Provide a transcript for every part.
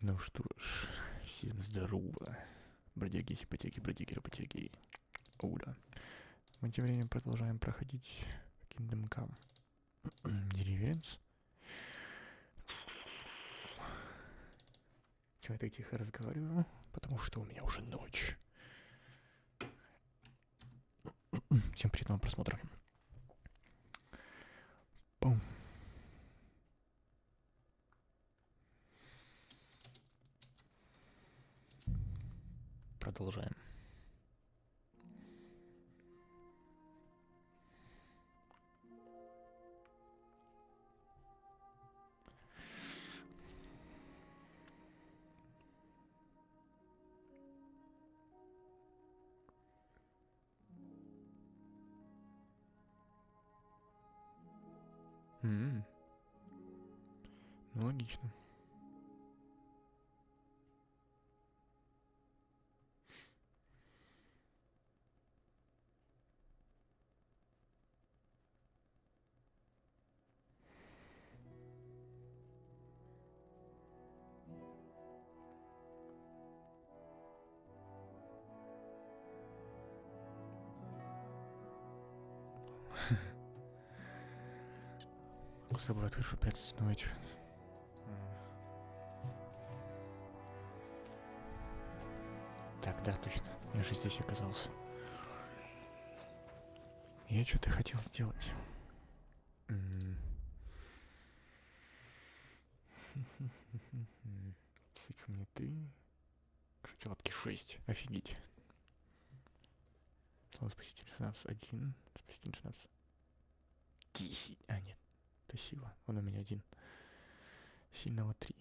Ну что ж, всем здорово. Бродяги, симпатяги, бродяги, работяги. Ура. Мы тем временем продолжаем проходить Kingdom Come Deliverance. Чего я так тихо разговариваю? Потому что у меня уже ночь. Всем приятного просмотра. Пум. Продолжаем. Ну, логично. Забывает выше опять, но эти... Так, да, точно. Я же здесь оказался. Я что-то хотел сделать. Сыч, у меня 3. Кстати, лапки 6. Офигеть. Слово спаситель шанс 1. Спаситель шанс 10. А, нет. Это сила. Он у меня 1. Сильного 3.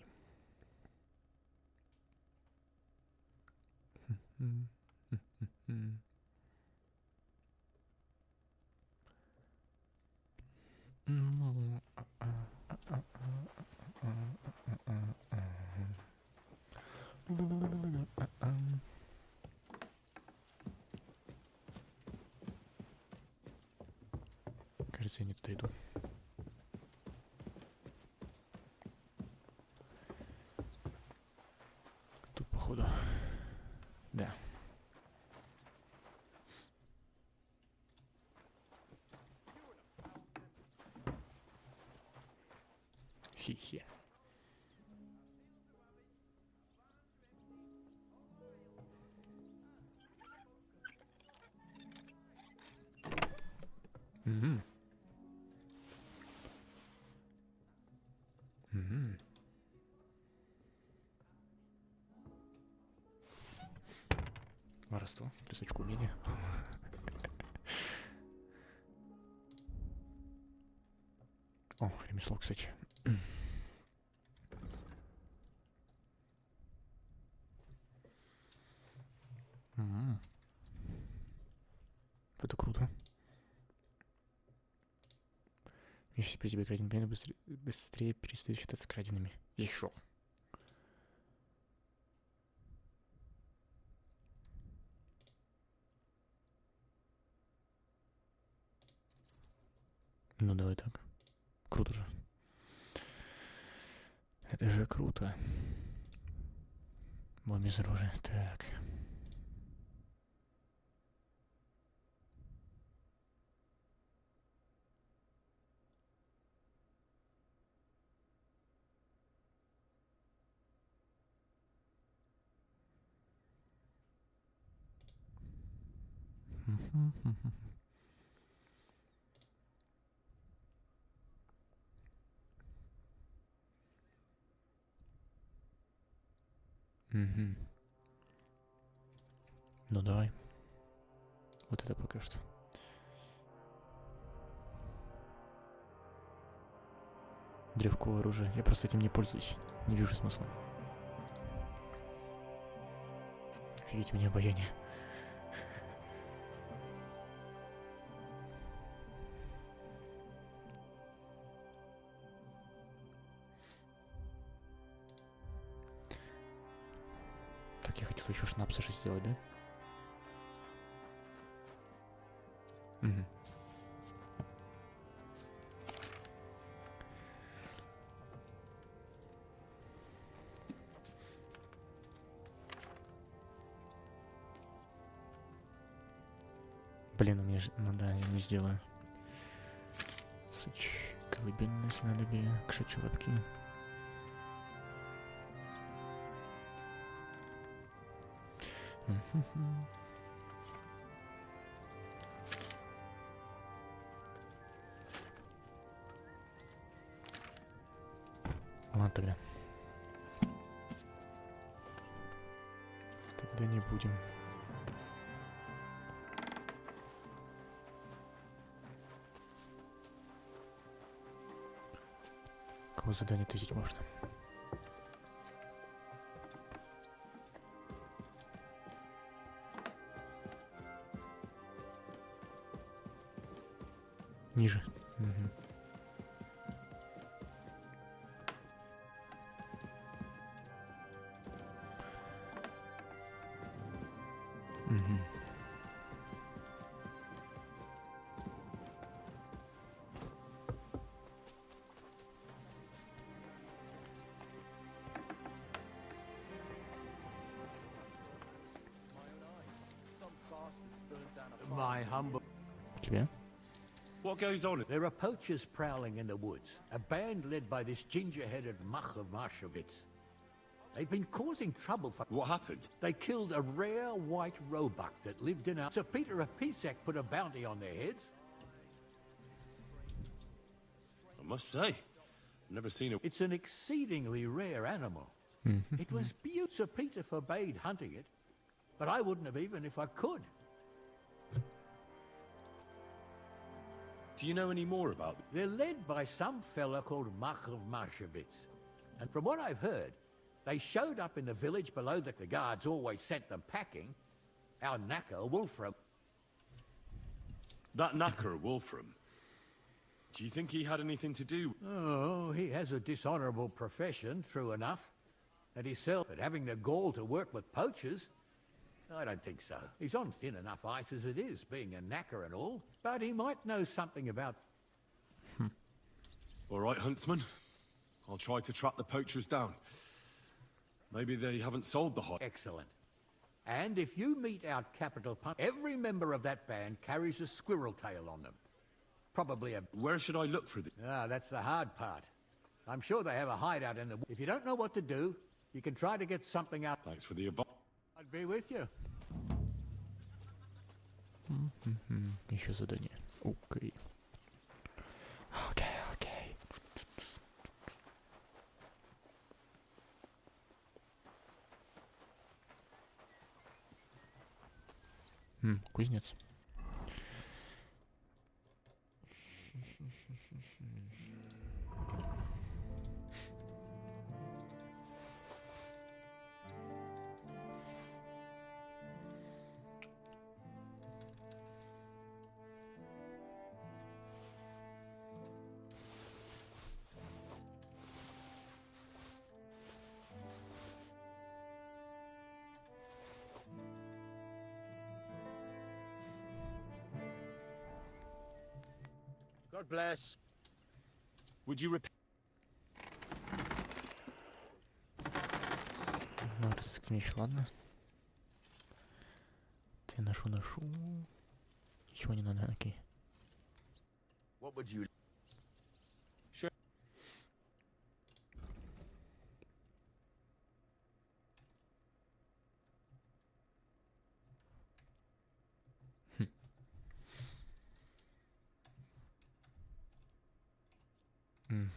Кажется, я не туда иду. Тут, походу. Да. Хи-хи. Воровство, присочку умения. О, ремесло, кстати. Это круто. Если при тебе краденый предмет, быстрее перестает считаться краденными. Еще. Ну давай так. Круто же. Это же круто. Мой безоружие. Так. Ну давай. Вот это пока что. Древковое оружие. Я просто этим не пользуюсь. Не вижу смысла. Офигеть, у меня обаяние. Так, я хотел еще шнапса же сделать, да? Угу. Блин, у меня же... Ну да, я не сделаю. Сыч. Колыбельное снадобье. Кшачьи лапки. Ладно тогда. Тогда не будем. Кого задание тысяч можно? Ниже. Угу. Угу. My humble. Тебе? What goes on? There are poachers prowling in the woods. A band led by this ginger-headed muck of Marshowitz. They've been causing trouble for... What happened? They killed a rare white roebuck that lived in our... Sir Peter of Pisac put a bounty on their heads. I must say, I've never seen a... It's an exceedingly rare animal. It was beautiful. Sir Peter forbade hunting it, but I wouldn't have even if I could. Do you know any more about them? They're led by some fella called Muck of Marshowitz. And from what I've heard, they showed up in the village below that the guards always sent them packing. Our knacker, Wolfram. That knacker, Wolfram. Do you think he had anything to do? Oh, he has a dishonourable profession, true enough. And himself, but having the gall to work with poachers, I don't think so. He's on thin enough ice as it is, being a knacker and all. But he might know something about... All right, huntsman. I'll try to track the poachers down. Maybe they haven't sold the hot. Excellent. And if you meet our capital punch, every member of that band carries a squirrel tail on them. Probably a... Where should I look for the... Ah, that's the hard part. I'm sure they have a hideout in the... If you don't know what to do, you can try to get something out. Thanks for the advice. I'd be with you. Еще задание. Окей. Окей. Кузнец. God bless. Would you repeat? Ну, риск меч, ладно. Ты ношу. Ничего не надо, окей. What would you... Sure.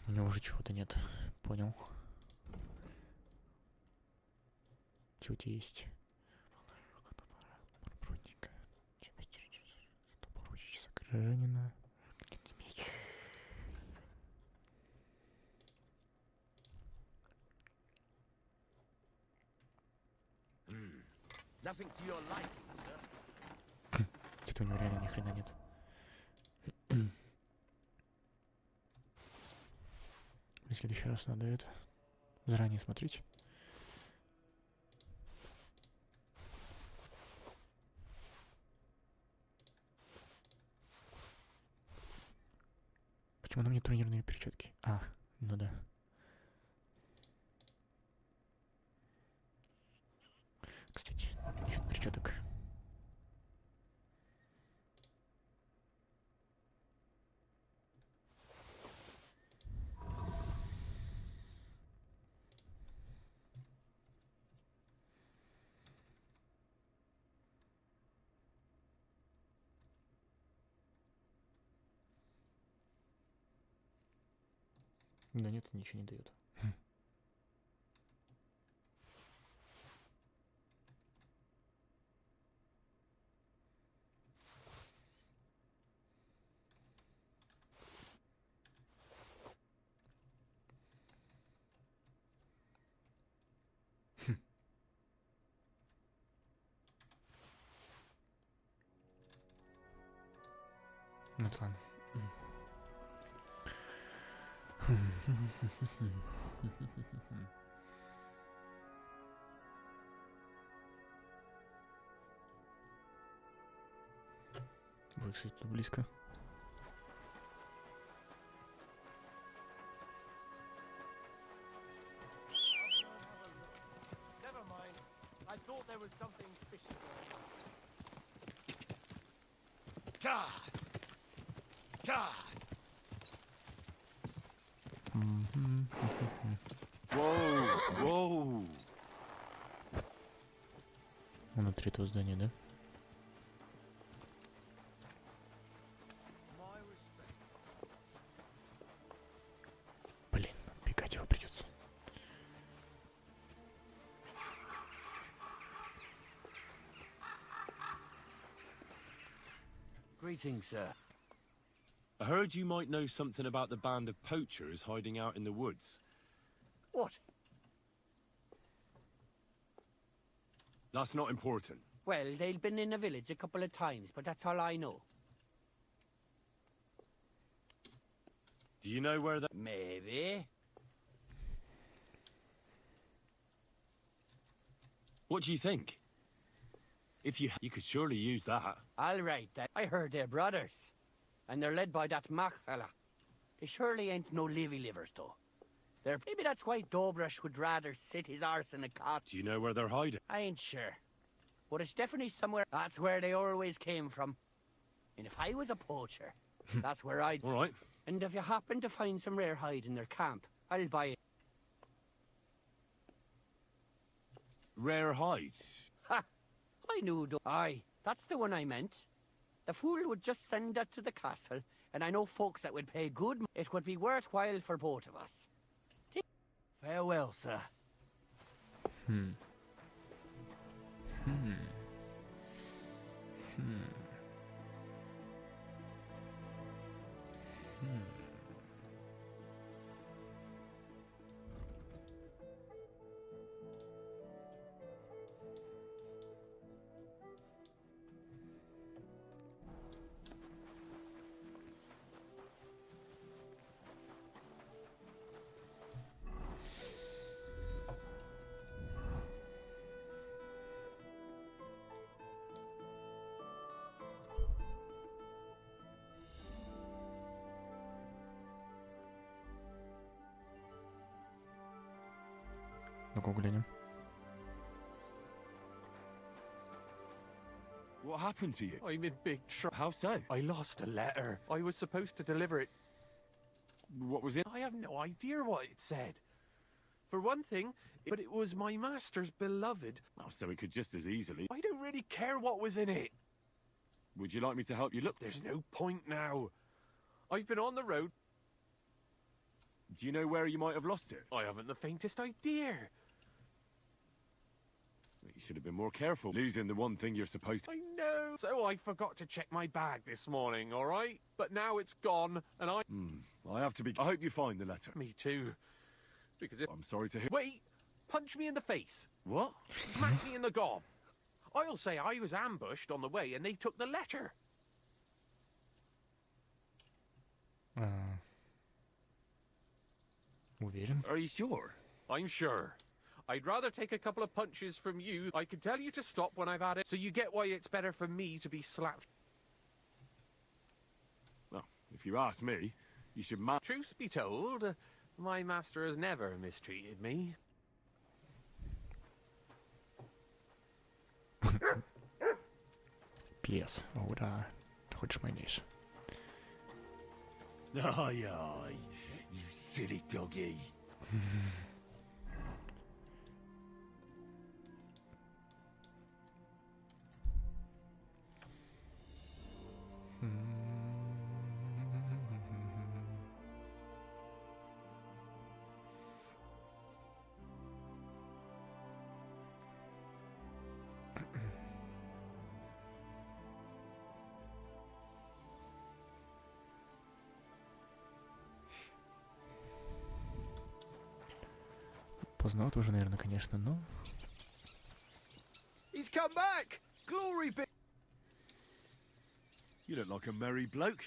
У него уже чего-то нет. Понял. Что у тебя есть? Сокровенина. Nothing to your liking, sir. Что-то у него реально ни хрена нет. В следующий раз надо это заранее смотреть. Почему на мне турнирные перчатки? А, ну да. Кстати, насчет перчаток. Да нет, ничего не дает. Ну это ладно. Ой, кстати, тут близко. Whoa! Внутри этого здания, да? Блин, пикать его придется. Greetings, sir. I heard you might know something about the band of poachers hiding out in the woods. What? That's not important. Well, they've been in the village a couple of times, but that's all I know. Do you know where that... Maybe. What do you think? If you could surely use that. All right, then. I heard they're brothers. And they're led by that Mac fella. They surely ain't no livers, though. Maybe that's why Dobrush would rather sit his arse in a cot. Do you know where they're hiding? I ain't sure. But it's definitely somewhere. That's where they always came from. And if I was a poacher, that's where I'd... All right. And if you happen to find some rare hide in their camp, I'll buy it. Rare hides? Ha! I knew, aye, that's the one I meant. The fool would just send that to the castle, and I know folks that would pay good. It would be worthwhile for both of us. Farewell, sir. Ну-ка глянем. What happened to you? I'm in big trouble. How so? I lost a letter. I was supposed to deliver it. What was it? I have no idea what it said. For one thing, but it was my master's beloved. Oh, so it could just as easily. I don't really care what was in it. Would you like me to help you look? There's no point now. I've been on the road. Do you know where you might have lost it? I haven't the faintest idea. You should have been more careful. Losing the one thing you're supposed to... I know. So I forgot to check my bag this morning, all right? But now it's gone, and I... I have to be... I hope you find the letter. Me too. Because if... I'm sorry to hear... Wait! Punch me in the face. What? Smack me in the gob. I'll say I was ambushed on the way and they took the letter. Уверен? Are you sure? I'm sure. I'd rather take a couple of punches from you. I can tell you to stop when I've had it, so you get why it's better for me to be slapped. Well, if you ask me, you should Truth be told, my master has never mistreated me. Пес. Ура. Хочешь майонез? Aye, aye, you silly doggy. Поздновато уже, наверное, конечно, но... He's come back! Glory be... You look like a merry bloke.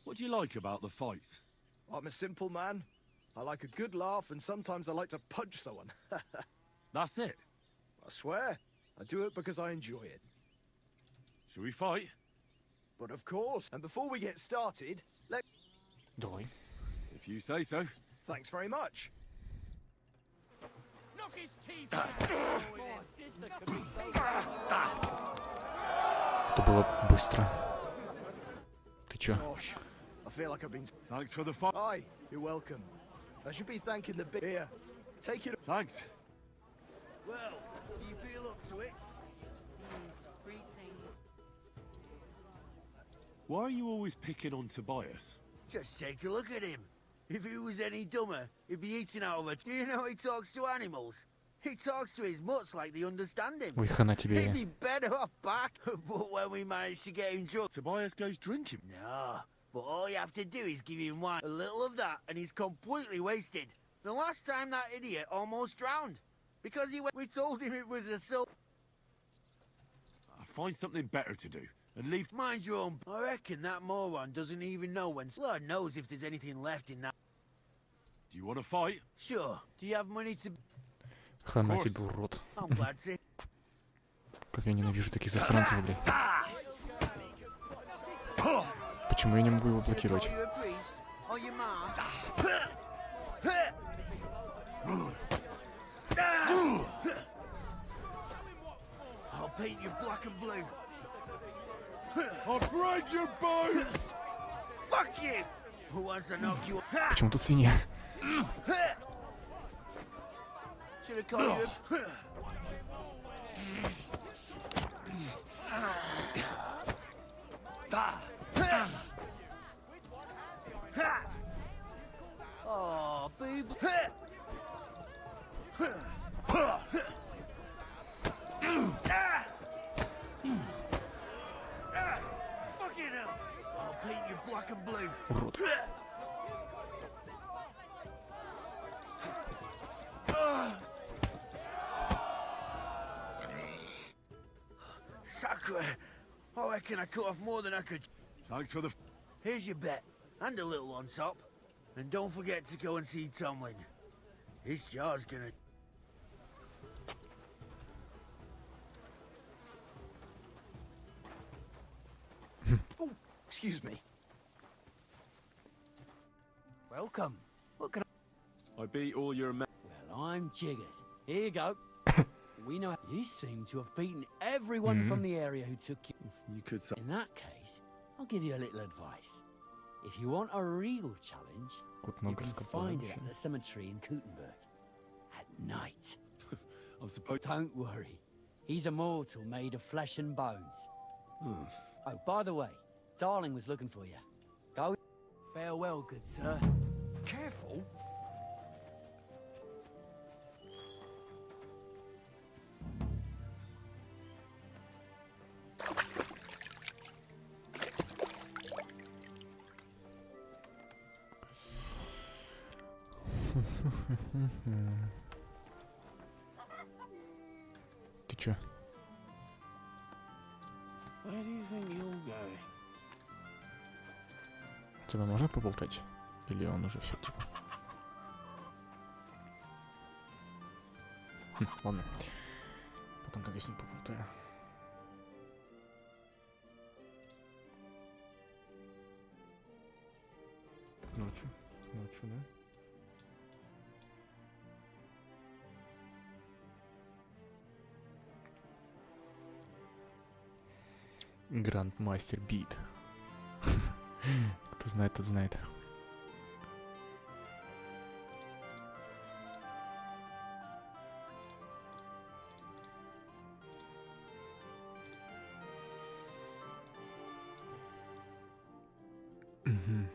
What do you like about the fights? I'm a simple man. I like a good laugh, and sometimes I like to punch someone. That's it. I swear, I do it because I enjoy it. Shall we fight? But of course, and before we get started, Давай. If you say so. thanks very much. Knock his teeth out! Это было быстро. Ты чё? Gosh, I feel like I've been... Thanks for the fight. Aye, you're welcome. I should be thanking the big... Here, take it... Thanks. Well, do you feel up to it? Why are you always picking on Tobias? Just take a look at him. If he was any dumber, he'd be eating out of a... Do you know he talks to animals? He talks to his mutts like they understand him. Ой, хана He'd тебе. be better off back. But when we managed to get him drunk... Tobias goes drinking. No, but all you have to do is give him wine. A little of that, and he's completely wasted. The last time that idiot almost drowned. Because we told him it was a silk. I'll find something better to do and leave. Mind your own... I reckon that moron doesn't even know when... Lord knows if there's anything left in that... Do you want to fight? Sure. Do you have money to... Хана тебе, урод. I'm glad to... Как я ненавижу таких засранцев, блядь. Почему я не могу его блокировать? Call you a priest, or your ma. I'll paint you black and blue. I'll break your bones! Fuck you! Who wants to knock you... Почему тут свинья? Should have called you a... Oh, baby. Fucking hell. I'll paint you black and blue. Урод. Sacre. I reckon I cut off more than I could. Thanks for the... Here's your bet, and a little on top. And don't forget to go and see Tomlin. His jaw's gonna... Oh, excuse me. Welcome. What can I beat all your... Well, I'm jiggered. Here you go. We know you seem to have beaten everyone from the area who took you. You could say... In that case, I'll give you a little advice. If you want a real challenge, Кот you can Ногрска find it плавающий. at the cemetery in Kutenberg. At night. I'm supposed... Don't worry. He's a mortal made of flesh and bones. Oh, by the way, Darling was looking for you. Go. Farewell, good sir. Careful. Ты чё? Where do you think you're going? Тебя можно поболтать? Или он уже все типа? Ладно. Потом так я с ним поболтаю. Ночью. Ночью, да? Грандмастер Бит. Кто знает, тот знает. Мгм.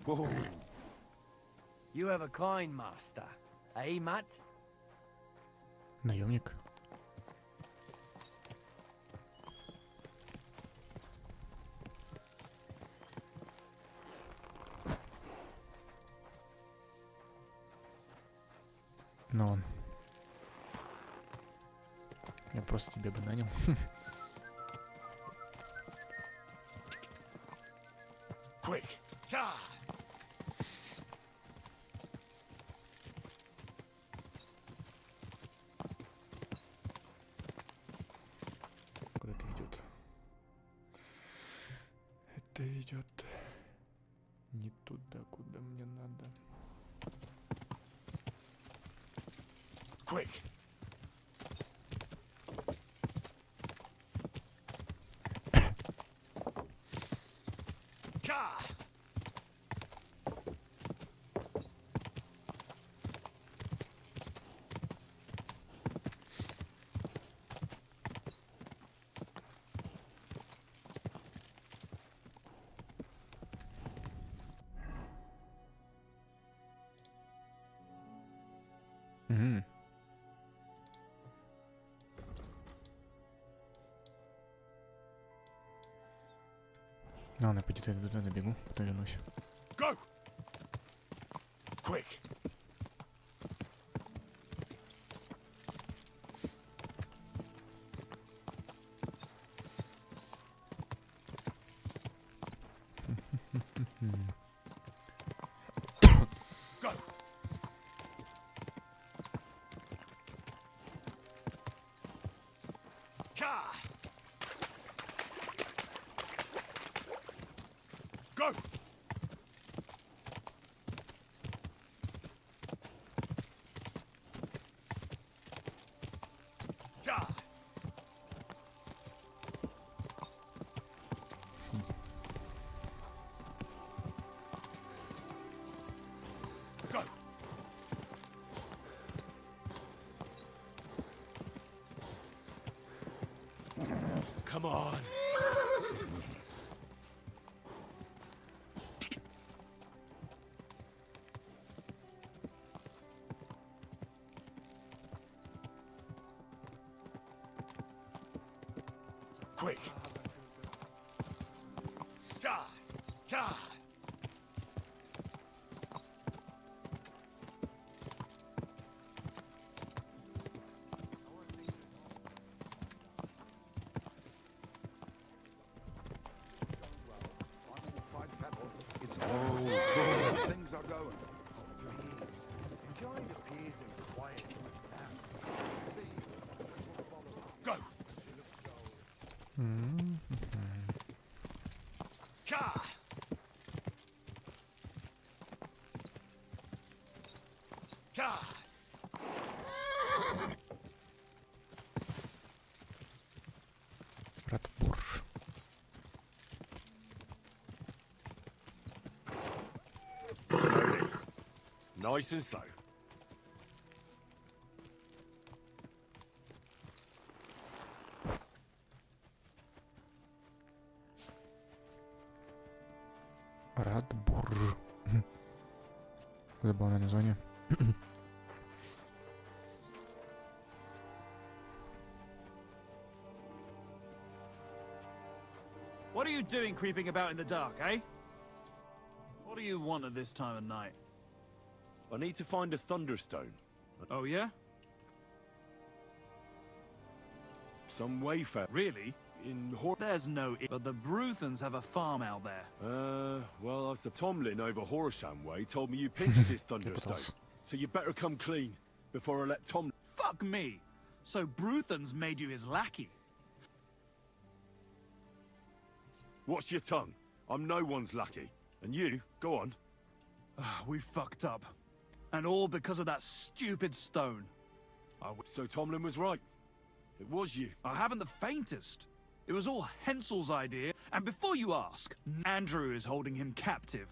Whoa. You have a kind master, eh, Matt? Наемник. Ну он. Я просто тебя бы нанял. Quick. Куда это идет? Это идет не туда, куда мне надо. Quick. Угу. Ладно, пойди туда набегу, потом вернусь. Go. Quick. Go. Go. Go. Come on. Quick. Ja. Ja. It's oh, things are going. Please, enjoy the peace and quiet. Go. Ja. Ja. Радбурж. Nice and slow. Радбурж. Забавное название. What are you doing creeping about in the dark, eh? What do you want at this time of night? I need to find a thunderstone. Oh, yeah? Some wayfarer. Really? In There's no but the Bruthans have a farm out there. well, Tomlin over Horsham way told me you pinched his thunderstone. So you better come clean before I let Tom... Fuck me! So Bruthan's made you his lackey? Watch your tongue. I'm no one's lackey. And you, go on. We fucked up. And all because of that stupid stone. So Tomlin was right. It was you. I haven't the faintest. It was all Hensel's idea, and before you ask, Andrew is holding him captive.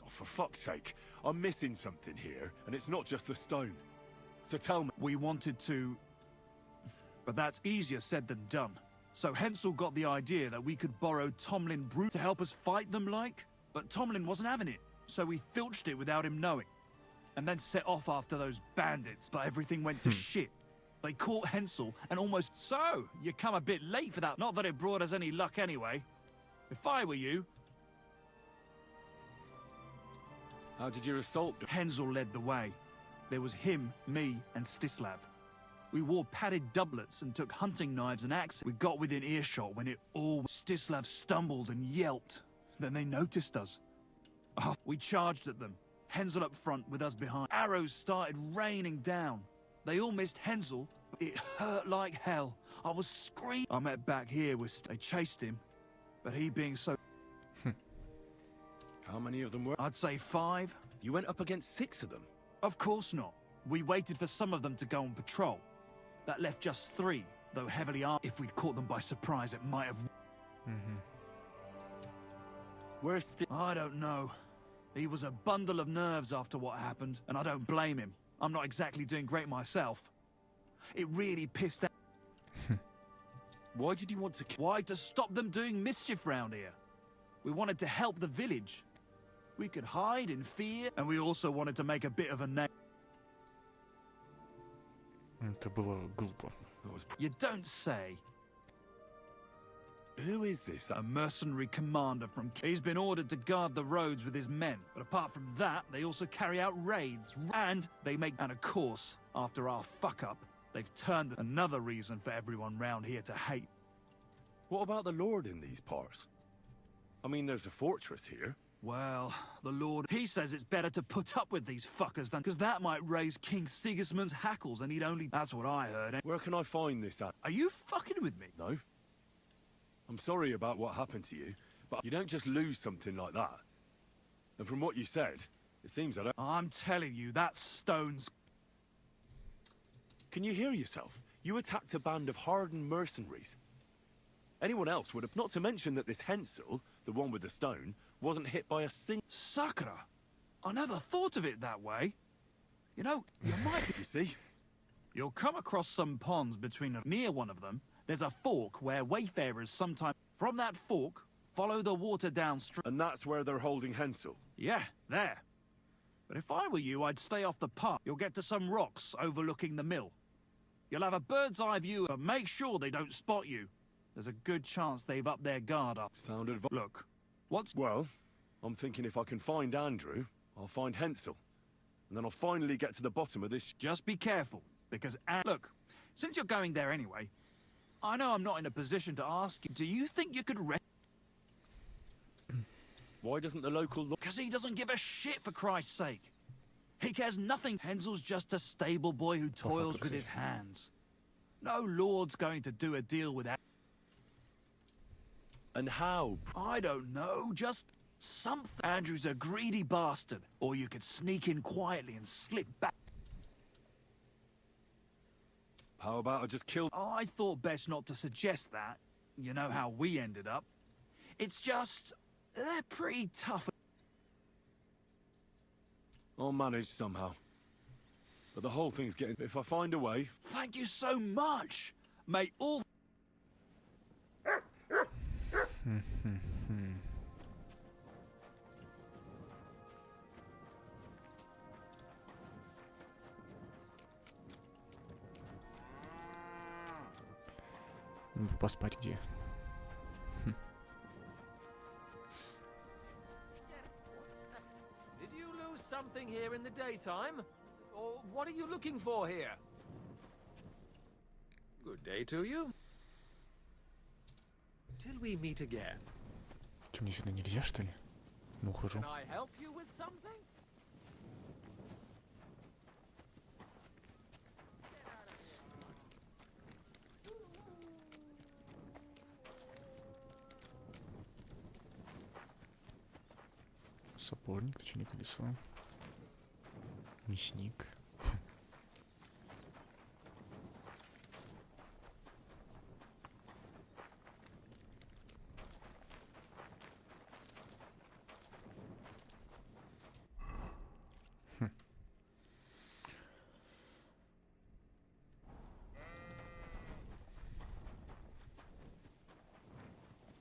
Oh, for fuck's sake. I'm missing something here, and it's not just the stone. So tell me... We wanted to... But that's easier said than done. So Hensel got the idea that we could borrow Tomlin Brute to help us fight them, like? But Tomlin wasn't having it, so we filched it without him knowing. And then set off after those bandits, but everything went to shit. They caught Hensel and almost... So, you come a bit late for that. Not that it brought us any luck anyway. If I were you... How did your assault go? Hensel led the way. There was him, me, and Stislav. We wore padded doublets and took hunting knives and axes. We got within earshot when it all... Stislav stumbled and yelped. Then they noticed us. Oh, we charged at them. Hensel up front with us behind. Arrows started raining down. They all missed Hensel. It hurt like hell. I was screaming. I met back here with... They chased him. But he being so... How many of them were? I'd say 5. You went up against 6 of them? Of course not. We waited for some of them to go on patrol. That left just 3, though heavily armed. If we'd caught them by surprise, it might have... Where's I don't know. He was a bundle of nerves after what happened, and I don't blame him. I'm not exactly doing great myself. It really pissed out. Why did you want to... Why? To stop them doing mischief round here. We wanted to help the village. We could hide in fear, and we also wanted to make a bit of a name. Это было глупо. You don't say. Who is this? A mercenary commander from... He's been ordered to guard the roads with his men. But apart from that, they also carry out raids. And they make... And of course, after our fuck-up, they've turned another reason for everyone round here to hate. What about the Lord in these parts? I mean, there's a fortress here. Well, the Lord... He says it's better to put up with these fuckers than... Because that might raise King Sigismund's hackles, and he'd only... That's what I heard. Where can I find this at? Are you fucking with me? No. I'm sorry about what happened to you, but you don't just lose something like that. And from what you said, it seems I don't... I'm telling you, that stone's... Can you hear yourself? You attacked a band of hardened mercenaries. Anyone else would have... Not to mention that this Hensel, the one with the stone, wasn't hit by a single... Sakura! I never thought of it that way. You know, you might... You see? You'll come across some ponds between... Near one of them, there's a fork where wayfarers sometimes... From that fork, follow the water downstream. And that's where they're holding Hensel. Yeah, there. But if I were you, I'd stay off the path. You'll get to some rocks overlooking the mill. You'll have a bird's eye view, but make sure they don't spot you. There's a good chance they've upped their guard up. Sounded... Look, what's... Well, I'm thinking if I can find Andrew, I'll find Hensel. And then I'll finally get to the bottom of this... Just be careful, because... Look, since you're going there anyway, I know I'm not in a position to ask you, do you think you could Why doesn't the local... Because he doesn't give a shit, for Christ's sake. He cares nothing. Hensel's just a stable boy who toils with his hands. No lord's going to do a deal with that. And how? I don't know, just something. Andrew's a greedy bastard. Or you could sneak in quietly and slip back. How about I just kill... Oh, I thought best not to suggest that. You know how we ended up. It's just... They're pretty tough. I'll manage somehow. But the whole thing's getting... If I find a way... Thank you so much. May all... Поспать где? Did you lose something here in the daytime? Or what are you looking for here? Good day to you. Till we meet again. Что, мне сюда нельзя, что ли? Ну, ухожу. Can I help you with something? Сапожник, точнее колесо. Мясник.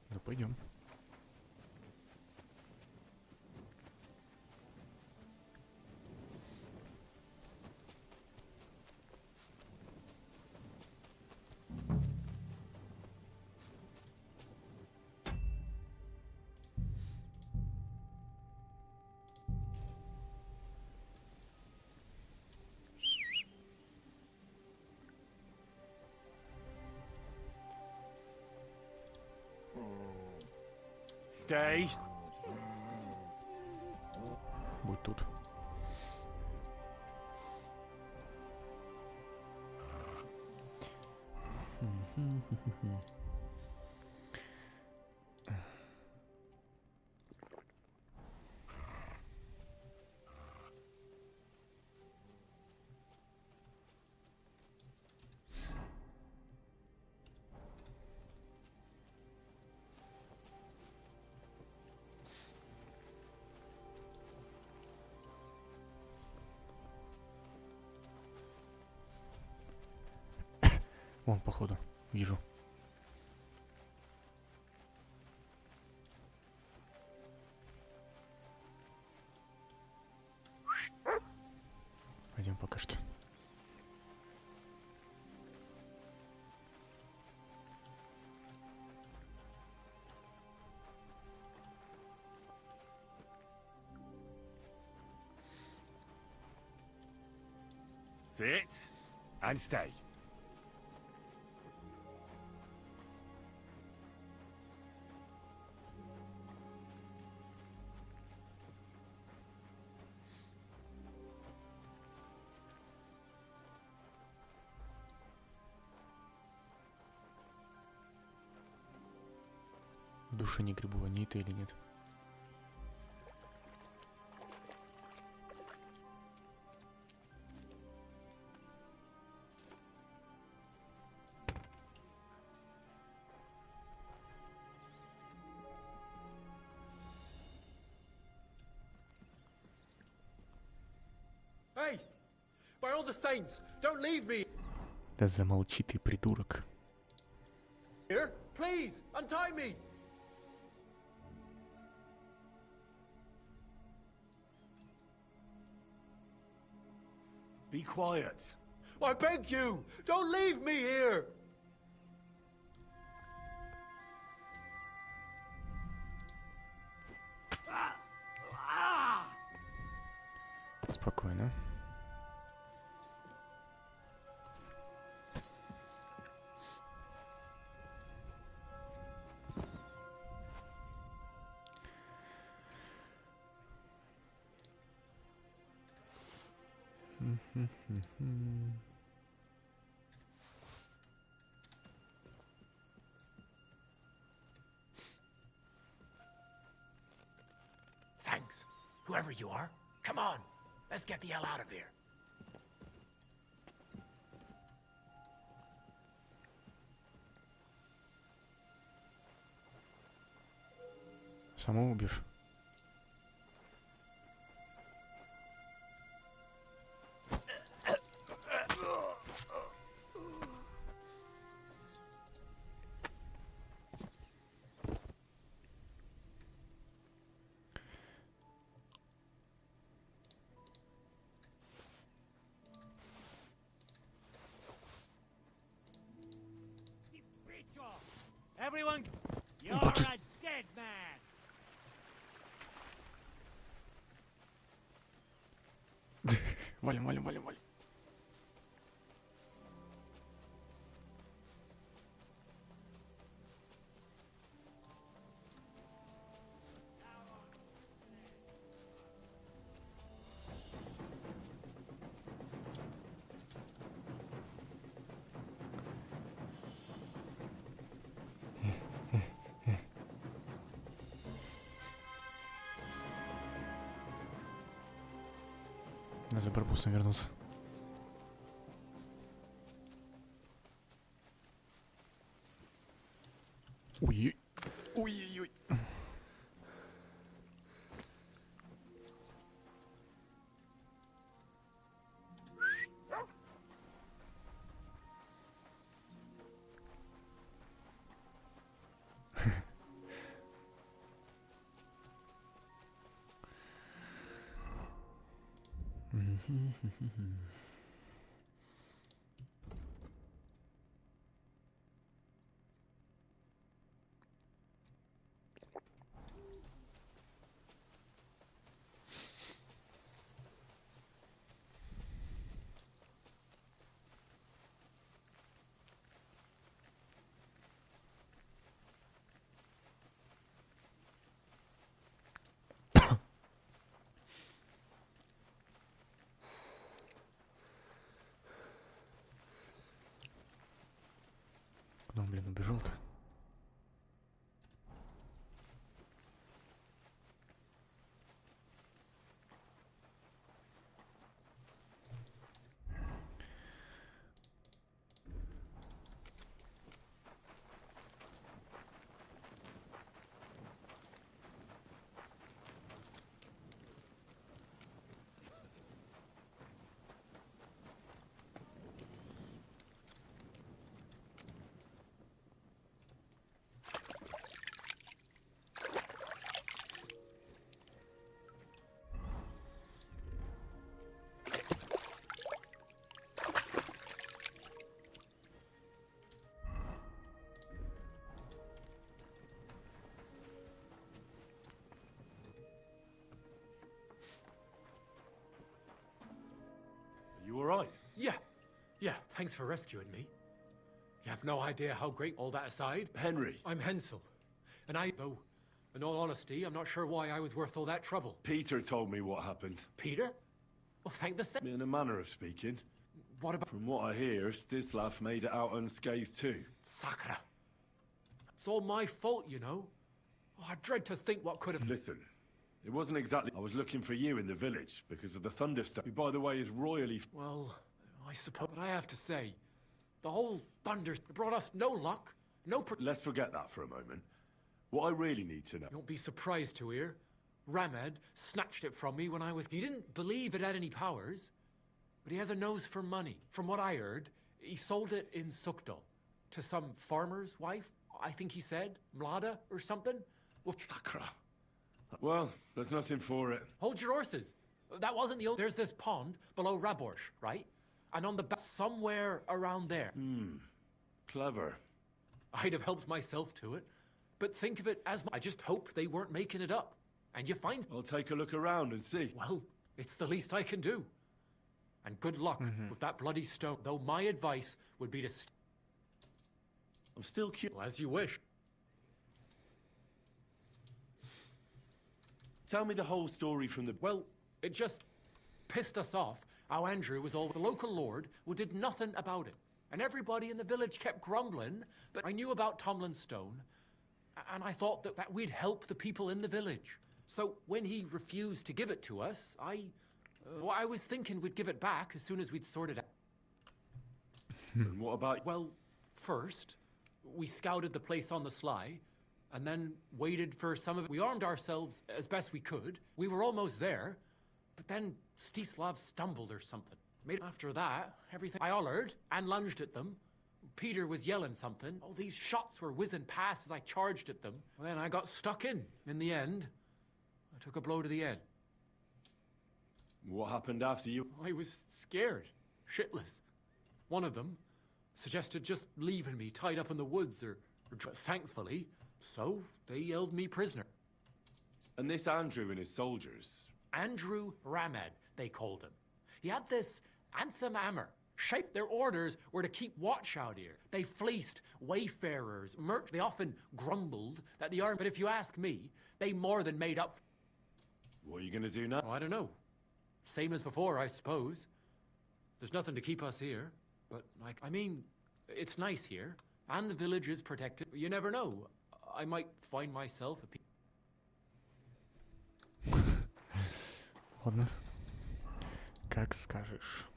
Ну пойдем. Stay. Будь тут. Вон, походу, вижу. Пойдем пока что. Sit and stay. В душе не грибу, они это или нет. Hey! By all the saints, don't leave me Да замолчи ты, придурок. here! Please, untie me! Be quiet. I beg you, don't leave me here! Спокойно. Thanks. Whoever you are, come on. Let's get the hell out of here. Самого убьешь? Everyone, you're a dead man. Валим, валим, валим, валим. Надо за барбусом вернуться. Ой-ой. Ой-ой-ой. Куда он, блин, убежал-то? You all right? Yeah, thanks for rescuing me. You have no idea how great, all that aside. Henry. I'm Hensel. And though, in all honesty, I'm not sure why I was worth all that trouble. Peter told me what happened. Peter? Well, thank the In a manner of speaking. What about From what I hear, Stislav made it out unscathed too. Sakura? It's all my fault, you know. Oh, I dread to think what could have... Listen, it wasn't exactly... I was looking for you in the village because of the thunderstorm, who, by the way, is royally... Well, I suppose... But I have to say, the whole thunder brought us no luck, no... Let's forget that for a moment. What I really need to know... You won't be surprised to hear. Ramed snatched it from me when I was... He didn't believe it had any powers, but he has a nose for money. From what I heard, he sold it in Sukdal to some farmer's wife, I think he said, Mlada or something. Well, Sakura. Well, there's nothing for it. Hold your horses. That wasn't the old... There's this pond below Raborsh, right? And on the back, somewhere around there. Clever. I'd have helped myself to it. But think of it as... I just hope they weren't making it up. And you find... I'll take a look around and see. Well, it's the least I can do. And good luck with that bloody stone. Though my advice would be to... I'm still curious. Well, as you wish. Tell me the whole story from the... Well, it just pissed us off how Andrew was all... The local lord who did nothing about it. And everybody in the village kept grumbling. But I knew about Tomlin's stone. And I thought that we'd help the people in the village. So when he refused to give it to us, I was thinking we'd give it back as soon as we'd sorted it out. And what about... Well, first, we scouted the place on the sly, and then waited for some of it. We armed ourselves as best we could. We were almost there, but then Stislav stumbled or something. After that, everything... I hollered and lunged at them. Peter was yelling something. Oh, these shots were whizzing past as I charged at them. Well, then I got stuck in. In the end, I took a blow to the head. What happened after you... I was scared, shitless. One of them suggested just leaving me tied up in the woods or thankfully, so they held me prisoner. And this Andrew and his soldiers... Andrew Ramed, they called him. He had this handsome hammer. Their orders were to keep watch out here. They fleeced wayfarers, They often grumbled that the army... But if you ask me, they more than made up... What are you going to do now? Oh, I don't know. Same as before, I suppose. There's nothing to keep us here. But, I mean, it's nice here. And the village is protected. You never know. I might find myself a... Ладно. Как скажешь.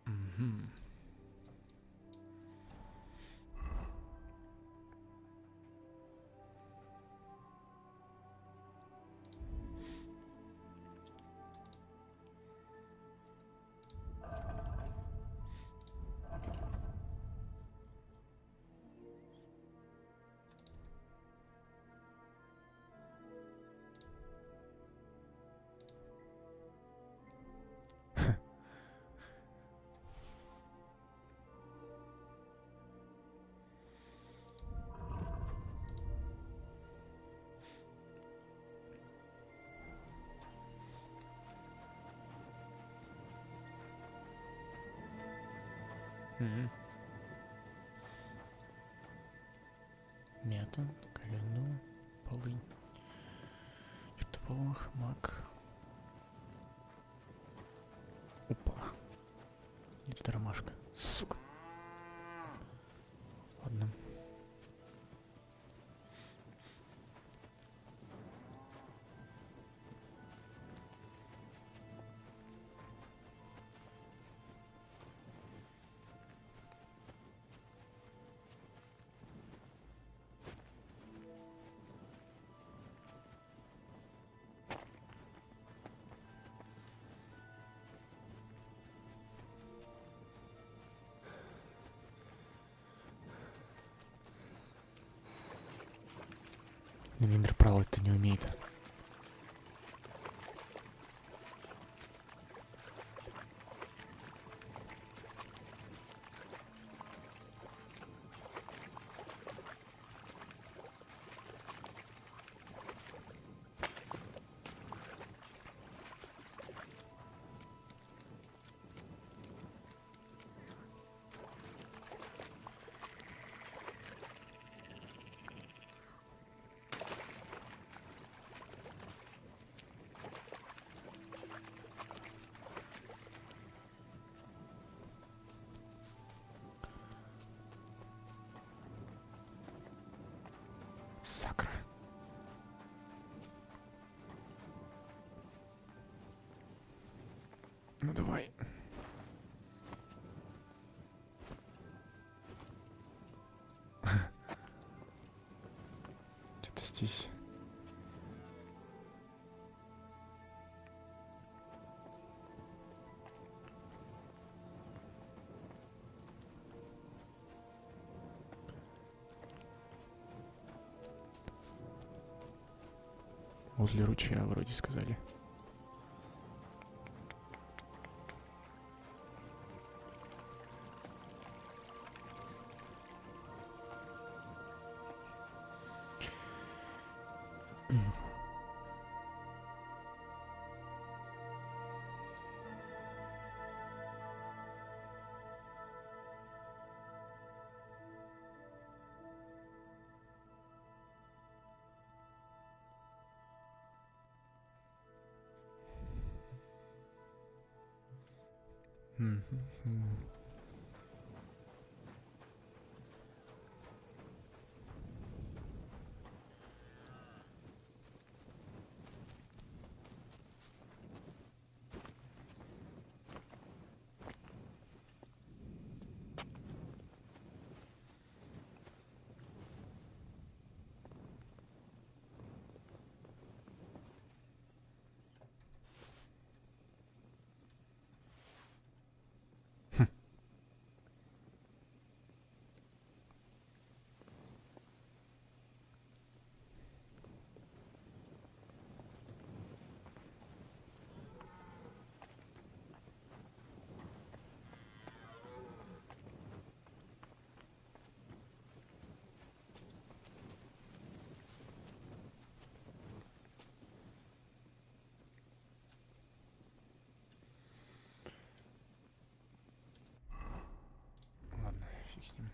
Мгм. Мгм. Мята, колену, полынь. Чертополох, мак. Опа. Это ромашка. Сука. Ладно. Индро плавать-то не умеет. Сакра. Ну давай. Где-то здесь. Возле ручья вроде сказали. Ладно, фиг с ним.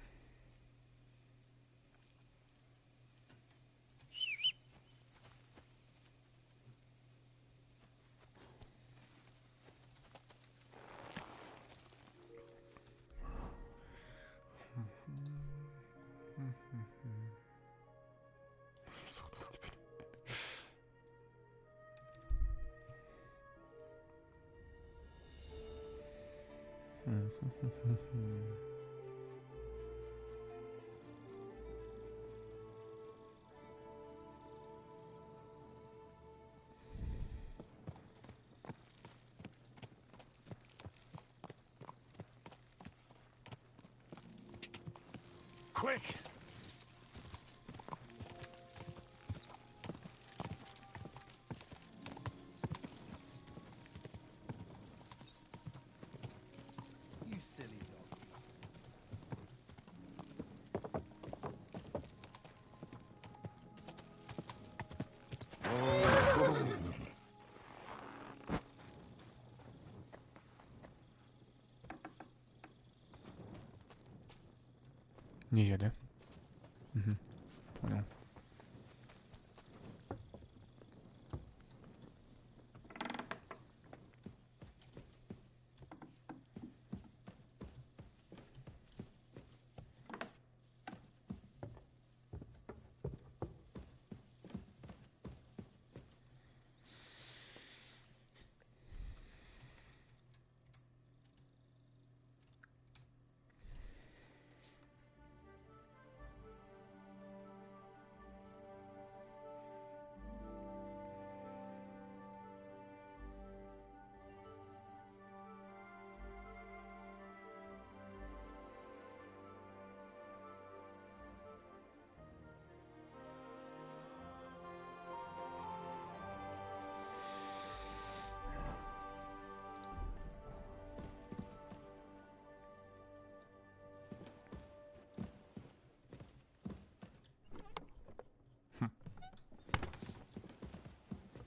Quick! You silly dog. Не я, да? Угу. Понял.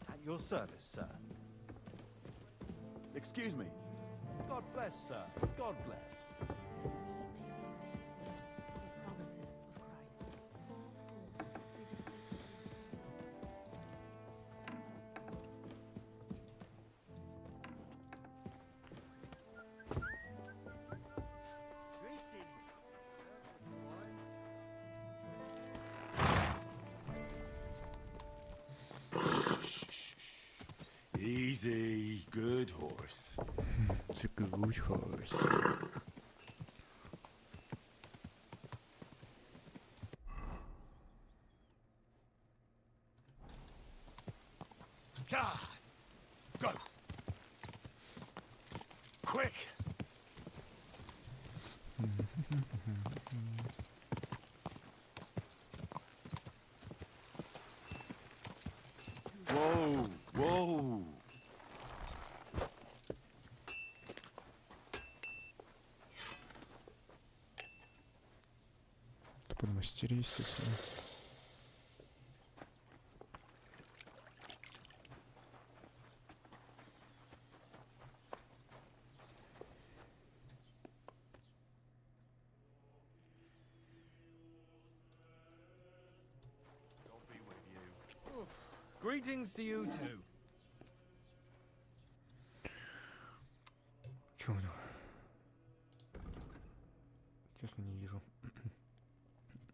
At your service, sir. Excuse me. God bless, sir. God bless. Easy, good horse. It's a good horse. God! Go! Quick! Whoa! Whoa! Подмастерись, если... Greetings to you too. Чё? Честно, не вижу.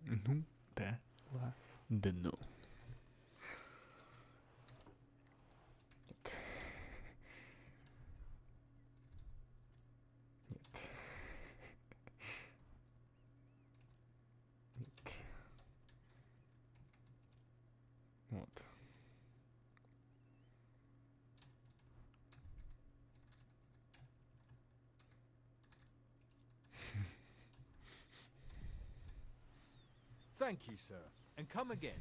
Ну, да, ладно. Да ну. Нет. Нет. Вот. Thank you, sir. And come again.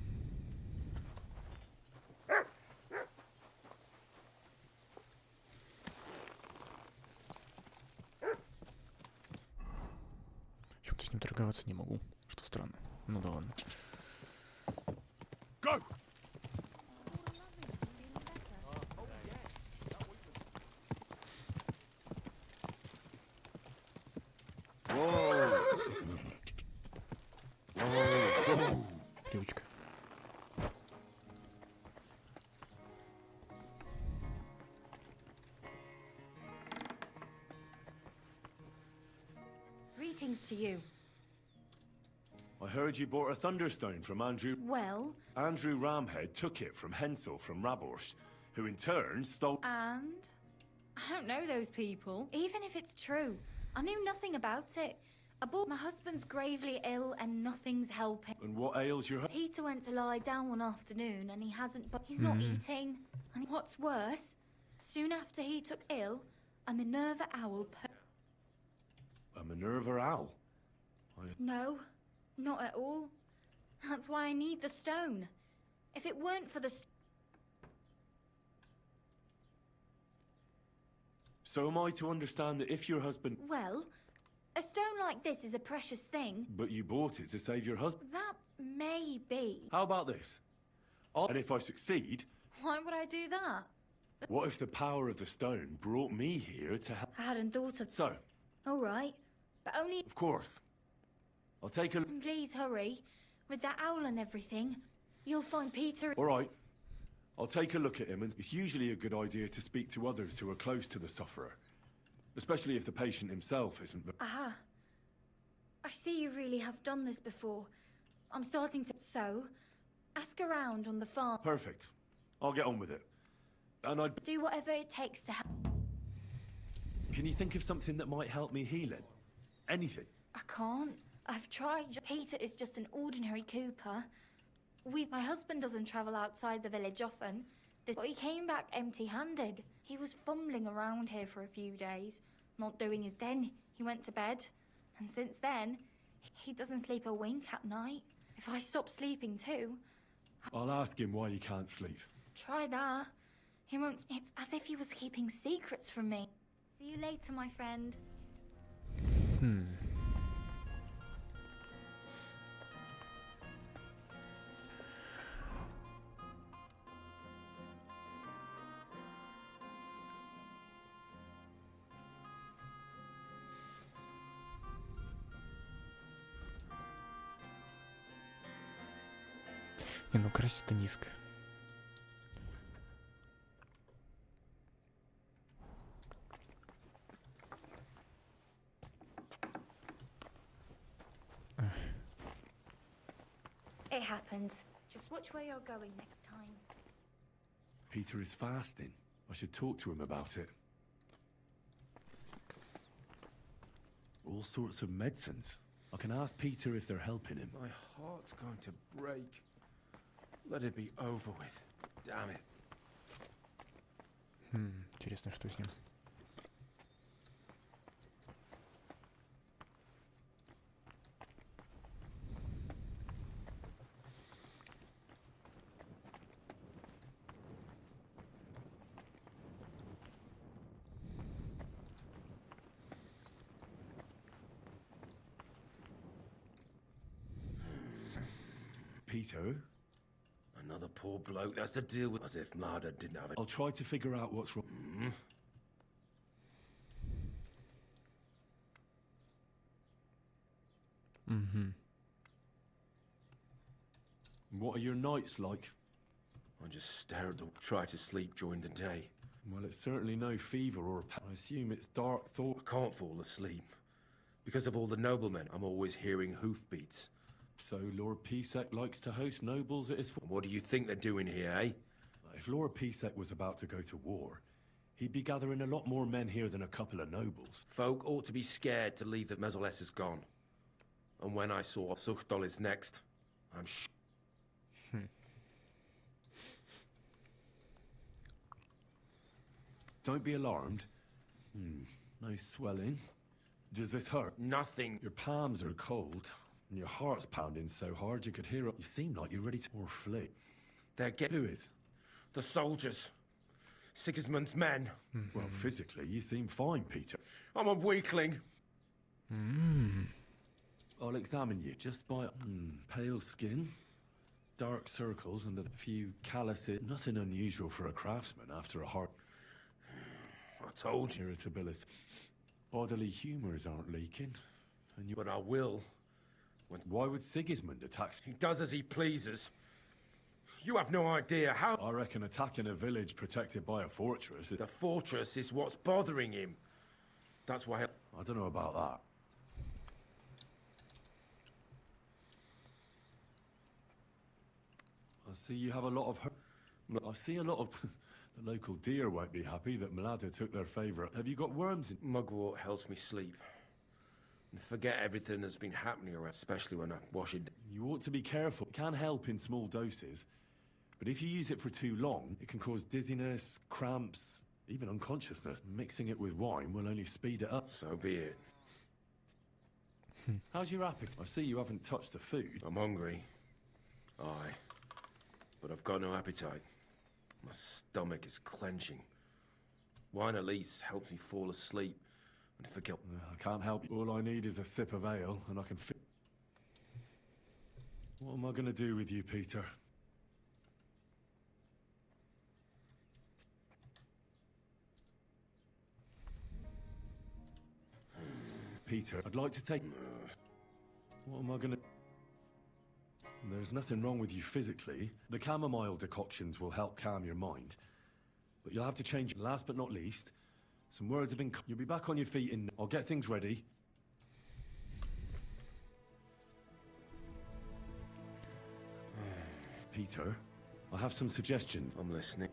Почему-то с ним торговаться не могу, что странно. Ну да ладно. Go! Привычка. Greetings to you. I heard you bought a Thunderstone from Andrew. Well, Andrew Ramhead took it from Hensel from Rabors, who in turn stole... and? I don't know those people. Even if it's true, I knew nothing about it. My husband's gravely ill and nothing's helping. And what ails your... Peter went to lie down one afternoon and he's not eating. And what's worse, soon after he took ill, a Minerva owl A Minerva owl? No, not at all. That's why I need the stone. If it weren't for the... So am I to understand that if your husband... Well, a stone like this is a precious thing. But you bought it to save your husband? That may be. How about this? And if I succeed... Why would I do that? What if the power of the stone brought me here to help... I hadn't thought of... So... All right, but only... Of course. I'll take a... Please hurry. With that owl and everything, you'll find Peter... All right. I'll take a look at him, and it's usually a good idea to speak to others who are close to the sufferer. Especially if the patient himself isn't... Aha. I see you really have done this before. I'm starting to... So, ask around on the farm. Perfect. I'll get on with it. And I'd... Do whatever it takes to help. Can you think of something that might help me heal it? Anything? I can't. I've tried. Peter is just an ordinary cooper. My husband doesn't travel outside the village often. But he came back empty-handed. He was fumbling around here for a few days, not doing his... Then he went to bed. And since then, he doesn't sleep a wink at night. If I stop sleeping too... I'll ask him why he can't sleep. Try that. He won't... It's as if he was keeping secrets from me. See you later, my friend. Не, ну красть-то низко. It happens. Just watch where you're going next time. Peter is fasting. I should talk to him about it. All sorts of medicines. I can ask Peter if they're helping him. My heart's going to break. Let it be over with. Damn it. Интересно, что с ним. Peter? Another poor bloke that's to deal with, as if Marder didn't have it. I'll try to figure out what's wrong. What are your nights like? I just stare at the... try to sleep during the day. Well, it's certainly no fever or... I assume it's dark thought. I can't fall asleep. Because of all the noblemen, I'm always hearing hoofbeats. So Lord Pisek likes to host nobles at his... What do you think they're doing here, eh? If Lord Pisek was about to go to war, he'd be gathering a lot more men here than a couple of nobles. Folk ought to be scared to leave that Mezoles is gone. And when I saw Suchdol is next, I'm Don't be alarmed. No swelling. Does this hurt? Nothing. Your palms are cold, and your heart's pounding so hard you could hear it. You seem like you're ready to more flee. They're Who is? the soldiers. Sigismund's men. Well, physically, you seem fine, Peter. I'm a weakling. I'll examine you just by pale skin, dark circles, and a few calluses. Nothing unusual for a craftsman after a hard... I told you. Irritability. Bodily humours aren't leaking, and you... But I will. Why would Sigismund attack... He does as he pleases. You have no idea how... I reckon attacking a village protected by a fortress... The fortress is what's bothering him. That's why... I don't know about that. I see you have a lot of... I see a lot of... The local deer won't be happy that Mlada took their favourite. Have you got worms in... Mugwort helps me sleep. and forget everything that's been happening around, especially when I wash it. You ought to be careful. It can help in small doses, but if you use it for too long, it can cause dizziness, cramps, even unconsciousness. Mixing it with wine will only speed it up. So be it. How's your appetite? I see you haven't touched the food. I'm hungry. Aye. But I've got no appetite. My stomach is clenching. Wine at least helps me fall asleep and forget. I can't help you. All I need is a sip of ale, and I can What am I going to do with you, Peter? Peter, I'd like to take... What am I gonna... There's nothing wrong with you physically. The chamomile decoctions will help calm your mind. But you'll have to change... Last but not least, some words have been... You'll be back on your feet in... I'll get things ready. Peter, I have some suggestions. I'm listening.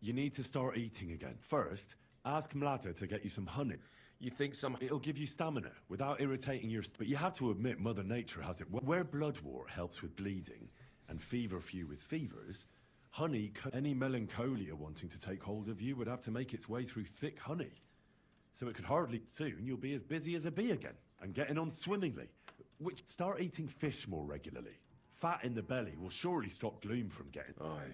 You need to start eating again. First, ask Mlada to get you some honey. You think some... It'll give you stamina without irritating your... But you have to admit Mother Nature has it. Where bloodwort helps with bleeding and feverfew with fevers, honey... Any melancholia wanting to take hold of you would have to make its way through thick honey. So it could hardly... Soon you'll be as busy as a bee again and getting on swimmingly. Start eating fish more regularly. Fat in the belly will surely stop gloom from getting... Aye.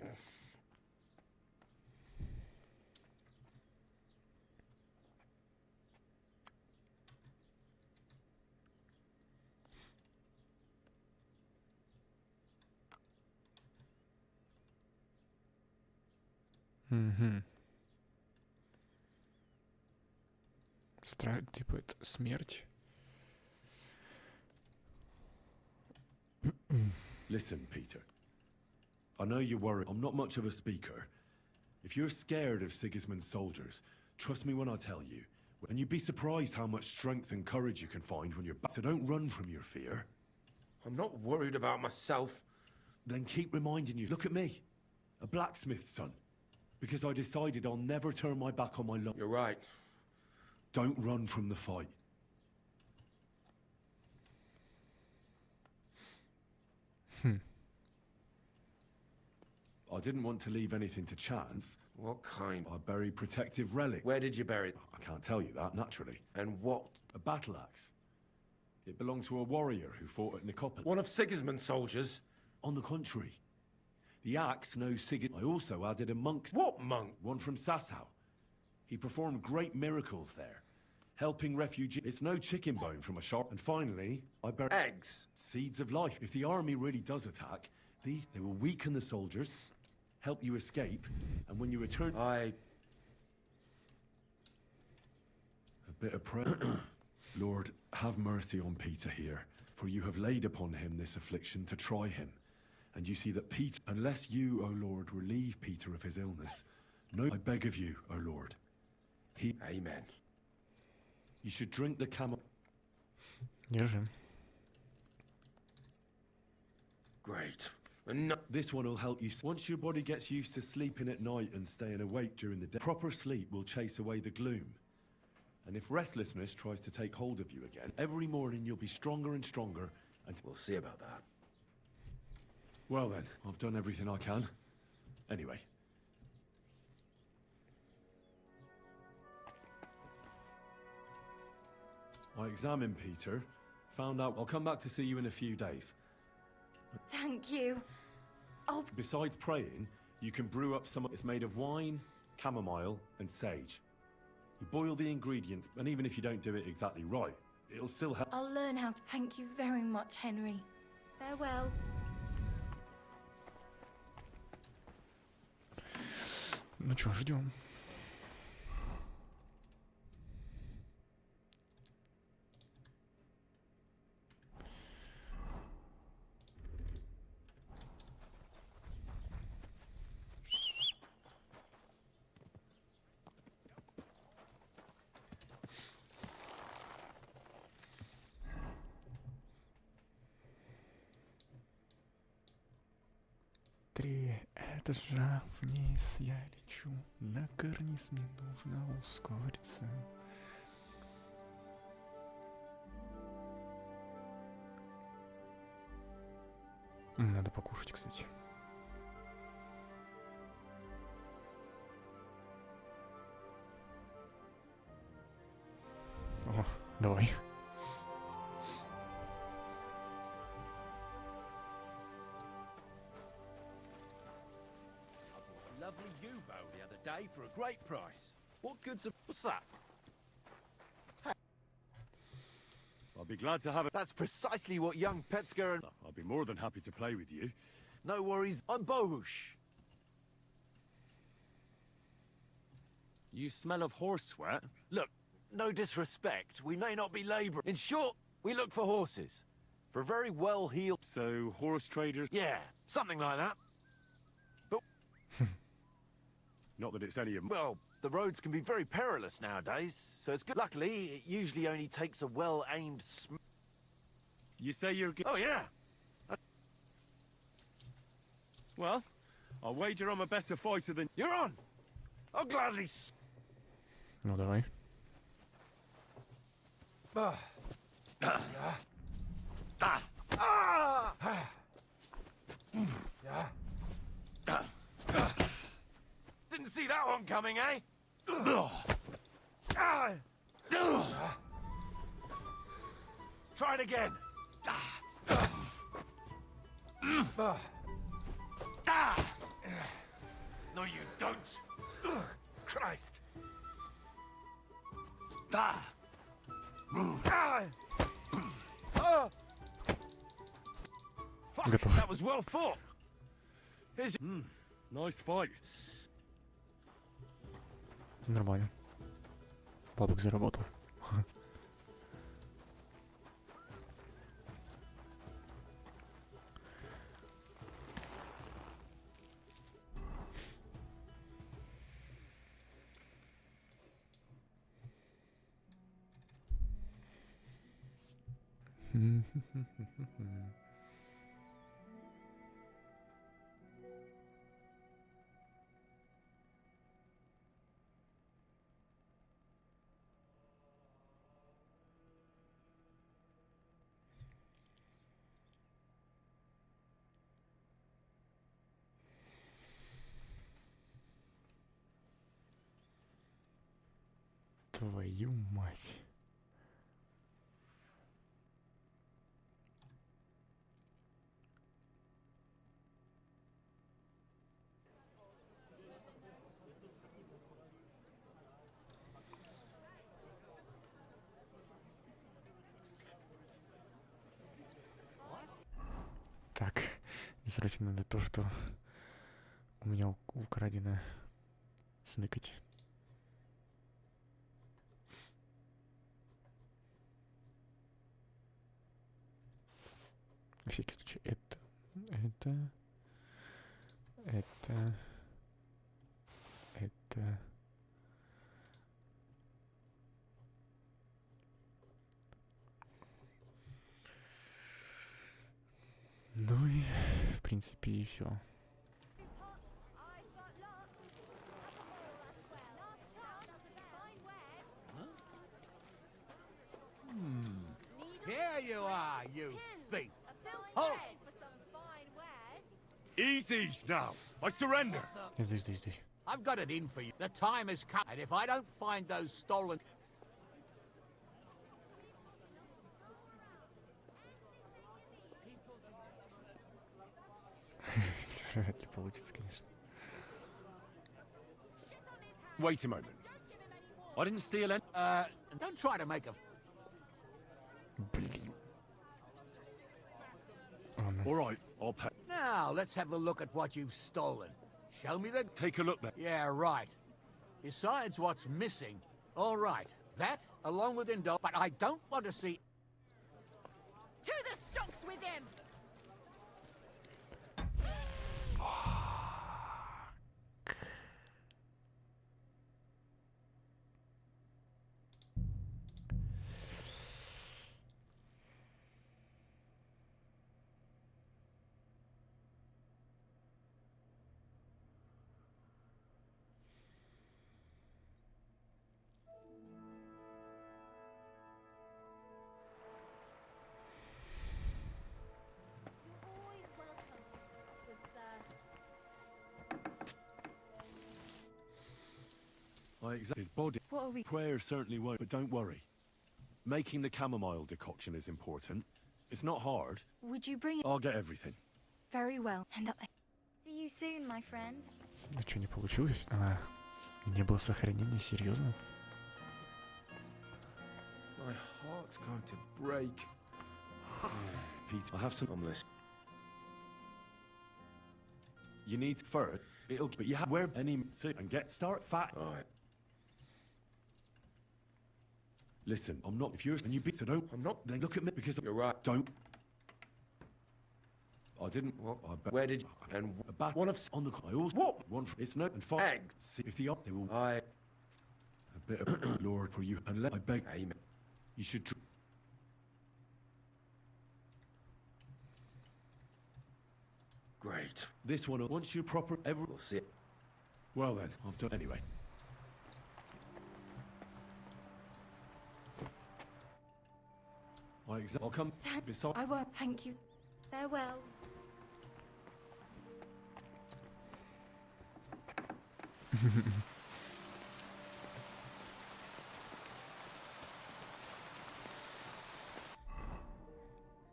Страх, типа, это смерть. Listen, Peter. I know you're worried. I'm not much of a speaker. If you're scared of Sigismund's soldiers, trust me when I tell you. And you'd be surprised how much strength and courage you can find when you're back. So don't run from your fear. I'm not worried about myself. Then keep reminding you. Look at me. A blacksmith's son. Because I decided I'll never turn my back on my love. You're right. Don't run from the fight. I didn't want to leave anything to chance. What kind? I buried protective relic. Where did you bury it? I can't tell you that, naturally. And what? A battle axe. It belonged to a warrior who fought at Nicopolis. One of Sigismund's soldiers? On the contrary. The axe knows Sigurd. I also added a monk's... What monk? One from Sassau. He performed great miracles there, helping refugees. It's no chicken bone from a shark. And finally, I buried... Eggs? Seeds of life. If the army really does attack, they will weaken the soldiers, help you escape, and when you return... A bit of prayer. Lord, have mercy on Peter here, for you have laid upon him this affliction to try him. And you see that Peter, unless you, O Lord, relieve Peter of his illness, no, I beg of you, O Lord. Amen. You should drink the camel. Держи. Great. No. This one will help you. Once your body gets used to sleeping at night and staying awake during the day, proper sleep will chase away the gloom. And if restlessness tries to take hold of you again, every morning you'll be stronger and stronger. And We'll see about that. Well then, I've done everything I can. Anyway. I examined Peter, found out I'll come back to see you in a few days. Thank you. Oh, Besides praying, you can brew up some... It's made of wine, chamomile, and sage. You boil the ingredients, and even if you don't do it exactly right, it'll still help. I'll learn how to thank you very much, Henry. Farewell. Ну чё, ждем. быстрее. Это же вниз я лечу. На карниз мне нужно ускориться. Надо покушать, кстати. О, давай. Lovely U-boat the other day for a great price. What good's what's that? I'll be glad to have it. That's precisely what young Petsker and... I'll be more than happy to play with you. No worries, I'm Bohush. You smell of horse sweat? Look, no disrespect, we may not be labor. In short, we look for horses. For a very well-heeled... So, horse traders? Yeah, something like that. But... Not that it's any of... Well, the roads can be very perilous nowadays, so it's good. Luckily, it usually only takes a well-aimed You say you're... Oh, yeah! Well, I'll wager I'm a better fighter than... You're on! I'll gladly... Ну, давай. Didn't see that one coming, eh? Try it again. No, you don't. Christ. Fuck, Готов. that was well fought. Here's... Nice fight. Нормально. Бабок заработал. Твою мать. Так, и срочно надо то, что у меня украдено, сныкать. На всякий случай, это. Ну и, в принципе, и все. Here you are, you thief. Oh. Easy now. I surrender. Здесь. I've got it in for you. The time has come, and if I don't find those stolen... Вряд ли получится, конечно. Wait a moment. I didn't steal any... don't try to make a... Блин. All right, I'll pay. Now, let's have a look at what you've stolen. Show me the... Take a look then. Yeah, right. Besides what's missing. All right. That, along with Indo... But I don't want to see... To the stocks with him! His body. What are we? Prayer certainly won't, but don't worry. Making the chamomile decoction is important. It's not hard. Would you bring it? I'll get everything. Very well. And see you soon, my friend. А что, не получилось? Не было сохранения, серьезно? My heart's going to break. Pete, I have some. I'm listening. You need fur. But you have wear any suit and start fat. All right. Listen, I'm not. If you're and you beat, so don't. I'm not. Then look at me because You're right. Don't. I didn't. What? I Where did you? And back one of on the. I also what? One. It's no and five. Eggs. See if the they will. I. A bit of Lord for you and let I beg. Amen. You should. Great. This one once you proper every. We'll see. Well then, I've done anyway. I'll come. I won't. Thank you. Farewell.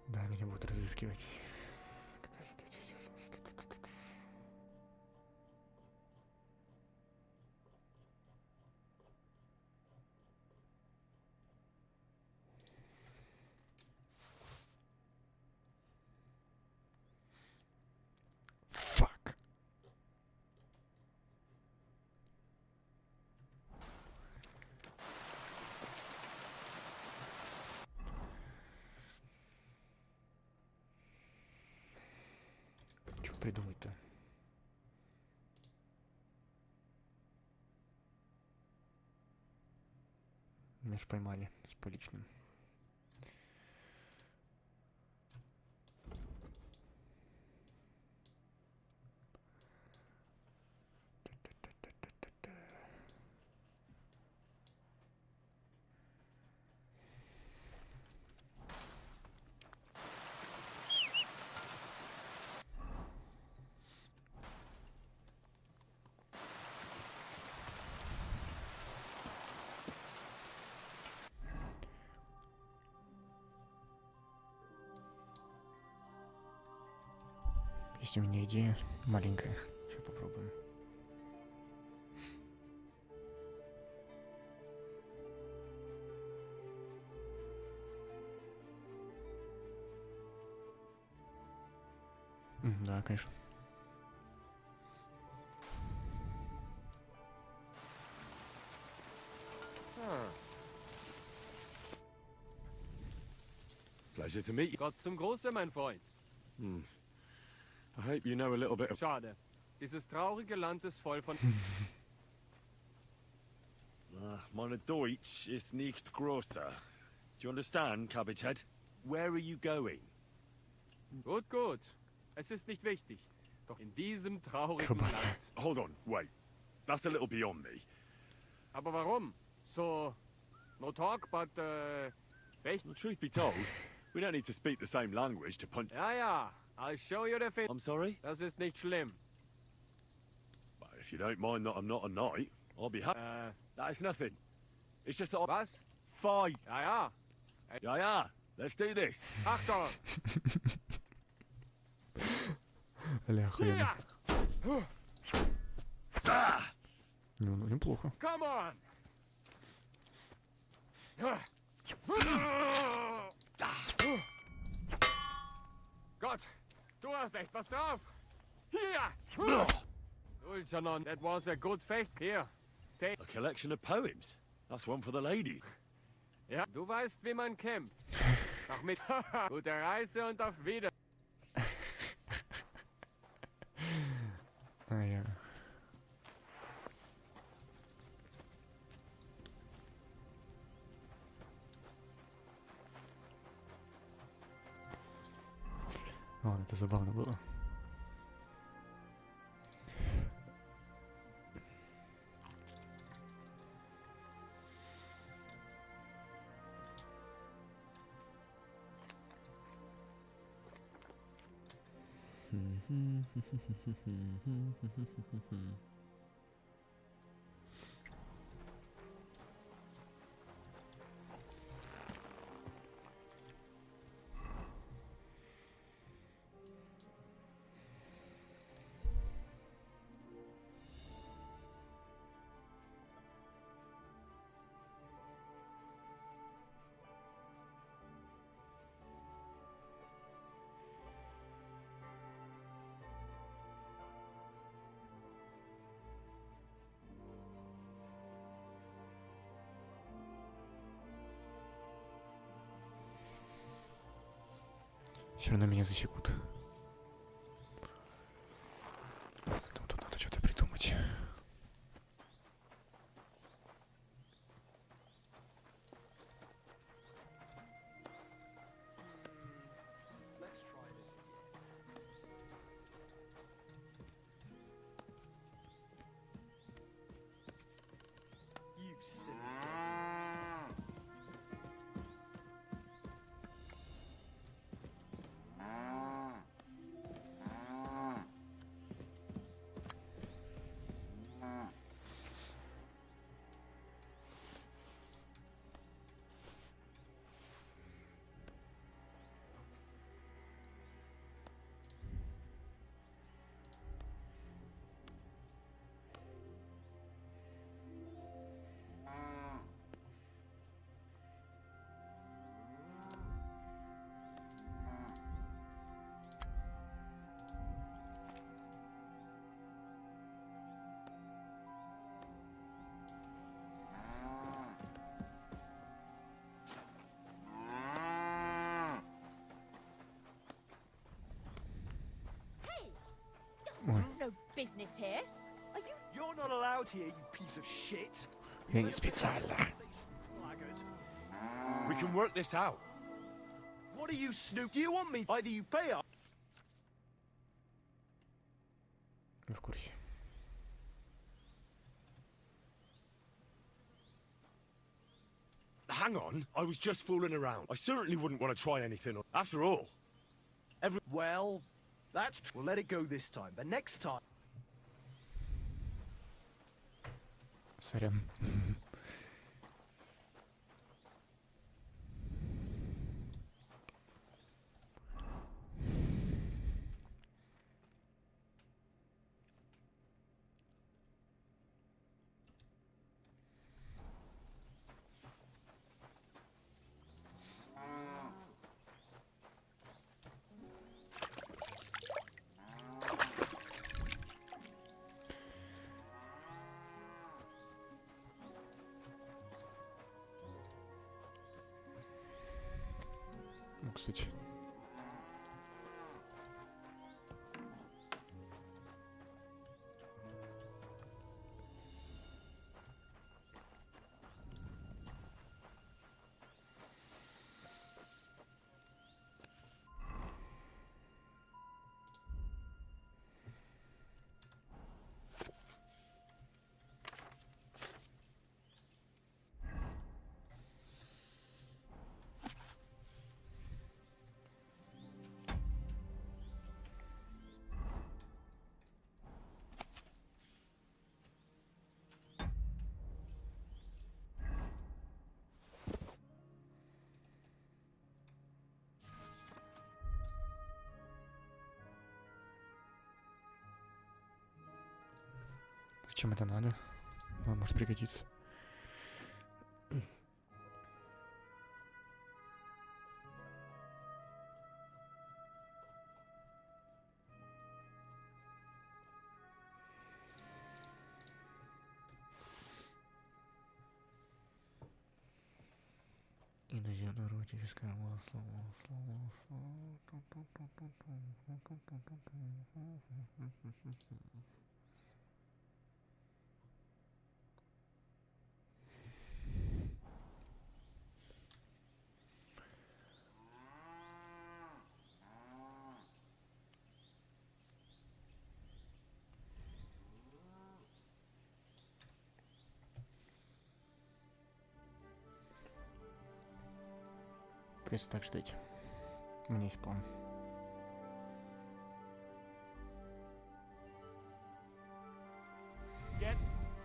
Да, меня будут разыскивать. Какая задача сейчас? Fuck. Что придумать-то? Меня ж поймали с поличным. Есть у меня идея маленькая. Сейчас попробуем. Да, конечно. Pleasure to meet you. Gott zum Große, mein Freund. I hope you know a little bit of. Schade. Dieses traurige Land ist voll von... Meine Deutsch ist nicht grosser. Do you understand, Cabbage Head? Where are you going? Gut, gut. Es ist nicht wichtig. Doch in diesem traurigen Land... Hold on, wait. That's a little beyond me. Aber warum? So... No talk, but... Recht? Well, truth be told, we don't need to speak the same language to punch... Ja, ja. I'll show you the thing. I'm sorry? Das ist nicht schlimm. Well, if you don't mind that I'm not a knight, I'll be happy. That is nothing. It's just that I... Was? Fight! Ja, ja. Ja, ja. Let's do this. Achtung! Бля, охуенно. Ну, неплохо. Come on! Gott, du hast echt was drauf. Hier! Ulchanon, that was a good fecht. Here, take... A collection of poems. That's one for the ladies. Ja, du weißt, wie man kämpft. Ach mit... Gute Reise und auf Wieder... А я... О, это забавно было. Все равно меня засекут. Тут надо что-то придумать. No business here. Are you? You're not allowed here, you piece of shit. Я не специально. We can work this out. What are you, Snoop? Do you want me? Either you pay up. Я в курсе. Hang on, I was just fooling around. I certainly wouldn't want to try anything. After all, Well, that's... We'll let it go this time, but next time... Сорян. Кстати. Зачем это надо? Ну, может пригодиться. Иногда дорога искать Придется так ждать. У меня есть план.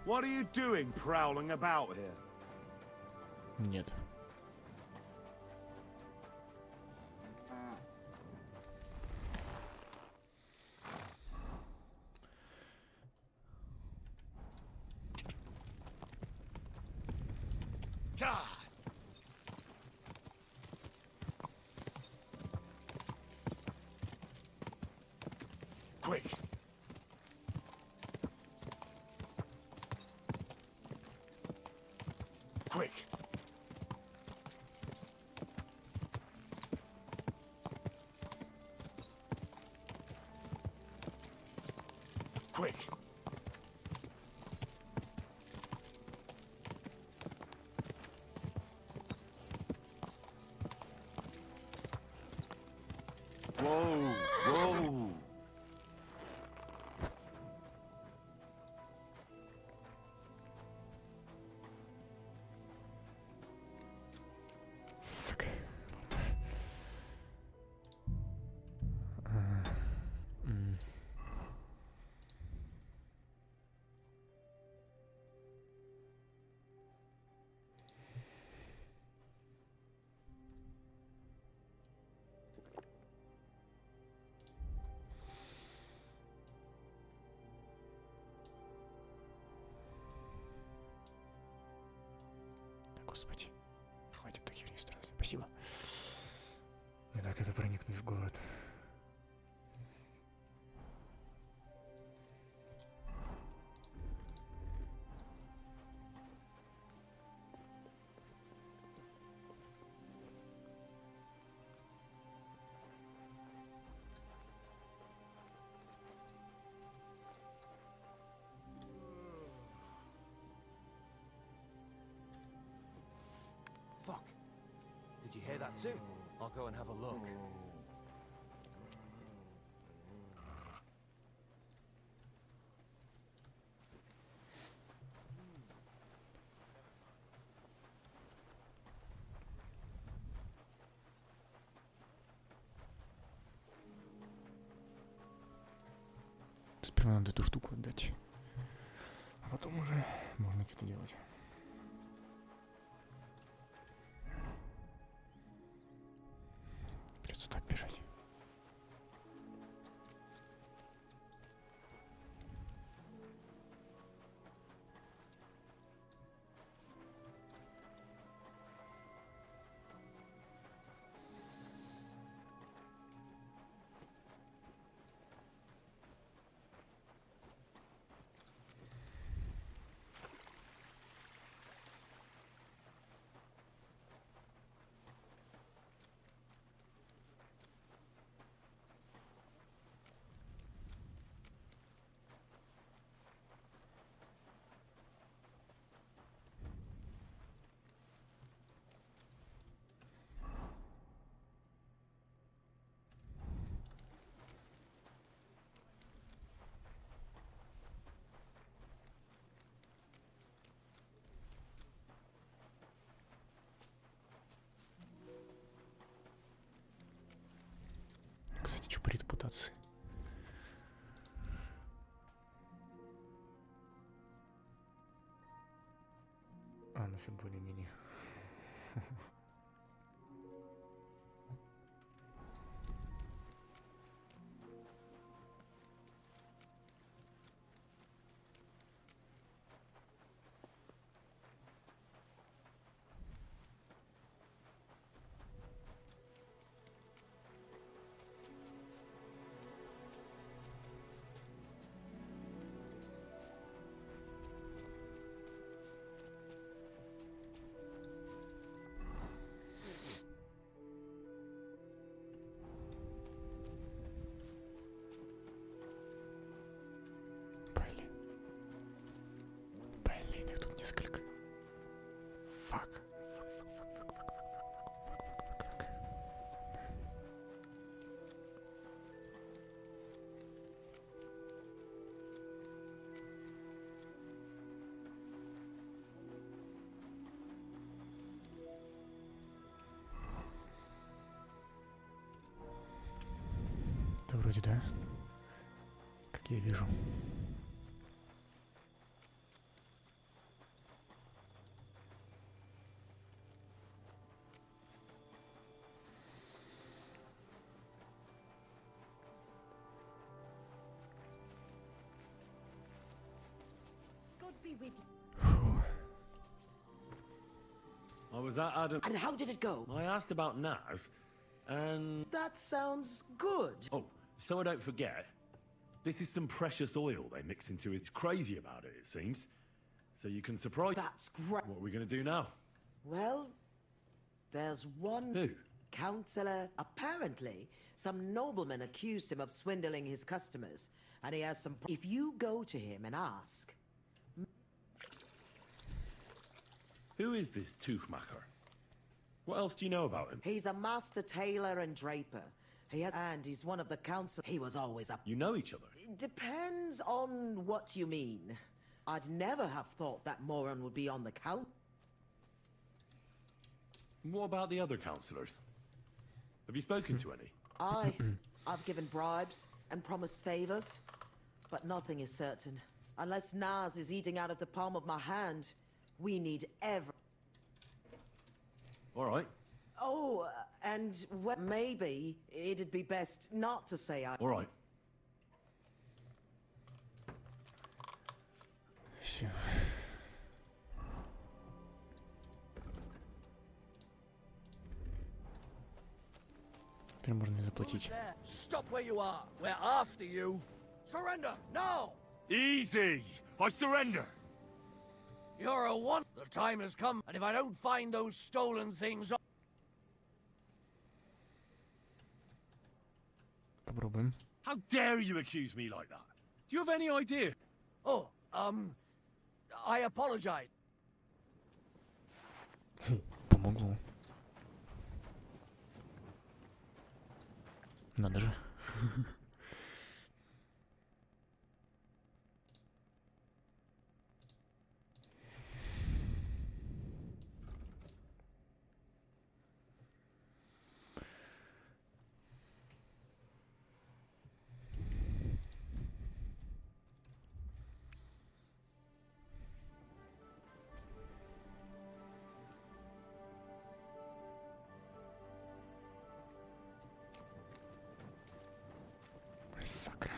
What are you doing prowling about here? Нет. quick. Quick. quick. Whoa, whoa. Сука. Господи, хватит так херни строить. Спасибо. Не так это проникнуть в город. Fuck. Did you hear that too? I'll go and have a look. Сперва надо эту штуку отдать. А потом уже можно что-то делать. Придется так бежать. Кстати, что по репутации? А, ну все более-менее. Блин, их тут несколько. Фак. Да вроде да. Как я вижу. God be with you. I was at Adam. And how did it go? I asked about Naz, and... That sounds good. Oh, so I don't forget, this is some precious oil they mix into it. It's crazy about it, it seems. So you can surprise... That's great. What are we going to do now? Well, there's one... Who? Counselor apparently Some nobleman accused him of swindling his customers, and he has some... If you go to him and ask... Who is this Toothmacher? What else do you know about him? He's a master tailor and draper. And he's one of the council... He was always up... You know each other? Depends on what you mean. I'd never have thought that moron would be on the count. What about the other councillors? Have you spoken to any? I've given bribes and promised favors, but nothing is certain. Unless Naz is eating out of the palm of my hand, we need every... All right. Oh, and maybe it'd be best not to say I... All right. Все. Теперь можно и заплатить. Stop where you are. We're after you. Surrender, now! Easy! I surrender! You're a one. The time has come, and if I don't find those stolen things... Попробуем. How dare you accuse me like that? Do you have any idea? Oh, I apologize. Помогло. Надо же. Сакра.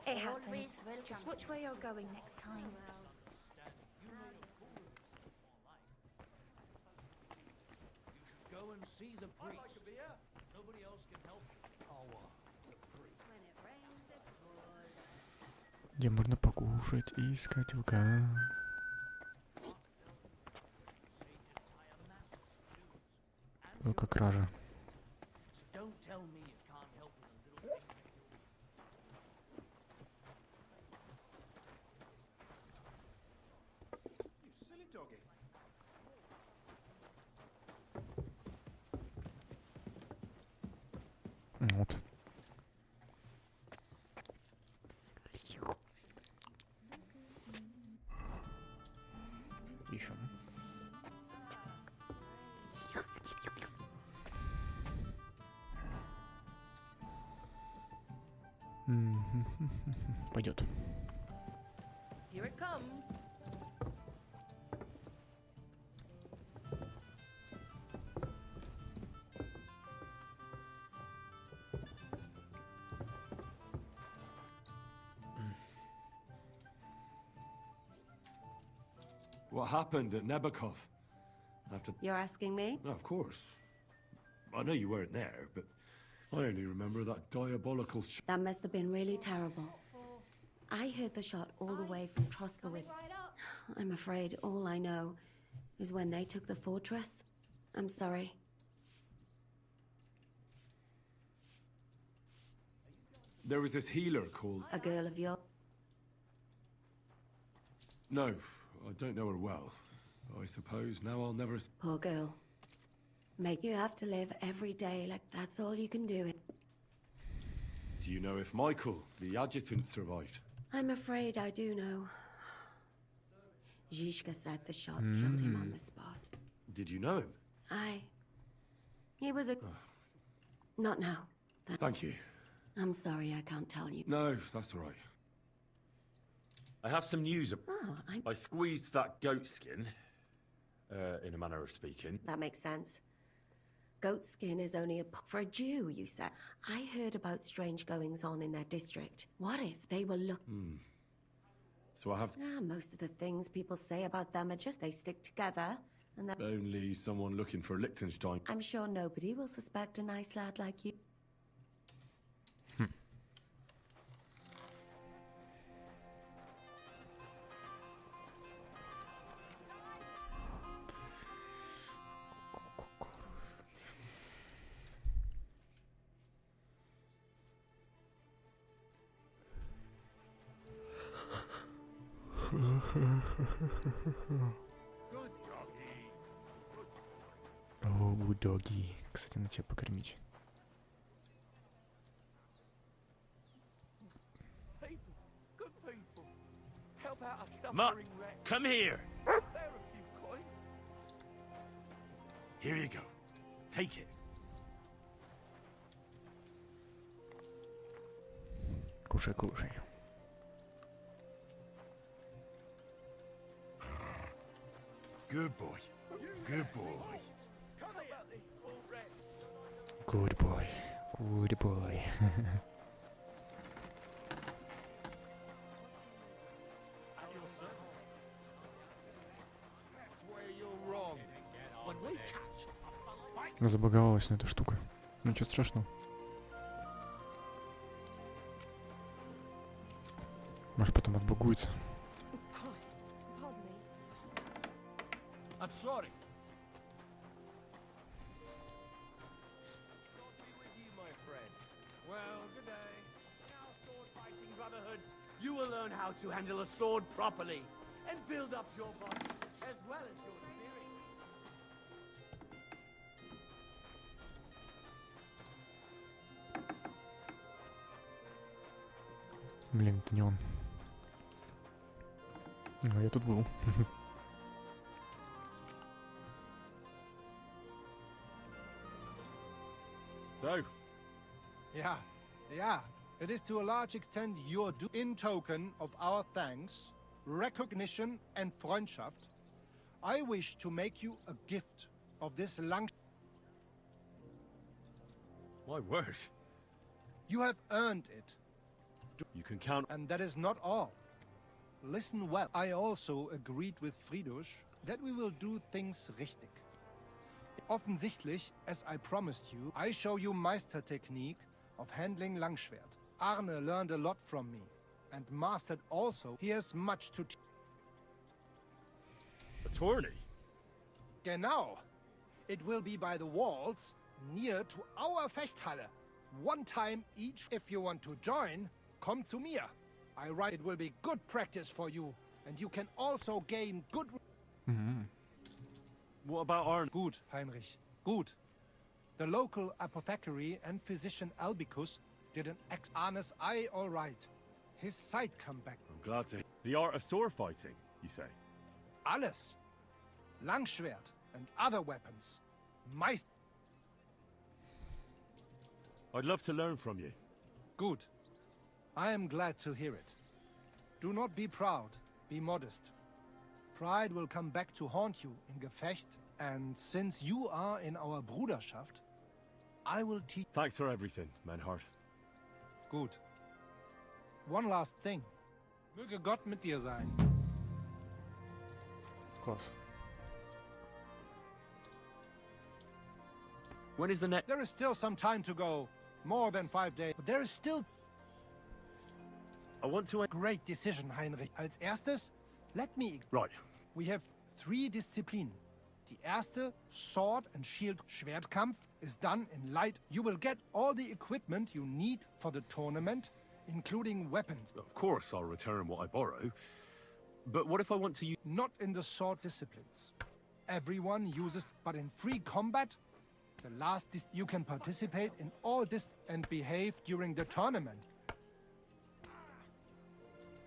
It happens. Just watch where you're going next time. Go and see the priest. Nobody else can help you. The priest. Где можно покушать и искать алка. Алка кража. Don't tell me you can't help with a little thing. You silly doggy. Вот. Еще. Пойдет. Here it comes. What happened at Nebakov? After... You're asking me? No, of course. I know you weren't there, but I only remember that diabolical That must have been really terrible. I heard the shot all the way from Troskowitz. I'm afraid all I know is when they took the fortress. I'm sorry. There was this healer called... A girl of your... No, I don't know her well. I suppose now I'll never... Poor girl. Make you have to live every day like that's all you can do. Do you know if Michael, the adjutant, survived? I'm afraid I do know. Zhishka said the shot killed him on the spot. Did you know him? He was a... Not now. Thank you. I'm sorry I can't tell you. No, that's all right. I have some news. I squeezed that goat skin, in a manner of speaking. That makes sense. Goat skin is only for a Jew, you said. I heard about strange goings-on in their district. What if they were So I have most of the things people say about them are just they stick together, and they're... only someone looking for Liechtenstein. I'm sure nobody will suspect a nice lad like you. О, доги. Кстати, надо тебя покормить. Mutt, come here. Here you go. Take it. Кушай, кушай. Good boy. Good boy. Good boy. Good boy. Забаговалась на эта штука. Ничего страшного. Может потом отбагуется. I'm sorry. Well, good day. Now, sword fighting brotherhood, you will learn how to handle a sword properly and build up your body as well as your spirit. Блин, это не он. А я тут был. So, Yeah. It is to a large extent your in token of our thanks, recognition and Freundschaft, I wish to make you a gift of this lang... my word. You have earned it. You can count. And that is not all. Listen well. I also agreed with Friedrich that we will do things richtig. Offensichtlich, as I promised you, I show you Meistertechnique of handling Langschwert. Arne learned a lot from me, and mastered also. He has much to teach. A tourney? Genau. It will be by the walls, near to our Fechthalle. One time each. If you want to join, come to mir. I write it will be good practice for you, and you can also gain good... What about Arne? Gut, Heinrich. Gut. The local apothecary and physician Albicus did an Arne's eye all right. His sight come back. I'm glad to. The art of sword fighting, you say? Alles. Langschwert and other weapons. I'd love to learn from you. Good. I am glad to hear it. Do not be proud. Be modest. Pride will come back to haunt you in Gefecht, and since you are in our Bruderschaft, I will teach... Thanks for everything, Menhard. Gut. One last thing. Möge Gott mit dir sein. Класс. When is the next... There is still some time to go. More than 5 days. But there is still... I want to... Great decision, Heinrich. Als erstes, let me... Right. We have 3 Disziplinen. Die erste, Sword and Shield Schwertkampf, is done in light. You will get all the equipment you need for the tournament, including weapons. Of course I'll return what I borrow. But what if I want to use... Not in the sword disciplines. Everyone uses... But in free combat, The you can participate in all this and behave during the tournament.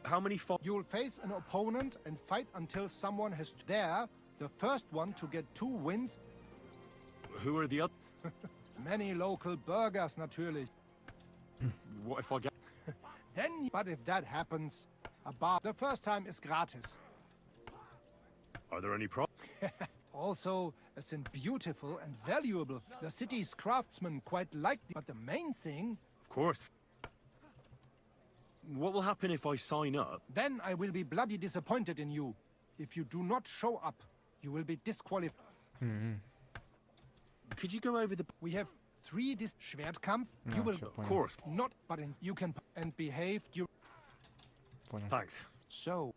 How many You'll face an opponent and fight until someone has there. The first one to get 2 wins. Who are the other? Many local burgers, natürlich. What if I get... Then, but if that happens, a bar the first time is gratis. Are there any problems? Also, it's a beautiful and valuable. The city's craftsmen quite like it, but the main thing... Of course. What will happen if I sign up? Then I will be bloody disappointed in you. If you do not show up, you will be disqualified. Could you go over the... We have 3 Schwertkampf. No, You will... sure, Of course. Not, but you can... And behave... You... Понял. Thanks. So...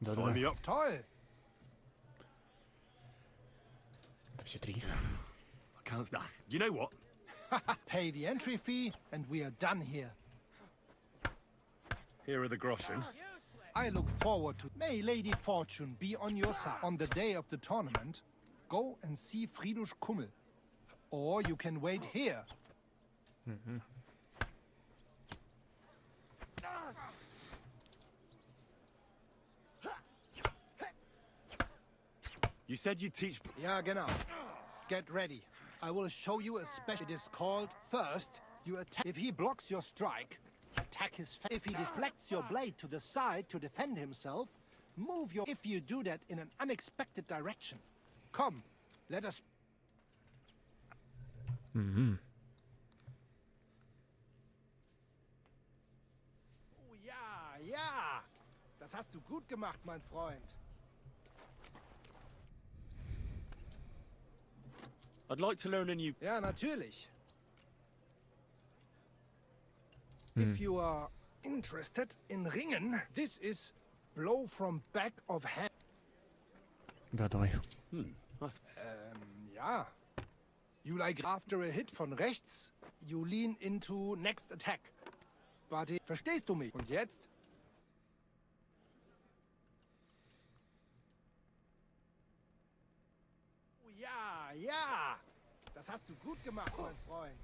Sign me up. Toll! Это все 3. I can't... Nah, you know what? Pay the entry fee, and we are done here. Here are the groschen. I look forward to... May Lady Fortune be on your side. On the day of the tournament, go and see Fridusch Kummel. Or you can wait here. You said you'd teach... Ja, genau. Get ready. I will show you a special... It is called... First, you attack... If he blocks your strike, attack his face. If he deflects your blade to the side to defend himself, move your... If you do that in an unexpected direction. Come, let us... Oh ja, ja. Das hast du gut gemacht, mein Freund. I'd like to learn a new... Ja, natürlich. If you are interested in ringen, this is blow from back of hand. Да, давай. Ja. You like after a hit von rechts, you lean into next attack. But verstehst du mich? Und jetzt? Oh ja, ja. Das hast du gut gemacht, mein Freund.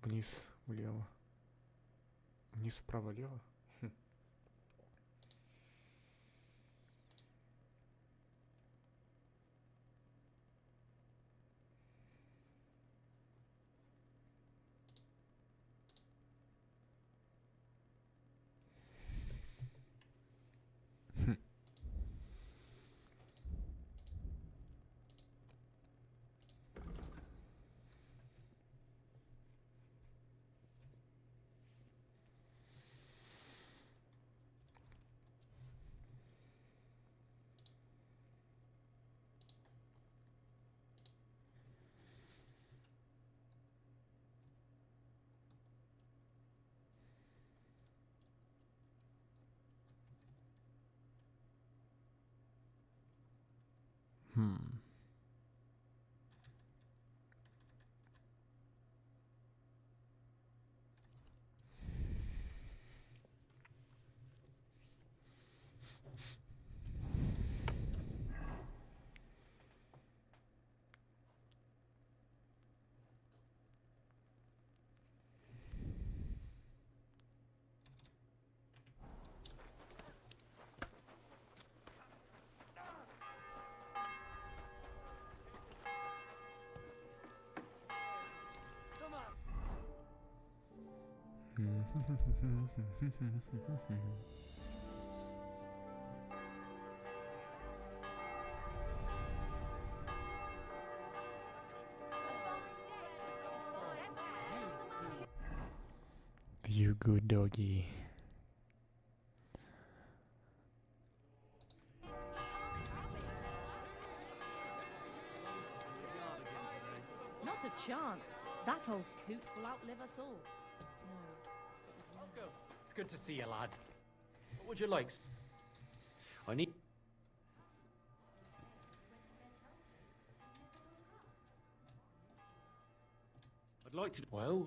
Вниз, влево. Вниз, вправо, лево. You good doggy. Not a chance. That old coot will outlive us all. It's good to see you, lad. What would you like? I need... I'd like to... Well...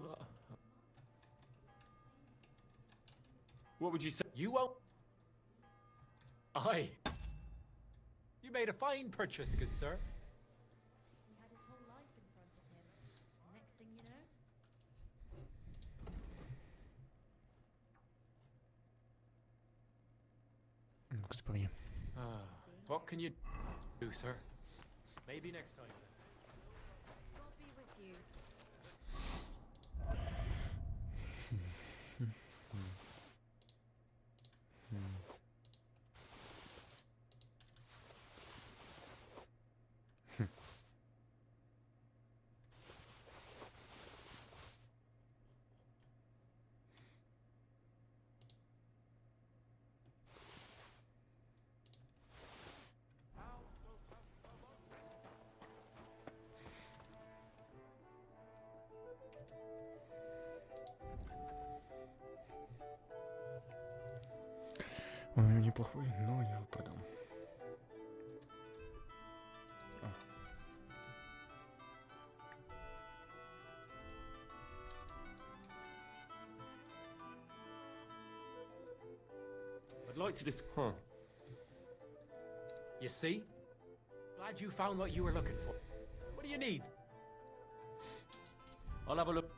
What would you say? You won't. Aye. You made a fine purchase, good sir. He had his whole life in front of him. Next thing you know, Господин. What can you do, sir? Maybe next time. God be with you. Он неплохой, но я его продам. I'd like to You see? Glad you found what you were looking for. What do you need? I'll have a look.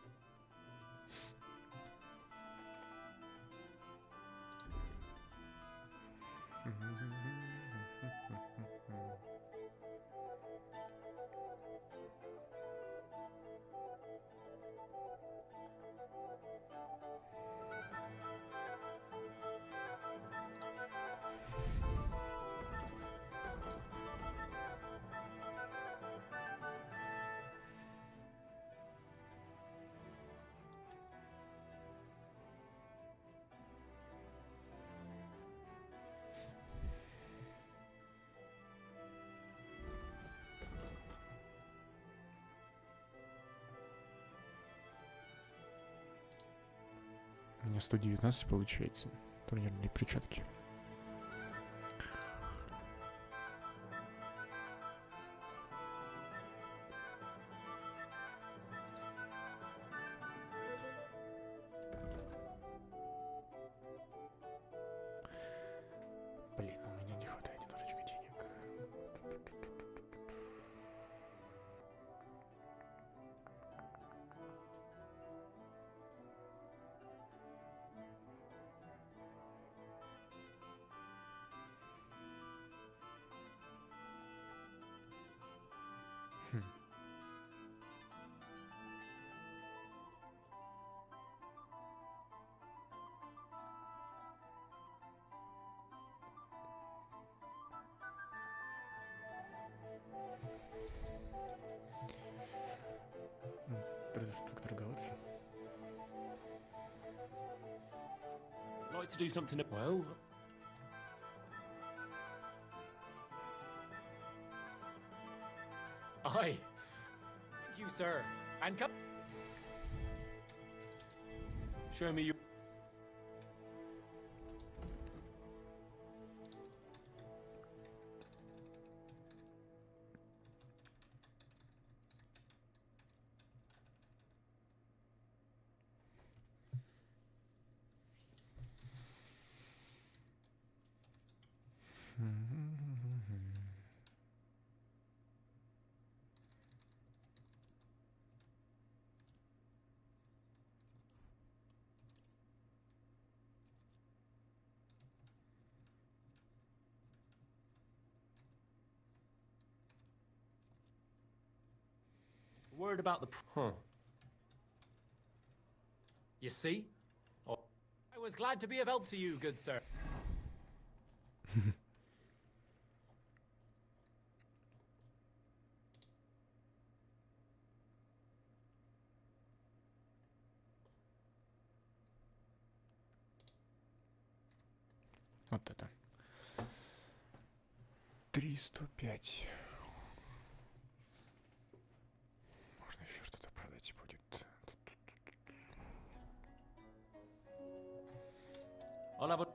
У меня 119 получается. Турнирные перчатки. Блин, у меня не хватает немножечко денег. Как торговаться? I'd like to do something. Well. Aye. Thank you, sir. And come. Show me your. Word about the. You see? Oh, I was glad to be of help to you, good sir. Вот это. 305. Можно еще что-то продать будет. I'll have a.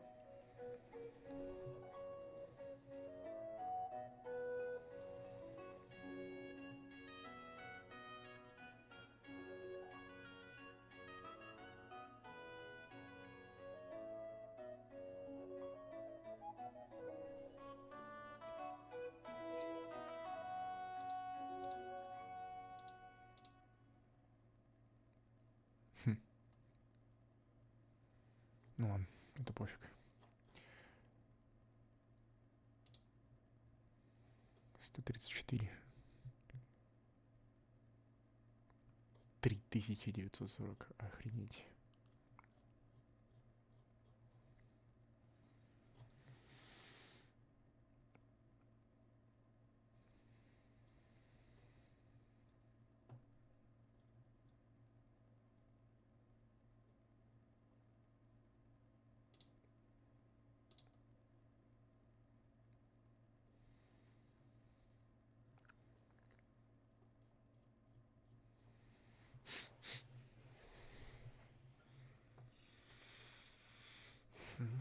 Ну ладно, это пофиг. 134. 3940. Охренеть.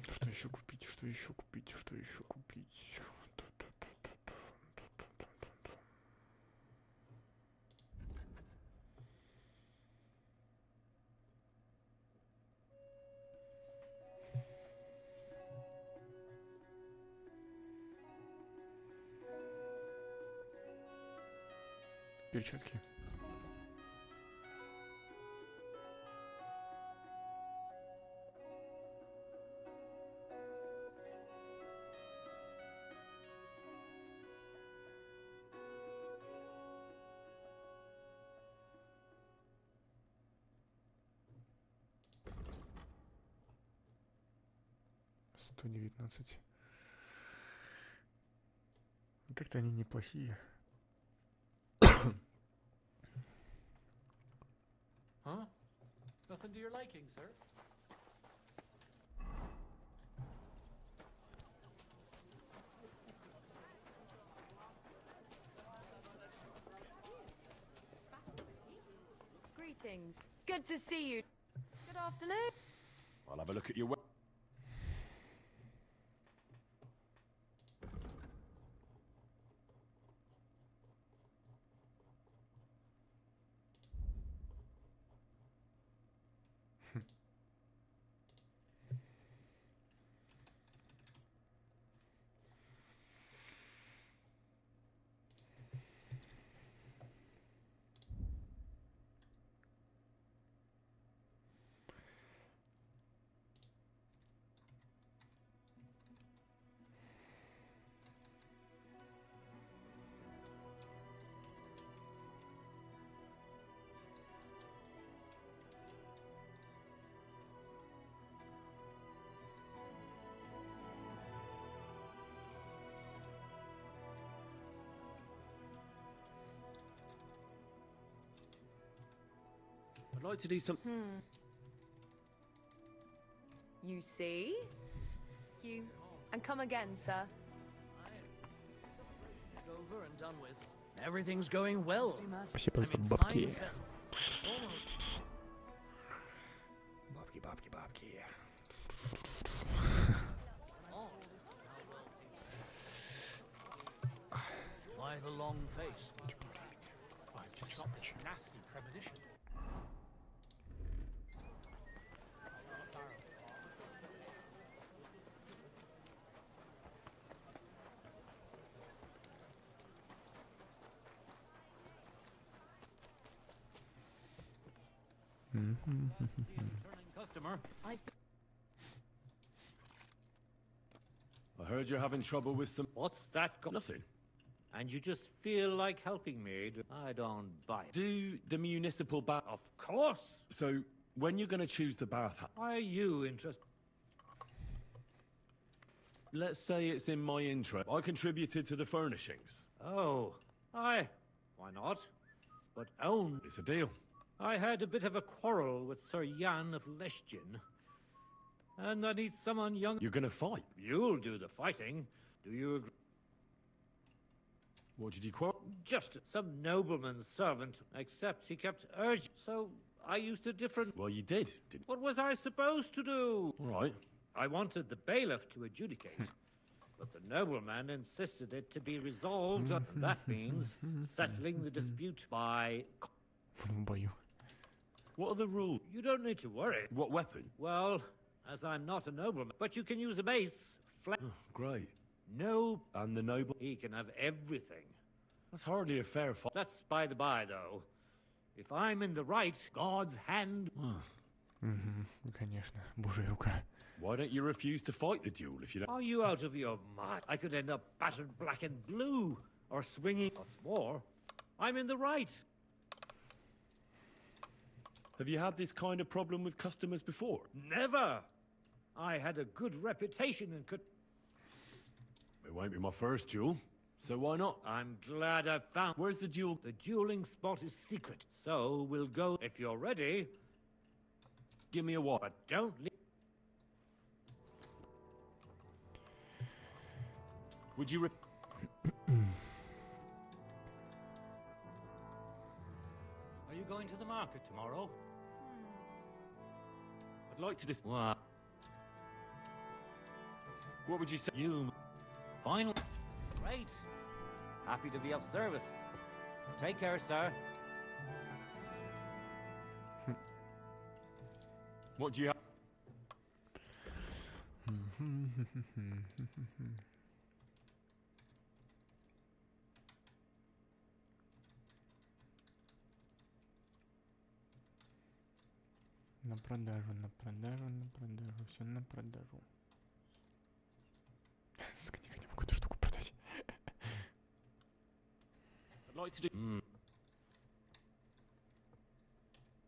Что еще купить? Что еще купить? Что еще купить? Перчатки. $119. Как-то они неплохие. Huh? Nothing to your liking, sir? Greetings. Good to see you. Good afternoon. I'll have a look at your I'd like to do some. You see? And come again, sir. Over and done with. Everything's going well. Спасибо за бабки. Бабки, бабки, бабки. Why the long face? I've just got this nasty premonition. Customer. I heard you're having trouble with some. What's that? Nothing. And you just feel like helping me? I don't buy it. Do the municipal bath. Of course. So, when you're going to choose the bath. Are you interested? Let's say it's in my interest. I contributed to the furnishings. Oh, why not? But own. It's a deal. I had a bit of a quarrel with Sir Jan of Leschin. And I need someone young. You're going to fight? You'll do the fighting. Do you agree? What did you quarrel? Just some nobleman's servant, except he kept urging. So I used a different. Well, you did, didn't you? What was I supposed to do? All right. I wanted the bailiff to adjudicate, but the nobleman insisted it to be resolved, and that means settling the dispute by. What are the rules? You don't need to worry. What weapon? Well, as I'm not a nobleman, but you can use a mace. Great. No. And the noble? He can have everything. That's hardly a fair fight. That's by the by, though. If I'm in the right, God's hand. Конечно, Божья рука. Why don't you refuse to fight the duel if you don't? Are you out of your mind? I could end up battered black and blue, or swinging. What's more, I'm in the right. Have you had this kind of problem with customers before? Never. I had a good reputation and could... It won't be my first duel, so why not? I'm glad I found... Where's the duel? The dueling spot is secret, so we'll go... If you're ready... Give me a what? But don't leave... Would you... Are you going to the market tomorrow? I'd like to just... What would you say? You... Finally... Great. Happy to be of service. Take care, sir. What do you have? На продажу, на продажу, на продажу, все на продажу. Сука, никак не могу эту штуку продать. I'd like to do...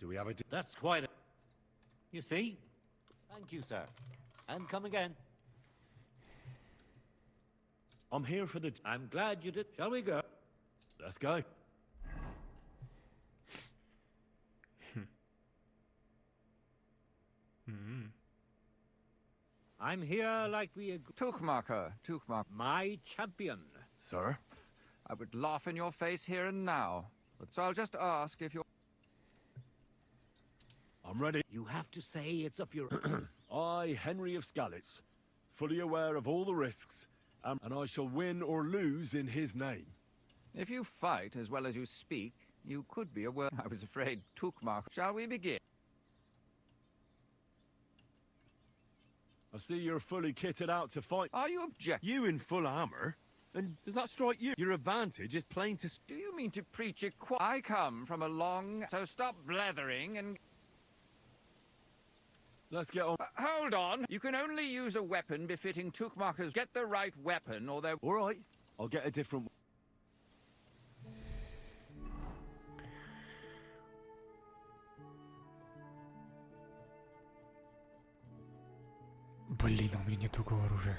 Do we have a... That's quite a... You see? Thank you, sir. And come again. I'm here for the... I'm glad you did. Shall we go? Let's go. I'm here like we... Tuchmacher. My champion. Sir? I would laugh in your face here and now. So I'll just ask if you're... I'm ready. You have to say it's of your... I, Henry of Skalitz, fully aware of all the risks, and I shall win or lose in his name. If you fight as well as you speak, you could be a word. I was afraid Tuchmacher. Shall we begin? I see you're fully kitted out to fight. Are you object? You in full armor? And does that strike you? Your advantage is plain to... Do you mean to preach equality? I come from a long... So stop blethering and... Let's get on. Hold on. You can only use a weapon befitting Tuchmacher's. Get the right weapon, or they're... All right. I'll get a different... Блин, у меня нет другого оружия.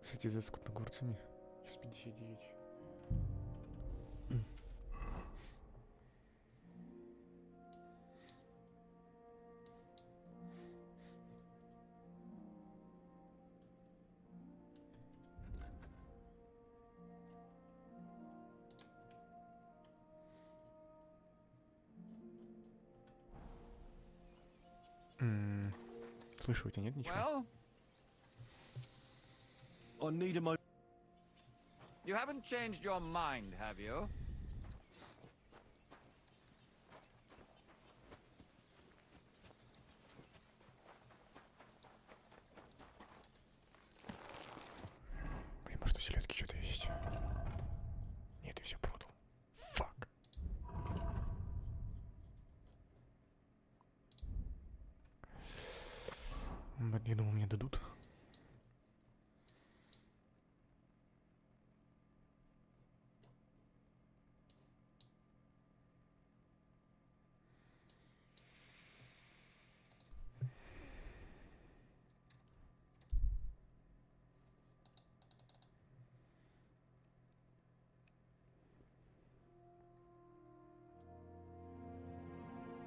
Кстати, за скотногорцами. Сейчас 59. Слышу, у тебя нет ничего? Well, I need a moment. you haven't changed your mind, have you? Блин, может у селедки что-то есть? Нет, я все продал. Фак. Я думал, мне дадут.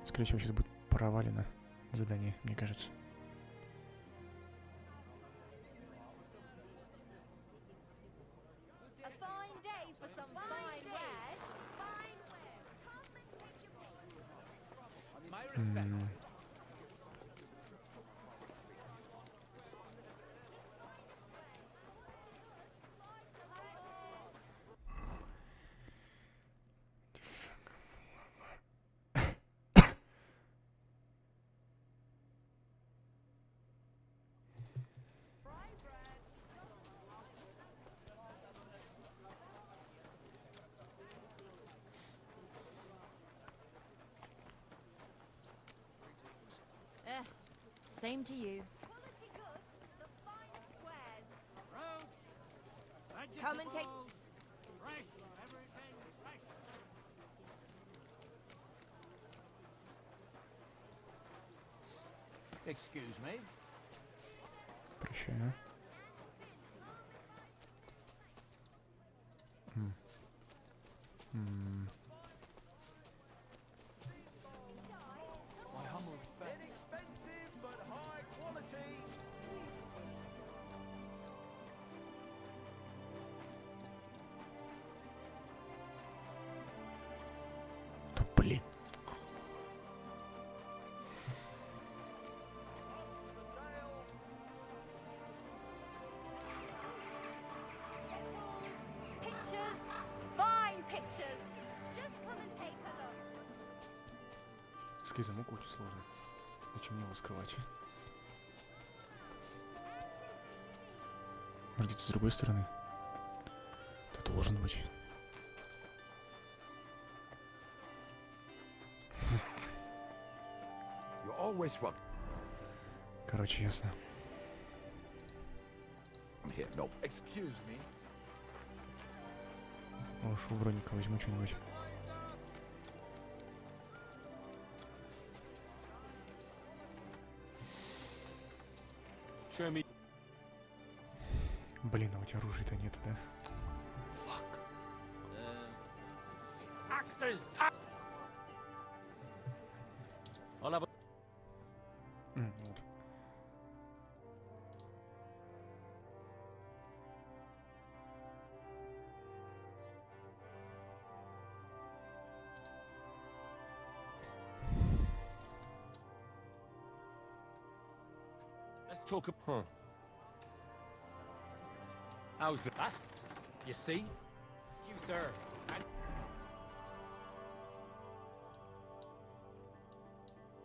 Скорее всего, сейчас будет провалено задание, мне кажется. Same to you. Come and take. Excuse me. Прощаю. Inexpensive, but high quality. Да блин. Pictures, fine pictures. Just come and take a look. Скрыть замок очень сложно. Зачем мне его скрывать? Может, где-то с другой стороны? Это должен быть. You're always welcome. Короче, ясно. Here, no. Excuse me. Уж у Броника возьму что-нибудь. Show me. Блин, а у тебя оружия-то нет, да? Фак. Axes! Вот. Let's talk. Huh. How's the last? You see? You, sir. And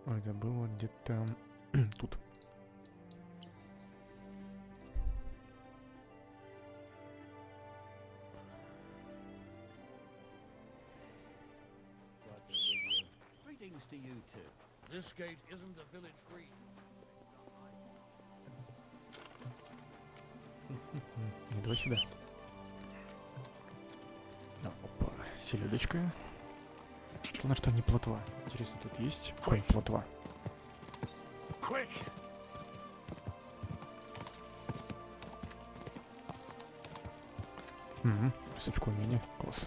Ой, это было где-то тут. Greetings to you too. This gate isn't the village green. Не давай сюда. Да, опа, селедочка. Главное, что не плотва. Интересно, тут есть? Ой, плотва. Угу, рисочку умения. Класс.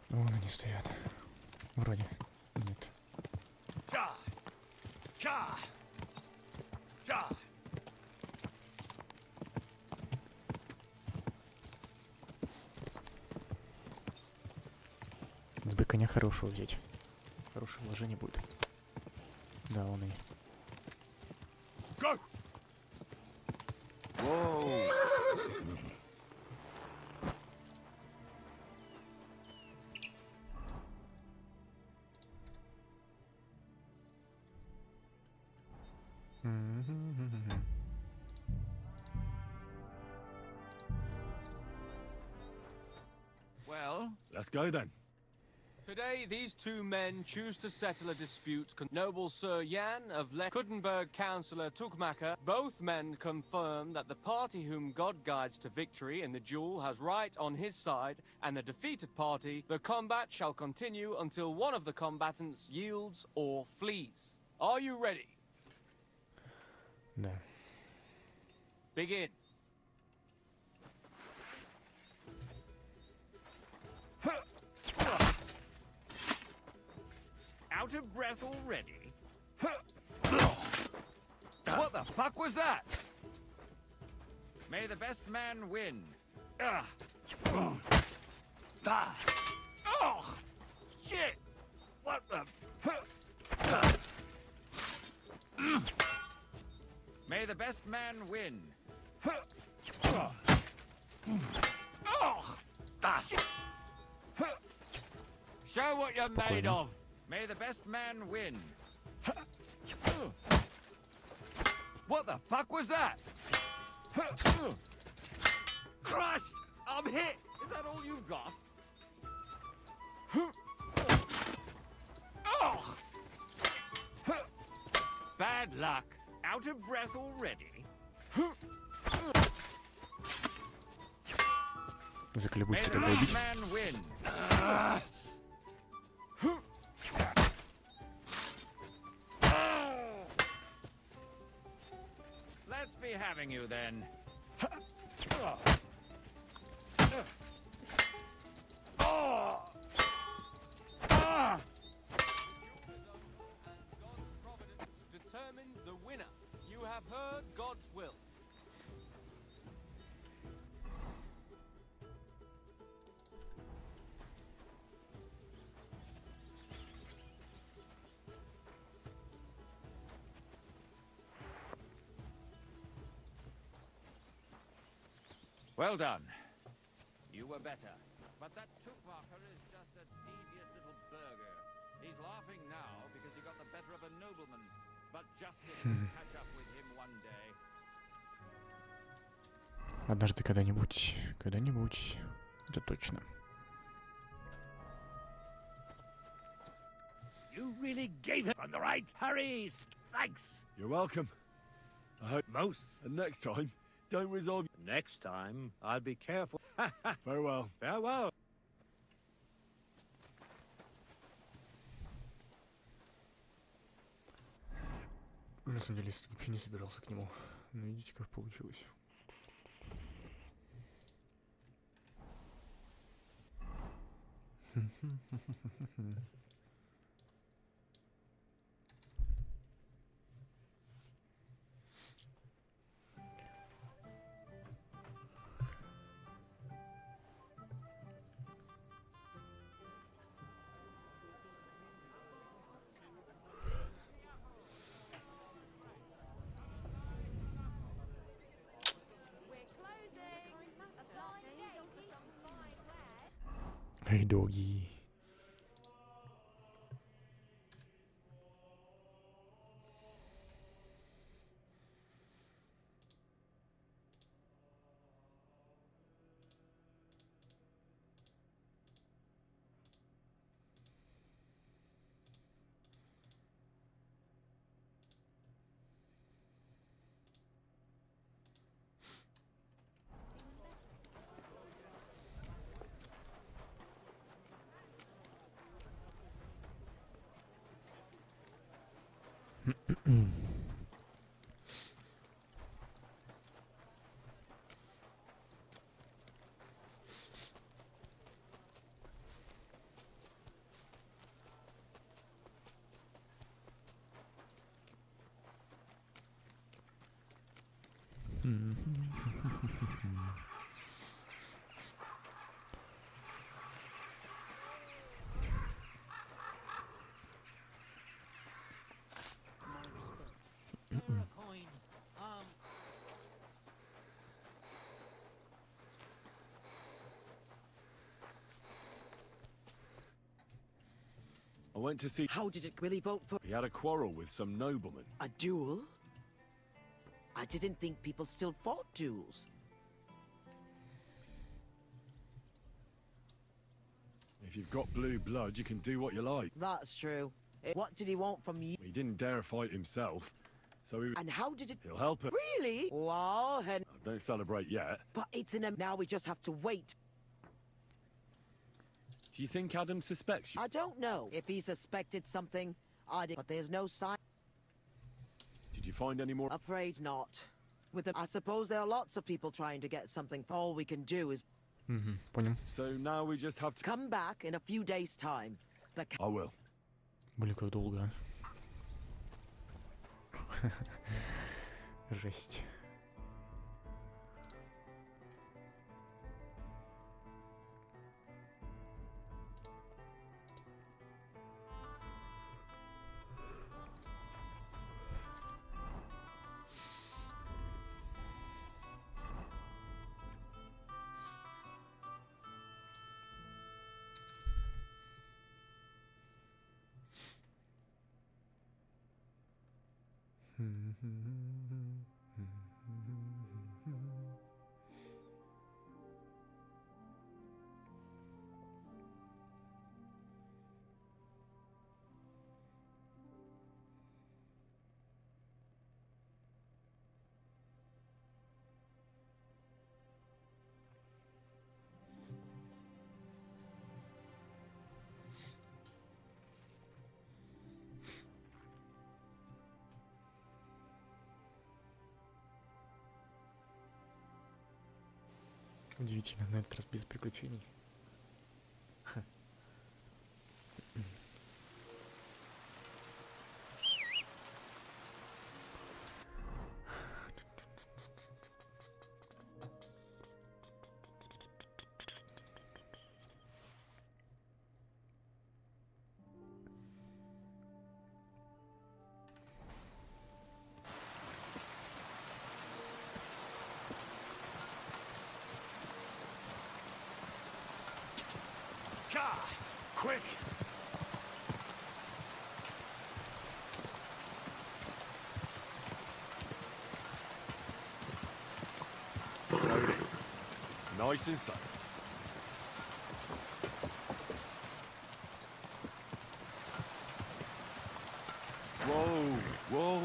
Вон они стоят. Вроде. Нет. Надо бы коня хорошего взять. Хорошее вложение будет. Да, он и. Well, Let's go then. today these two men choose to settle a dispute. Noble Sir Jan of Kuddenberg Councillor Tukmacher. Both men confirm that the party whom God guides to victory in the duel has right on his side, and the defeated party, the combat shall continue until one of the combatants yields or flees. Are you ready? Да. Begin. Out of breath already? What the fuck was that? May the best man win. Oh, shit! What the... May the best man win. Show what you're made of. May the best man win. What the fuck was that? Christ! I'm hit! Is that all you've got? Oh! Bad luck. Out of breath already? Заколебусь May the тогда last убить. man win. Let's be having you then. Determine the winner. You have heard God's will. Well done. You were better. But that Tukmacher is just a devious little burger. He's laughing now because he got the better of a nobleman. But justice will catch up with him one day. Однажды, когда-нибудь, когда-нибудь, это точно. You really gave him on the right, Harry. Thanks. You're welcome. I hope most. And next time, don't resolve. Next time, I'll be careful. Farewell. Farewell. На самом деле, вообще не собирался к нему. Но видите, как получилось. Эй, доги. I went to see. How did it really vote for? He had a quarrel with some nobleman. A duel? I didn't think people still fought duels. If you've got blue blood, you can do what you like. That's true. What did he want from you? He didn't dare fight himself, so he. And how did it? He'll help us. Really? Wow, and... Don't celebrate yet. But it's in a... Now we just have to wait. Do you think Adam suspects you? I don't know. If he suspected something, I did. But there's no sign. Did you find any more? Afraid not. With the... I suppose there are lots of people trying to get something. All we can do is... Понял. So now we just have to come back in a few days' time. I will. Блин, как долго. Жесть. Удивительно, на этот раз без приключений. Ха. Car! Quick! Slowly. Nice and slow. Whoa! Whoa!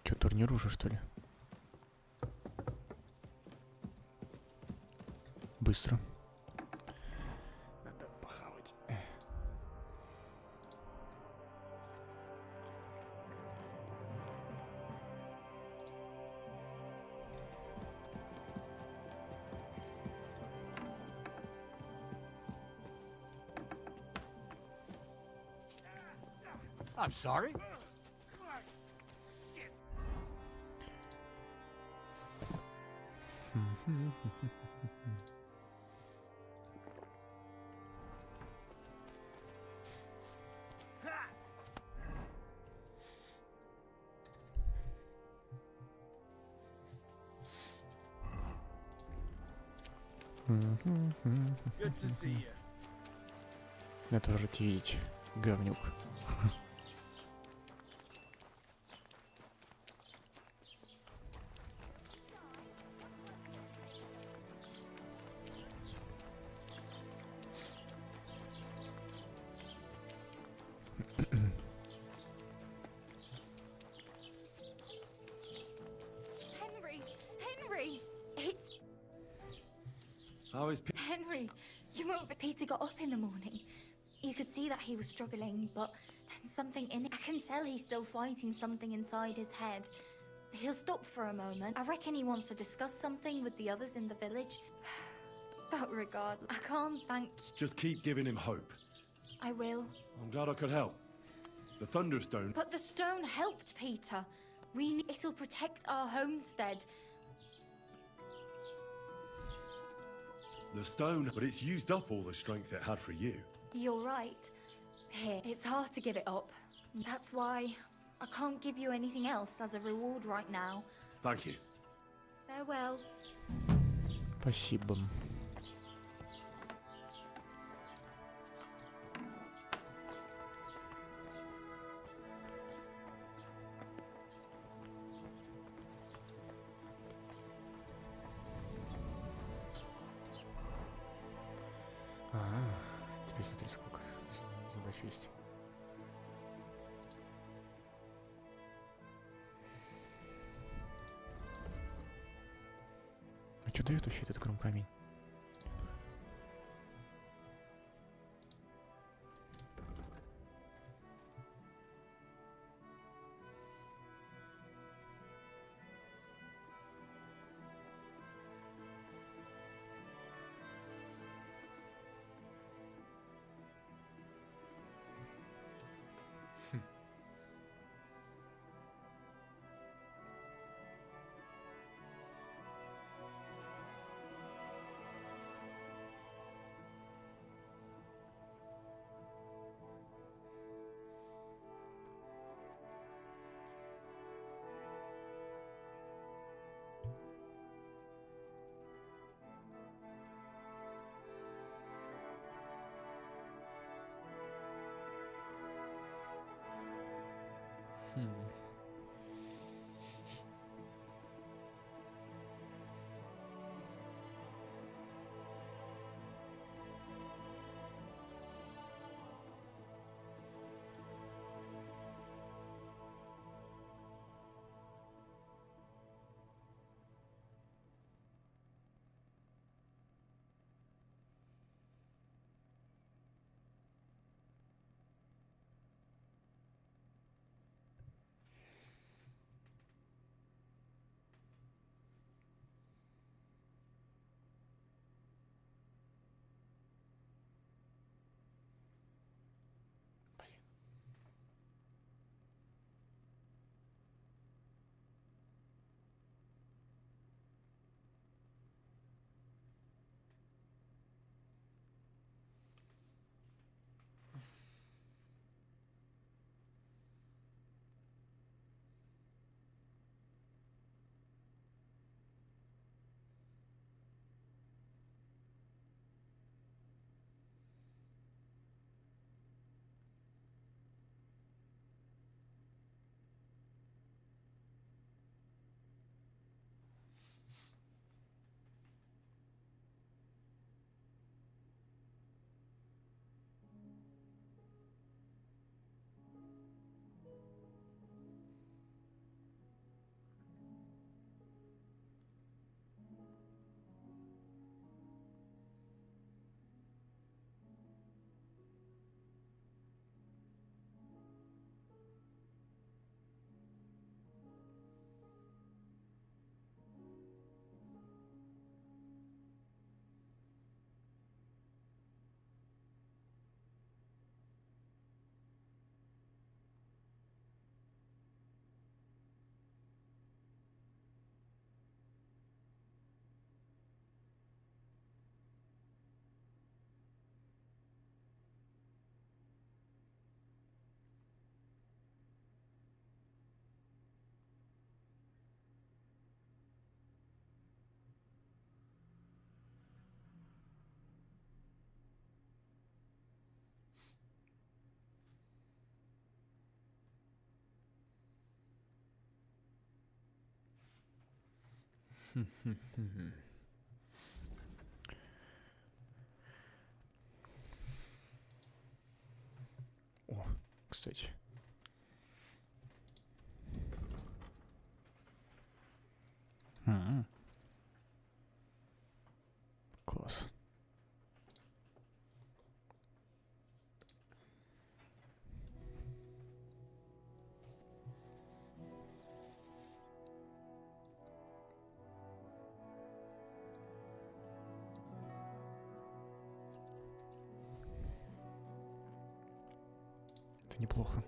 Чё, турнир уже, что ли? Быстро. Надо похавать. I'm sorry. Good to see you. Это уже видеть, говнюк. Henry! It's... How is Henry, you won't... Peter got up in the morning. You could see that he was struggling, but then something in it... I can tell he's still fighting something inside his head. He'll stop for a moment. I reckon he wants to discuss something with the others in the village. But regardless, I can't thank... Just keep giving him hope. I will. I'm glad I could help. The Thunderstone... But the stone helped, Peter. It'll protect our homestead. The stone, but it's used up all the strength it had for you. You're right. Here, it's hard to give it up. That's why I can't give you anything else as a reward right now. Thank you. Farewell. Спасибо. Теперь смотри, сколько задач есть. А что дает вообще этот камень? О, кстати. Класс. Это неплохо.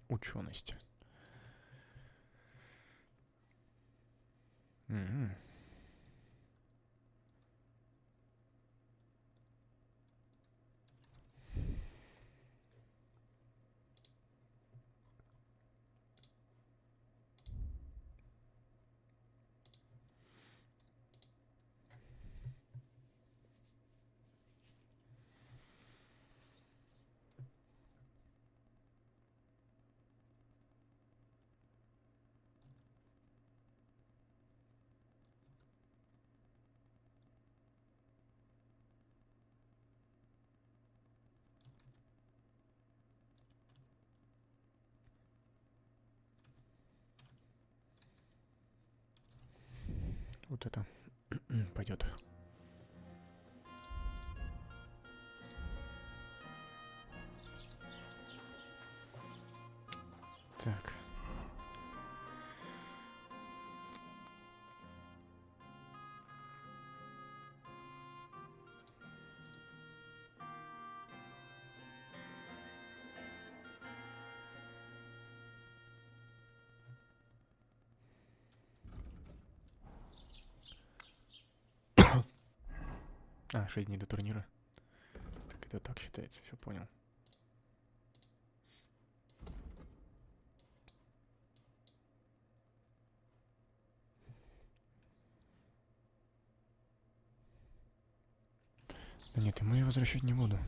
Ученость. Вот это пойдет. Так. А, 6 дней до турнира. Так это так считается, все понял. Да нет, ему я возвращать не буду.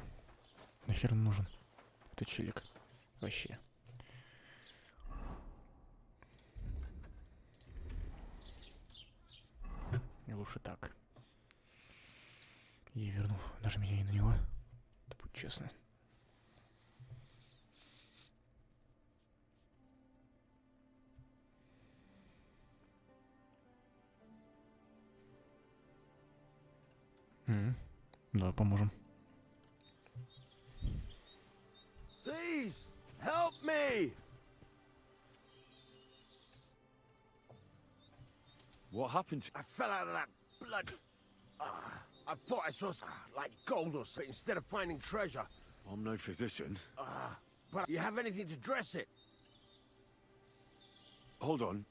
Нахер он нужен? Это челик. Вообще. И лучше так. Я верну даже меня и на него. Да будь честно. Давай поможем. Please, help me! What happened? I fell out of that blood. I thought I saw like gold or something instead of finding treasure. I'm no physician. But you have anything to dress it? Hold on.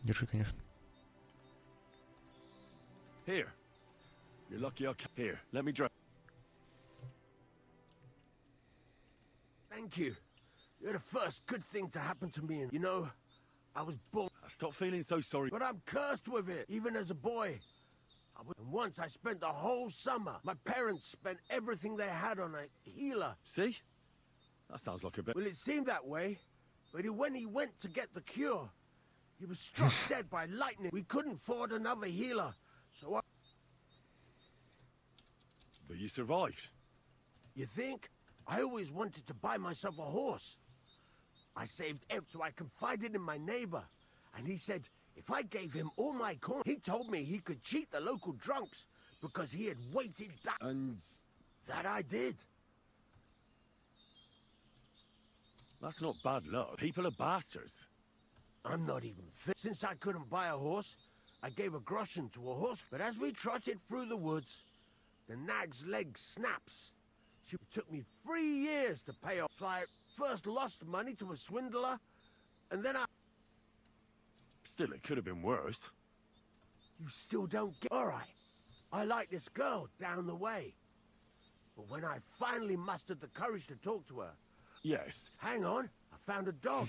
Держи, конечно. Here. You're lucky I can. Here, let me dress. Thank you. You're the first good thing to happen to me. And you know, I was born. Stop feeling so sorry. But I'm cursed with it, even as a boy. And once I spent the whole summer. My parents spent everything they had on a healer. See? That sounds like a bit. Well, it seemed that way. But when he went to get the cure, he was struck dead by lightning. We couldn't afford another healer. So I... But you survived. You think? I always wanted to buy myself a horse. I saved every so I confided in my neighbor. And he said, if I gave him all my coin, he told me he could cheat the local drunks because he had waited that. And that I did. That's not bad luck. People are bastards. I'm not even fit. Since I couldn't buy a horse, I gave a groschen to a horse. But as we trotted through the woods, the nag's leg snaps. She took me 3 years to pay off. So I first lost money to a swindler, and then I... Still, it could have been worse. You still don't get... All right. I like this girl down the way. But when I finally mustered the courage to talk to her... Yes. Hang on. I found a dog.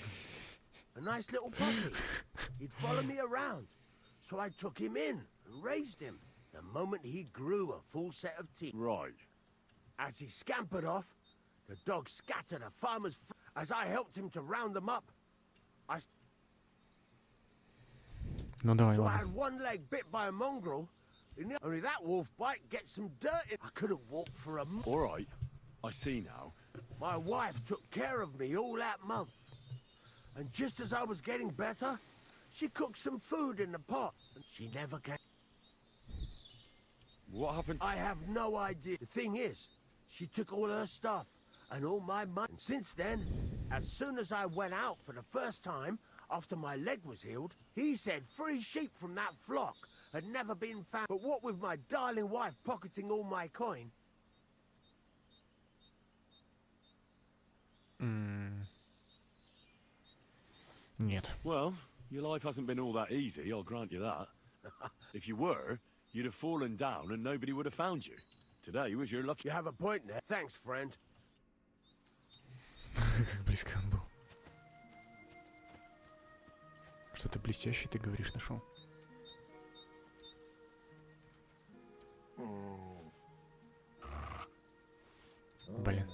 A nice little puppy. He'd follow me around. So I took him in and raised him. The moment he grew a full set of teeth. Right. As he scampered off, the dog scattered a farmer's... As I helped him to round them up, I... Ну давай, So I ладно. had one leg bit by a mongrel. Only that wolf bite gets some dirt in. I couldn't walk for a month. All right. I see now. My wife took care of me all that month. And just as I was getting better, she cooked some food in the pot. And she never came. What happened? I have no idea. The thing is, she took all her stuff and all my money. And since then, as soon as I went out for the first time, after my leg was healed, he said 3 sheep from that flock had never been found. But what with my darling wife pocketing all my coin... Нет. Well, your life hasn't been all that easy, I'll grant you that. If you were, you'd have fallen down and nobody would have found you. Today was your lucky... You have a point there. Thanks, friend. Как близко он был. Что-то блестящее, ты говоришь, нашел. Блин.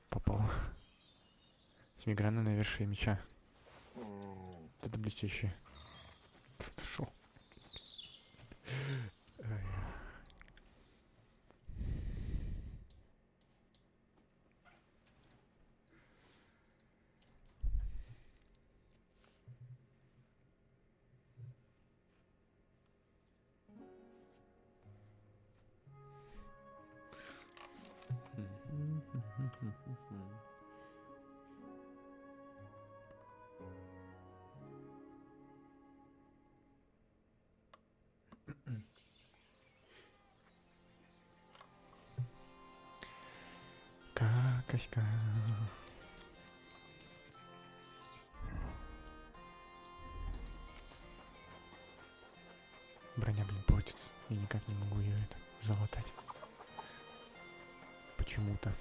Попал. Семигранное навершие меча. Это блестящее. Нашел. Какаська. Броня, блин, портится. Я никак не могу ее это залатать. Почему-то.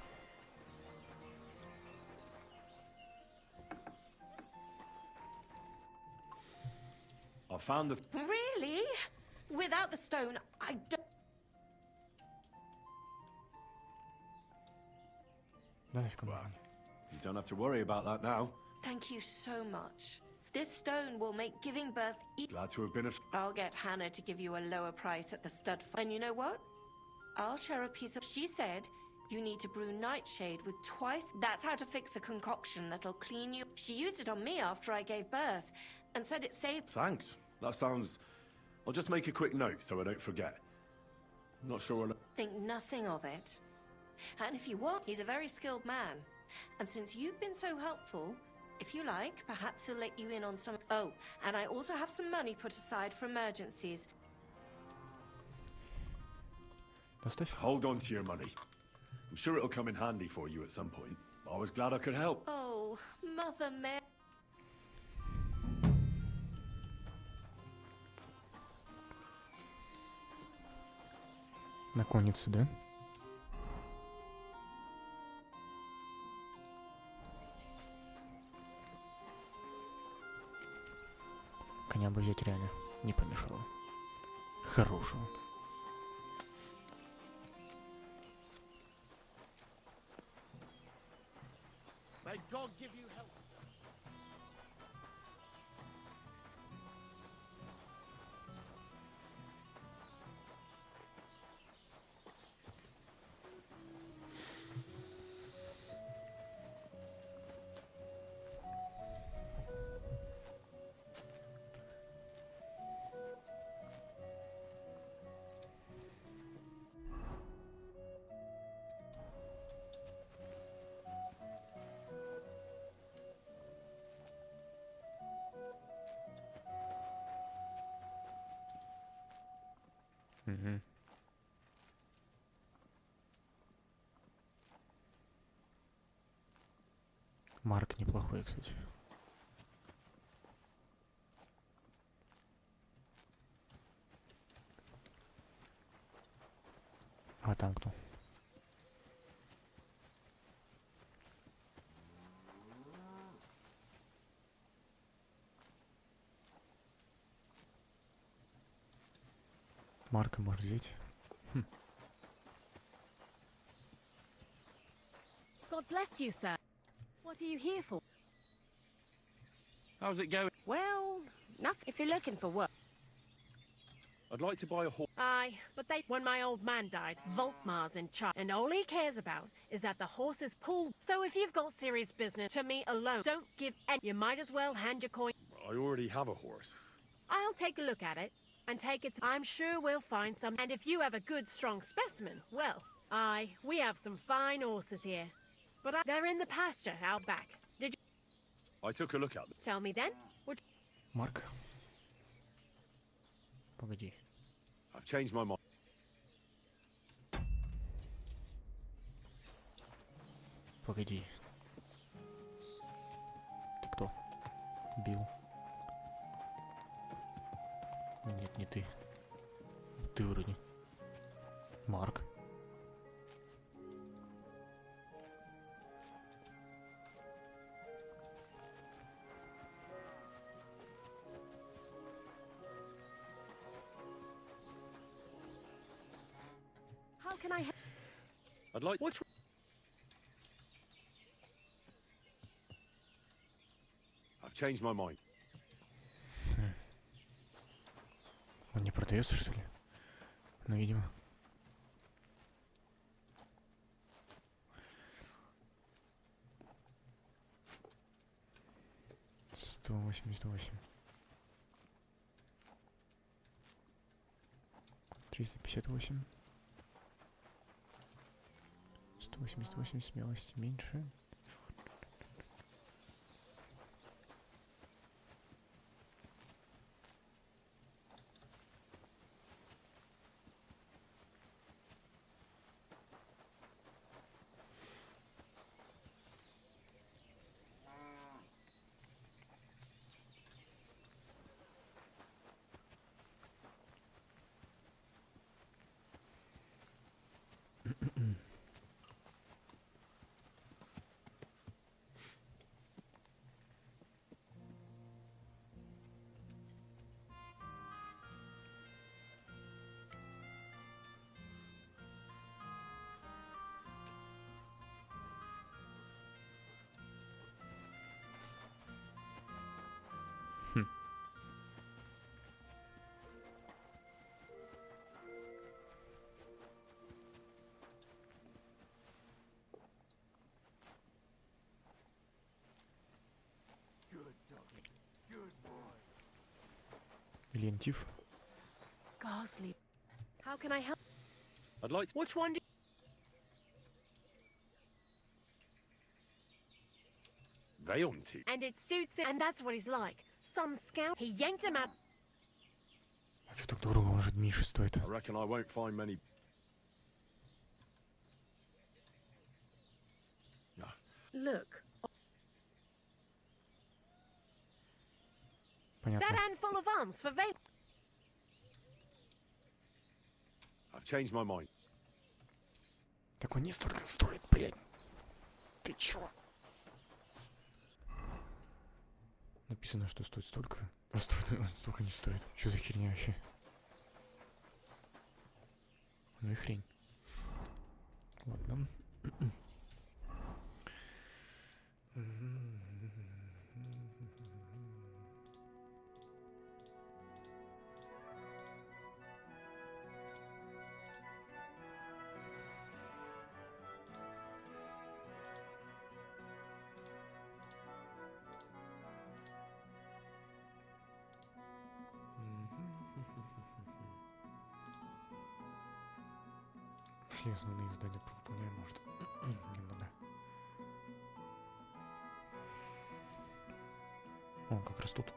I found the... Really? Without the stone, I don't... Well, you don't have to worry about that now. Thank you so much. This stone will make giving birth Glad to have been of... I'll get Hannah to give you a lower price at the stud and you know what? I'll share a piece of... She said you need to brew nightshade with twice... That's how to fix a concoction that'll clean you. She used it on me after I gave birth and said it saved... Thanks. That sounds... I'll just make a quick note so I don't forget. I'm not sure what... Think nothing of it. And if you want, he's a very skilled man. And since you've been so helpful, if you like, perhaps he'll let you in on some... Oh, and I also have some money put aside for emergencies. Hold on to your money. I'm sure it'll come in handy for you at some point. I was glad I could help. Oh, Mother Mary. На коннице, да? Коня бы взять реально не помешало. Хорошего. May God give you help. Угу. Марк неплохой, кстати. А там кто? Марка может взять. Хм. God bless you, sir. What are you here for? How's it going? Well, nothing. If you're looking for work. I'd like to buy a horse. Aye, but when my old man died, Volkmar's in charge, and all he cares about is that the horses pull. So if you've got serious business, to me alone, don't give any. You might as well hand your coin. I already have a horse. I'll take a look at it, and take it. I'm sure we'll find some. And if you have a good, strong specimen, well, aye, we have some fine horses here. But they're in the pasture out back. Did you... I took a look at them. Tell me then. Марк. Погоди. I've changed my mind. Погоди. Ты кто? Билл. Нет, не ты. Ты вроде. Марк. How can I... I'd like... What's... I've changed my mind. Он не продается, что ли? Ну, видимо. $188. 358. 188 смелости меньше. Лентив. Ghastly. How can I help? I'd like to... Which one do Veonti. And it suits him, and that's what he's like. Some scout. He yanked him out. А что так дорого? Он же Миши стоит. I reckon I won't find many... Look. Понятно. That handful of arms for vape. I've changed my mind. Так он не столько стоит, блядь. Ты чё? Написано, что стоит столько. А столько не стоит. Что за херня вообще? Ну и хрень. Ладно. Шли основные задания повыполняем, может. Немного. О, как раз тут.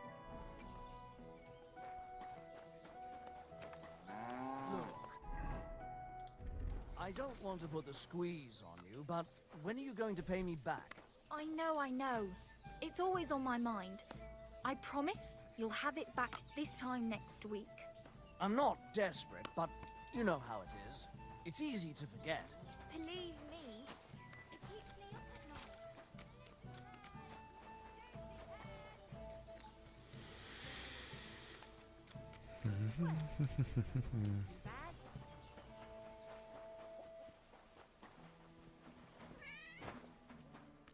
I don't want to put the squeeze on you, but when are you going to pay me back? I know. It's always on my mind. I promise you'll have it back this time next week. I'm not desperate, but you know how it is. It's easy to forget. Believe me, it keeps me up at night.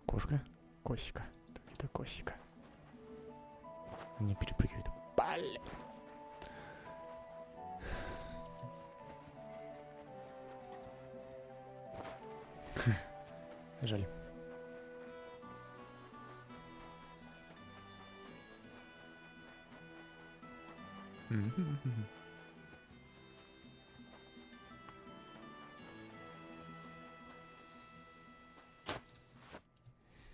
Кошка? Косика. Это косика. Не перепрыгивает. Блин. Жаль.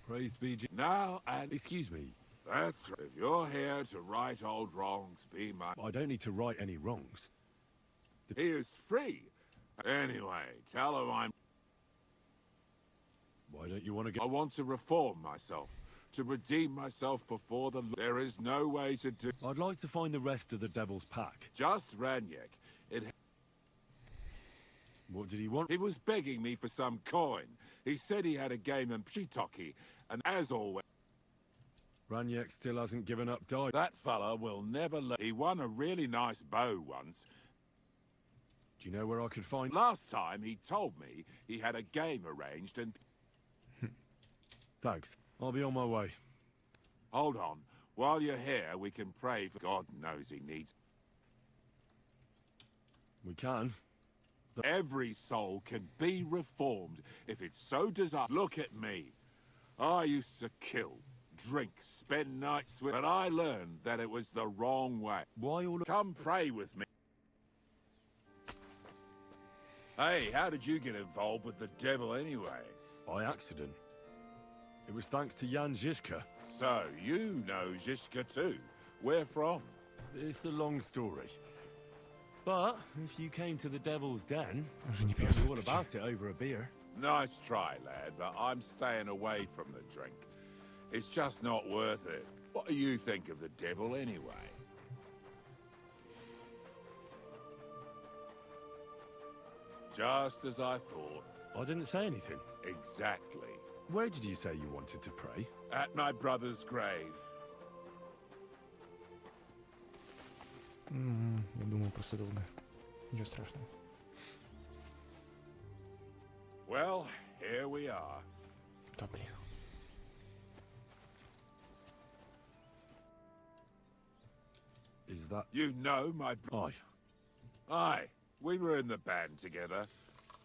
Praise be now and excuse me. That's right. If you're here to right old wrongs, be my... I don't need to right any wrongs. He is free. Anyway, tell him I'm... Why don't you want to get... I want to reform myself. To redeem myself before the... There is no way to do... I'd like to find the rest of the Devil's Pack. Just Ranyek. What did he want? He was begging me for some coin. He said he had a game in Pshitoki, and as always... Ranyek still hasn't given up dying. That fella will never let... He won a really nice bow once. Do you know where I could find... Last time he told me he had a game arranged and... Thanks. I'll be on my way. Hold on. While you're here, we can pray for... God knows he needs... We can. Every soul can be reformed if it's so desired. Look at me. I used to kill, drink, spend nights with... But I learned that it was the wrong way. Why all... Come pray with me. Hey, how did you get involved with the devil anyway? By accident. It was thanks to Jan Žižka. So, you know Žižka too. Where from? It's a long story. But, if you came to the Devil's Den, Уже не tell пьет. you all about it over a beer. Nice try, lad, but I'm staying away from the drink. It's just not worth it. What do you think of the devil anyway? Just as I thought. I didn't say anything. Exactly. Where did you say you wanted to pray? At my brother's grave. Я думал, просто долго. Ничего страшного. Well, here we are. Да, блин. Is that... You know my... Aye. Aye. We were in the band together,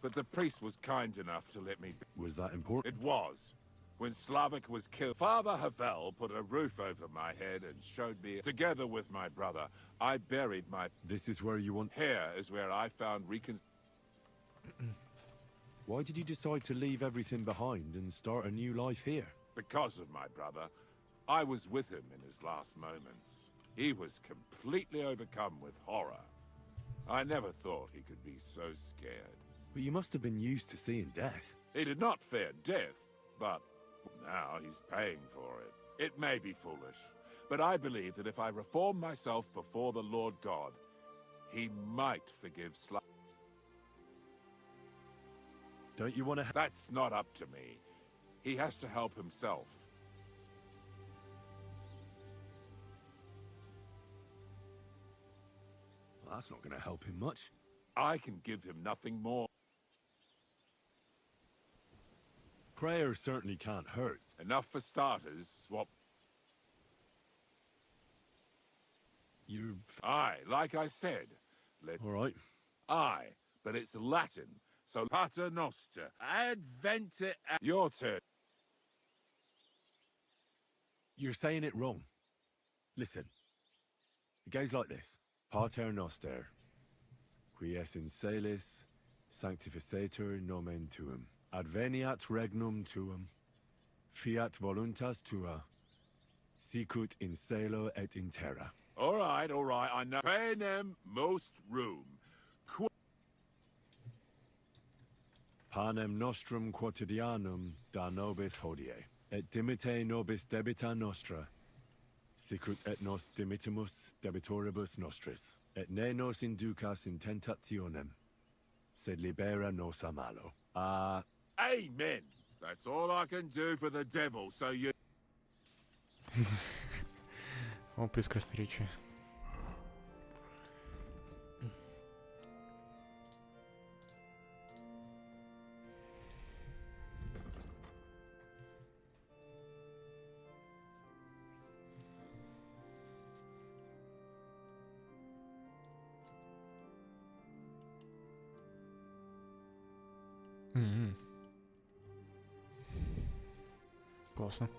but the priest was kind enough to let me... Was that important? It was. When Slavik was killed, Father Havel put a roof over my head and showed me. Together with my brother, I buried my... This is where you want... Here is where I found Why did you decide to leave everything behind and start a new life here? Because of my brother. I was with him in his last moments. He was completely overcome with horror. I never thought he could be so scared. But you must have been used to seeing death. He did not fear death, but now he's paying for it. It may be foolish, but I believe that if I reform myself before the Lord God, he might forgive Don't you want to... That's not up to me. He has to help himself. Well, that's not going to help him much. I can give him nothing more. Prayer certainly can't hurt. Enough for starters. What? You're... Aye, like I said. All right. Aye, but it's Latin, so Pater Noster. Advente... Your turn. You're saying it wrong. Listen. It goes like this. Pater Noster. Qui es in celis, sanctificetur nomen tuum. Adveniat regnum tuum. Fiat voluntas tua. Sicut in cielo et in terra. All right, I know. Panem most room. Panem nostrum quotidianum da nobis hodie. Et dimite nobis debita nostra. Sicut et nos dimitimus debitoribus nostris. Et ne nos inducas in tentationem. Sed libera nos a malo. Amen. That's all I can do for the devil, so you... О, прекрасное речи. Классно.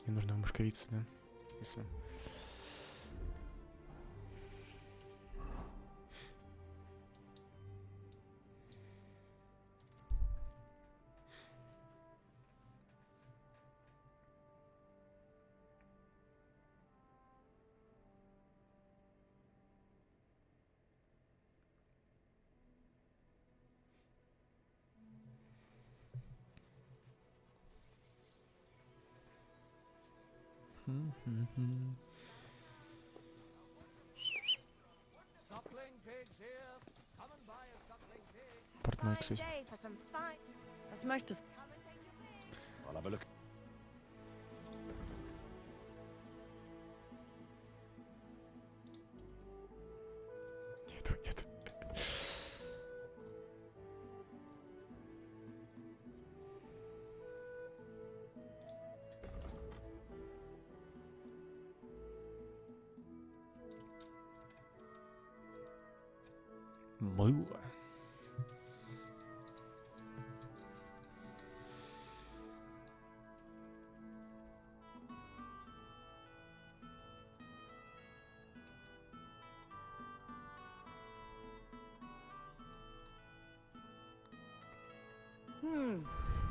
Мне нужно мушковица, да? Ясно. Портной, кстати. I'll have a look. Нет. Мыло.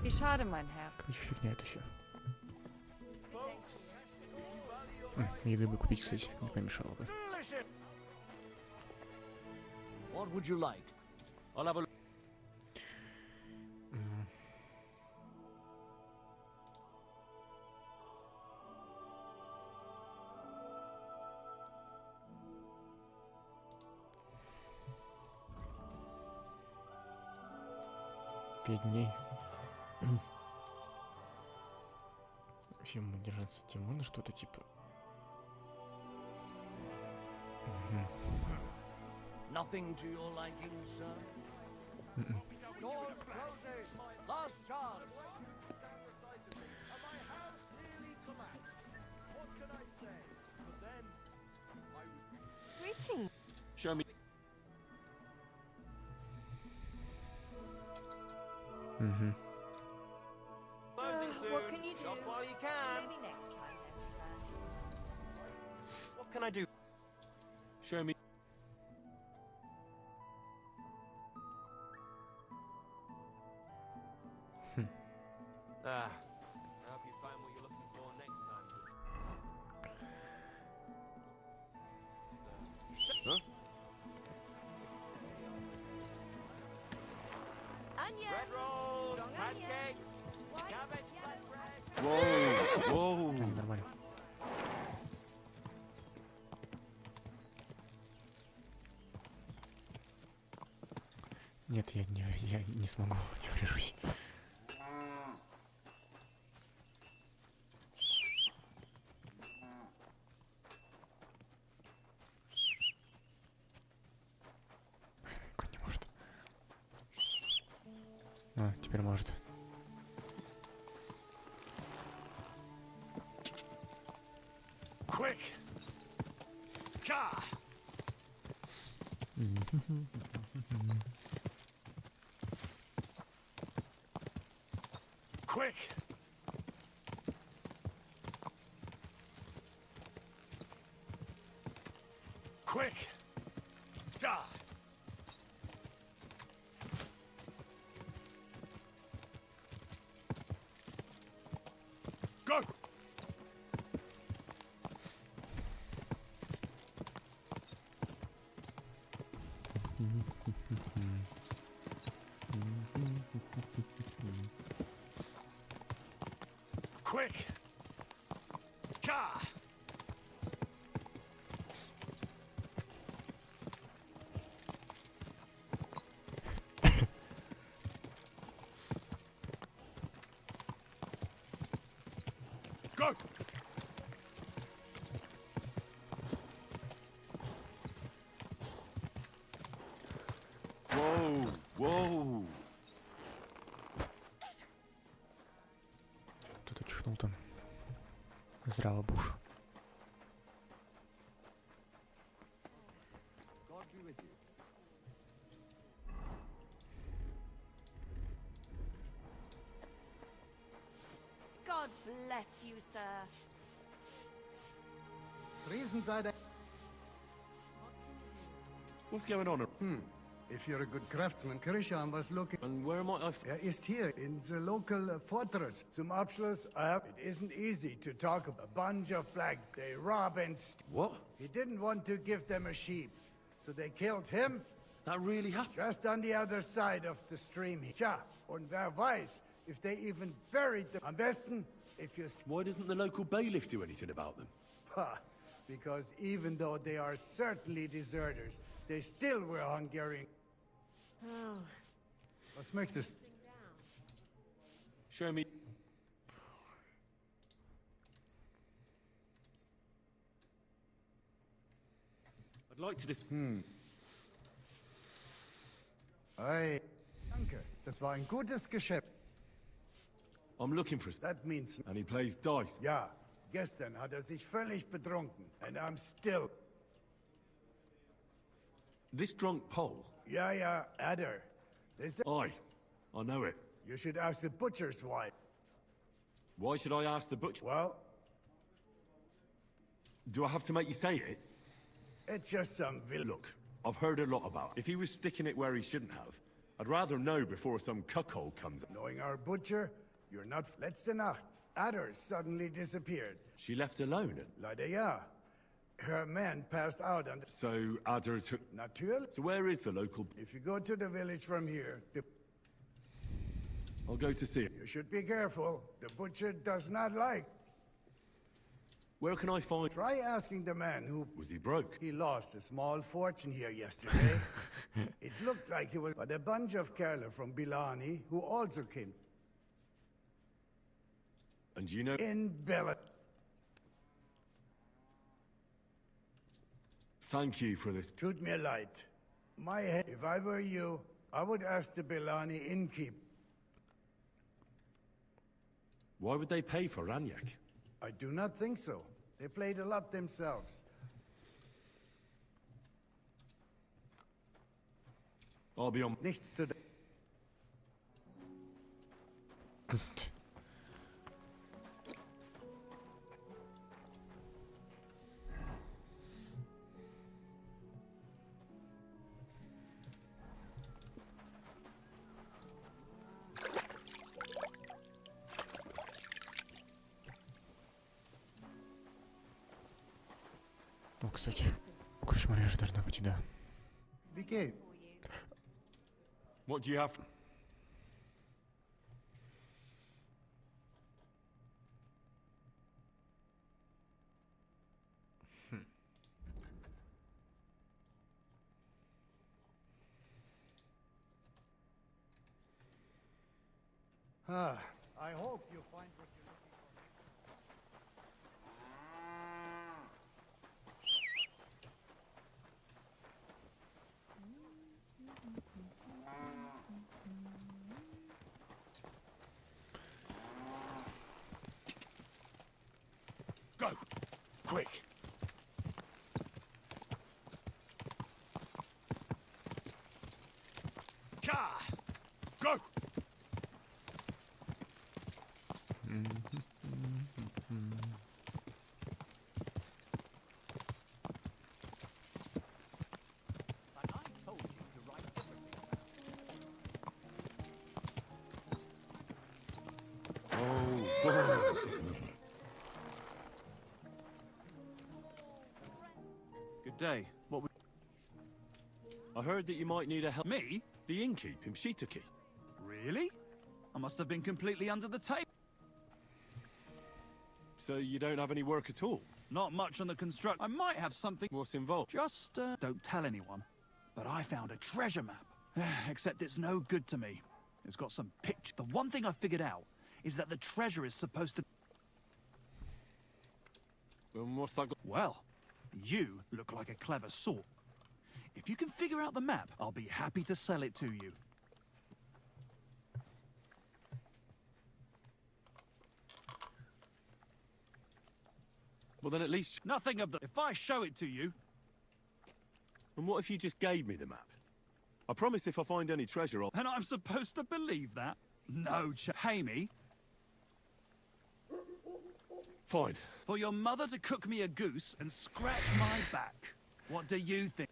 Wie schade, mein Herr. Короче, фигня это все. Еды бы купить, кстати, не помешало бы. What would you like? I'll have a look. Пять дней. Вообще мы держаться Тимона что-то типа. Nothing to your liking, sir? Stores closing. Last chance. you can. Maybe next time then, sir. What can I do? Show me. I hope you find what you're looking for next time. Huh? Onion. Bread rolls, Strong pancakes, White, cabbage, yellow bread. Whoa, whoa. Нормально. Нет, я не смогу, не врежусь. Конь не может. А, теперь может. Quick! Ka! Quick! Quick! Ka! Go! Quick! Ka! Go! Whoa, whoa. Кто-то чихнул там. Зрава буш. God bless you, sir. Riesenseite. What's going on? If you're a good craftsman, Krishan was looking. And where am I? Ist hier in the local fortress. Zum Abschluss, it isn't easy to talk about a bunch of black. They rob and What? He didn't want to give them a sheep, so they killed him. That really happened? Just on the other side of the stream. Tja, und wer weiß, if they even buried them. Am besten, if you... Why doesn't the local bailiff do anything about them? Ha, because even though they are certainly deserters, they still were Hungarian. Oh. Was möchtest? Show me. I'd like to just... Hey, danke. Das war ein gutes Geschäft. I'm looking for... That means... And he plays dice. Ja, gestern hat sich völlig betrunken. And I'm still... This drunk Pole? Ja, Adder. Aye, I know it. You should ask the butcher's wife. Why should I ask the butcher? Well... Do I have to make you say it? It's just some Look, I've heard a lot about it. If he was sticking it where he shouldn't have, I'd rather know before some cuckold comes up. Knowing our butcher, you're not... Letzte Nacht, Adder suddenly disappeared. She left alone? Leider ja. Her man passed out and... So Adder took... Natürlich. So where is the local... If you go to the village from here, I'll go to see it. You should be careful. The butcher does not like... Where can I find... Try asking the man who... Was he broke? He lost a small fortune here yesterday. It looked like he was... But a bunch of Kerala from Bilani, who also came... And you know... In Bella... Thank you for this. Tut mir leid. My head... If I were you, I would ask the Bilani innkeep. Why would they pay for Ranyak? I do not think so. They played a lot themselves. I'll be on... Nichts zu... О, кстати, Крышмарь же должна быть, да. What do you have? I hope you find what you're looking Go! Quick! Car! Go! Good day. What we... I heard that you might need a help. Me? The innkeep, Shitaki. Really? I must have been completely under the table. So you don't have any work at all? Not much on the construct. I might have something. What's involved? Just, don't tell anyone. But I found a treasure map. Except it's no good to me. It's got some pictures. The one thing I figured out is that the treasure is supposed to... What's that got? Well, you look like a clever sort. If you can figure out the map, I'll be happy to sell it to you. Well, then at least... Nothing of the... If I show it to you... And what if you just gave me the map? I promise if I find any treasure, I'll... And I'm supposed to believe that? No, pay me. Fine. For your mother to cook me a goose and scratch my back. What do you think?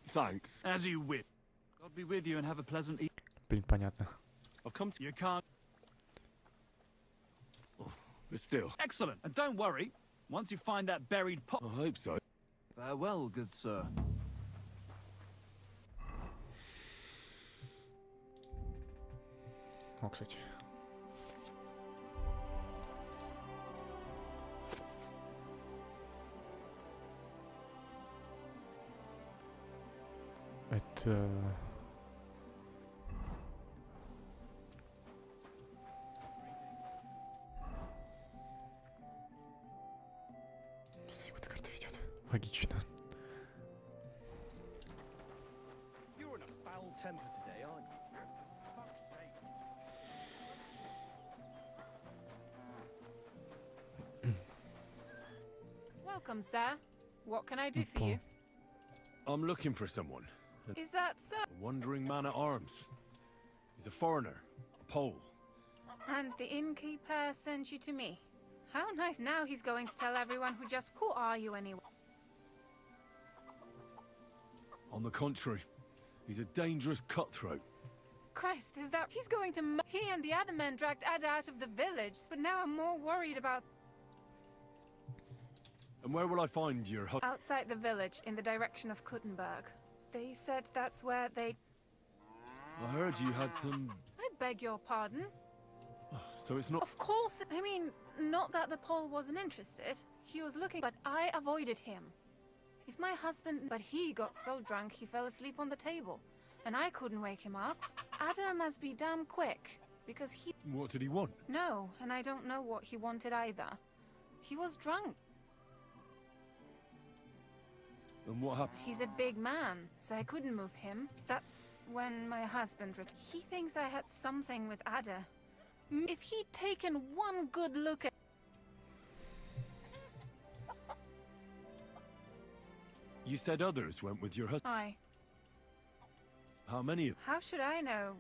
Thanks. As you wish. God be with you and have a pleasant evening. Блин, понятно. I've come to... You can't... But still... Excellent. And don't worry. Once you find that buried pot... I hope so. Farewell, good sir. О, кстати. Это... Куда карта ведет? Логично. You're in a foul temper today, aren't you? For fuck's sake. Welcome, sir. What can I do for you? I'm looking for someone. Is that so? A wandering man-at-arms. He's a foreigner. A Pole. And the innkeeper sent you to me. How nice. Now he's going to tell everyone who just... Who are you anyway? On the contrary, he's a dangerous cutthroat. Christ, is that... He's going to... He and the other men dragged Ada out of the village, but now I'm more worried about... And where will I find your hut? Outside the village, in the direction of Kuttenberg. They said that's where they... I heard you had some... I beg your pardon? So it's not... Of course, I mean, not that the Pole wasn't interested. He was looking, but I avoided him. If my husband... But he got so drunk he fell asleep on the table. And I couldn't wake him up. Ada must be damn quick, because he... What did he want? No, and I don't know what he wanted either. He was drunk. And what happened? He's a big man, so I couldn't move him. That's when my husband returned. He thinks I had something with Ada. If he'd taken one good look at... You said others went with your husband. Aye. How many of How should I know?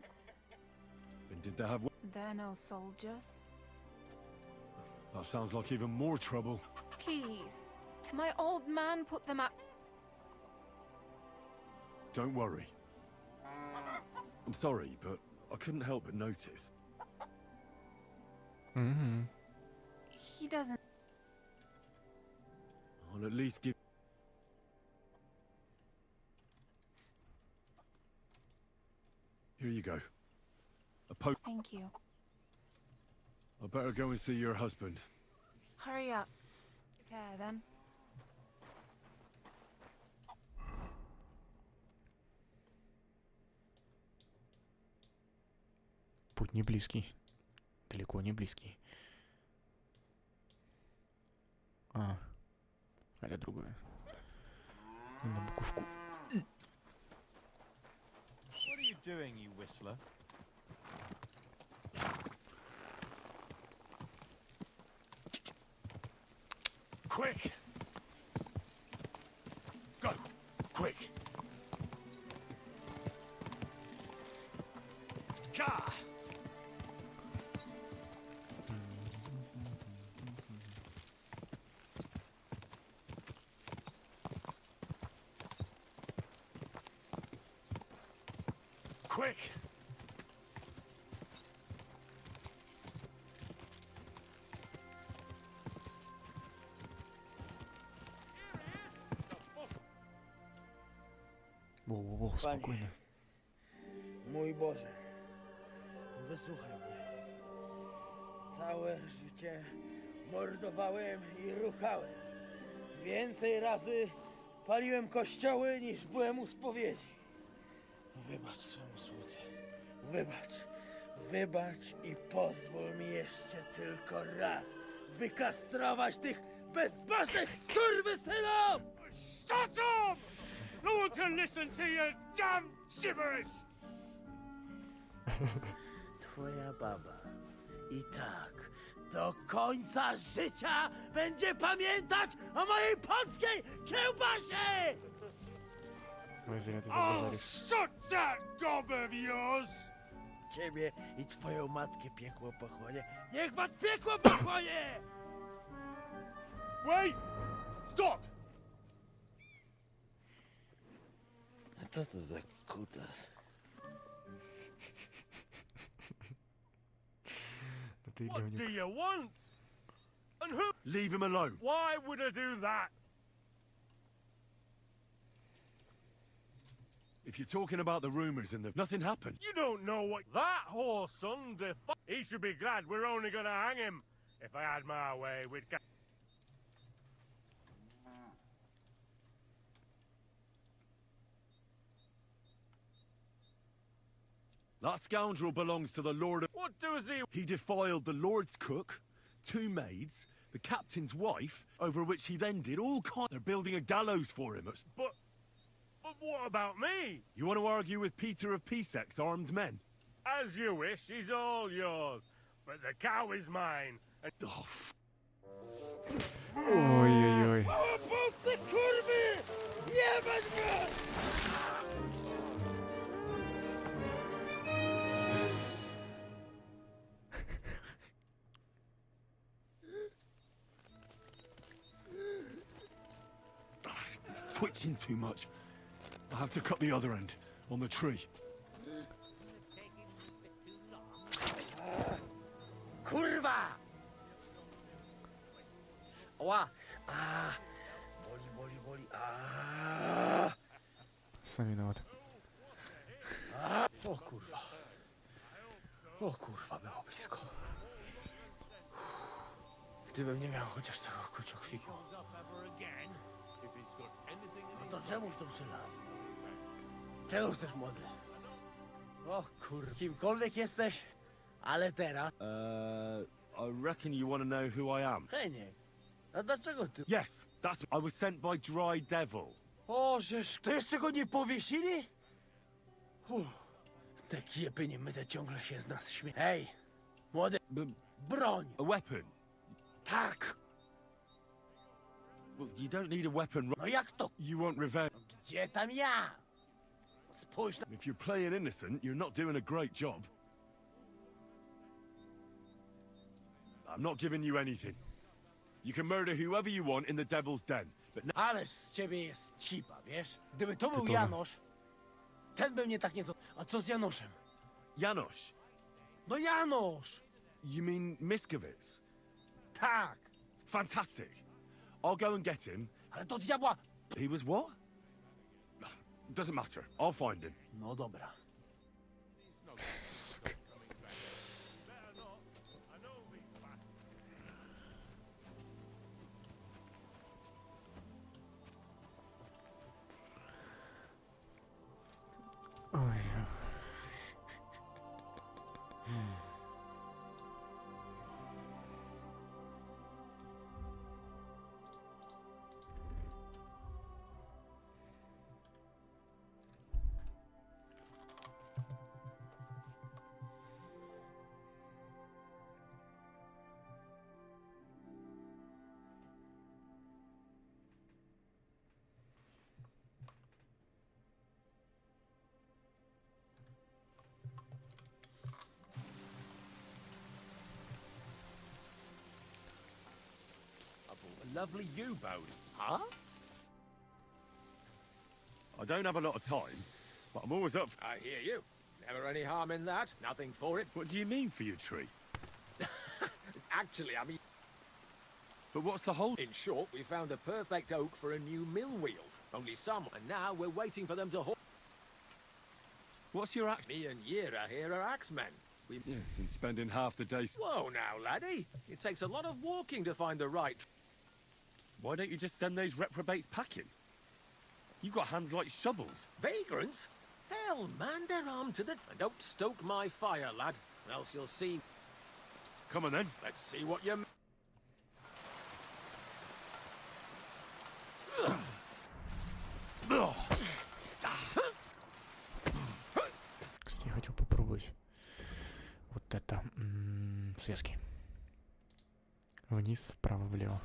them? Did they have... They're no soldiers. That sounds like even more trouble. Please. My old man put them up. Don't worry. I'm sorry, but I couldn't help but notice. Mm-hmm. He doesn't... I I'll at least give... Here you go. A poke. Thank you. I better go and see your husband. Hurry up. Okay, then. Путь не близкий. Далеко не близкий. А, это другое. На буковку. What are you doing, you whistler? Quick! Go! Quick! Ka! Quick! Во-во-во, спокойно. Mój Boże, wysłuchaj mnie. Całe życie mordowałem i ruchałem. Więcej razy paliłem kościoły niż byłem u spowiedzi. Wybacz swemu słudze. Wybacz. Wybacz i pozwól mi jeszcze tylko raz wykastrować tych bezbożnych skurwysynów! Shut up! No one can listen to your damn gibberish! Twoja baba i tak do końca życia będzie pamiętać o mojej polskiej kiełbasie! I'll shut that gob of yours! Ciebie i twoją matkę piekło pochłonie. Niech was piekło pochłonie! Wait! Stop! A co to za kutas? What do you want? And who? Leave him alone. Why would I do that? If you're talking about the rumors and the... Nothing happened. You don't know what that whore's son He should be glad we're only gonna hang him. If I had my way, we'd get... That scoundrel belongs to the Lord of... What does he... He defiled the Lord's cook, 2 maids, the captain's wife, over which he then did all kinds... They're building a gallows for him. But what about me? You want to argue with Peter of Pisec's armed men? As you wish, he's all yours. But the cow is mine. And... Oh, Ой-ой-ой. Полосty kurwy! Jebać was! It's twitching too much. I'll have to cut the other end, on the tree. Kurwa! Ła! Boli. Sam winować. O kurwa. O kurwa, było blisko. Gdybym nie miał chociaż tego kociokwiku. No to czemuż tu przylazł? Czego chcesz, młody? O kurwa, kimkolwiek jesteś, ale teraz... I reckon you want to know who I am. Heniek, a dlaczego ty... Yes, that's... I was sent by Dry Devil. O, żeż, to jeszcze go nie powiesili? Te kiepy niemyte ciągle się z nas śmieją. Hej, młody, broń! A weapon? Tak! Well, you don't need a weapon. No jak to? You want revenge. Gdzie tam ja? Spójrz na... If you're playing innocent, you're not doing a great job. I'm not giving you anything. You can murder whoever you want in the Devil's Den, but now... Ależ z ciebie jest cipa, wiesz? Gdyby to był Typowe. Janosz, ten by mnie tak nieco... A co z Janoszem? Janosz? No Janosz! You mean Miskowitz? Tak! Fantastic. I'll go and get him, Ale do diabła! He was what? Doesn't matter. I'll find him. No dobra. Oj. A lovely U-boat. Huh? I don't have a lot of time, but I'm always up. I hear you. Never any harm in that. Nothing for it. What do you mean for your tree? Actually, I mean... But what's the whole... In short, we found a perfect oak for a new mill wheel. Only some, and now we're waiting for them to haul. What's your axe? Me and Yira here are axemen. We've been spending half the day... Whoa now, laddie. It takes a lot of walking to find the right... Why don't you just send those reprobates packing? You've got hands like shovels. Vagrants? Hell, man, they're armed to the... And don't stoke my fire, lad, else you'll see... Come on then. Let's see what you... Кстати, я хотел попробовать вот это связки. Вниз, вправо, влево.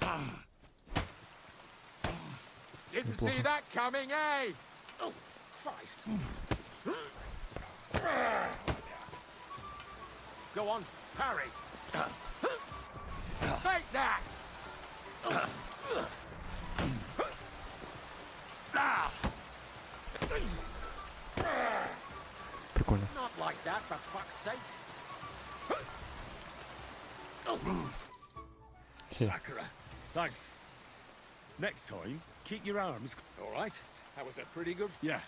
Didn't see that coming, eh? Oh, Christ. Go on, parry. Take that! Прикольно. Not like that, for fuck's sake. Sakura. Thanks. Next time, keep your arms... All right. That was a pretty good... Yeah.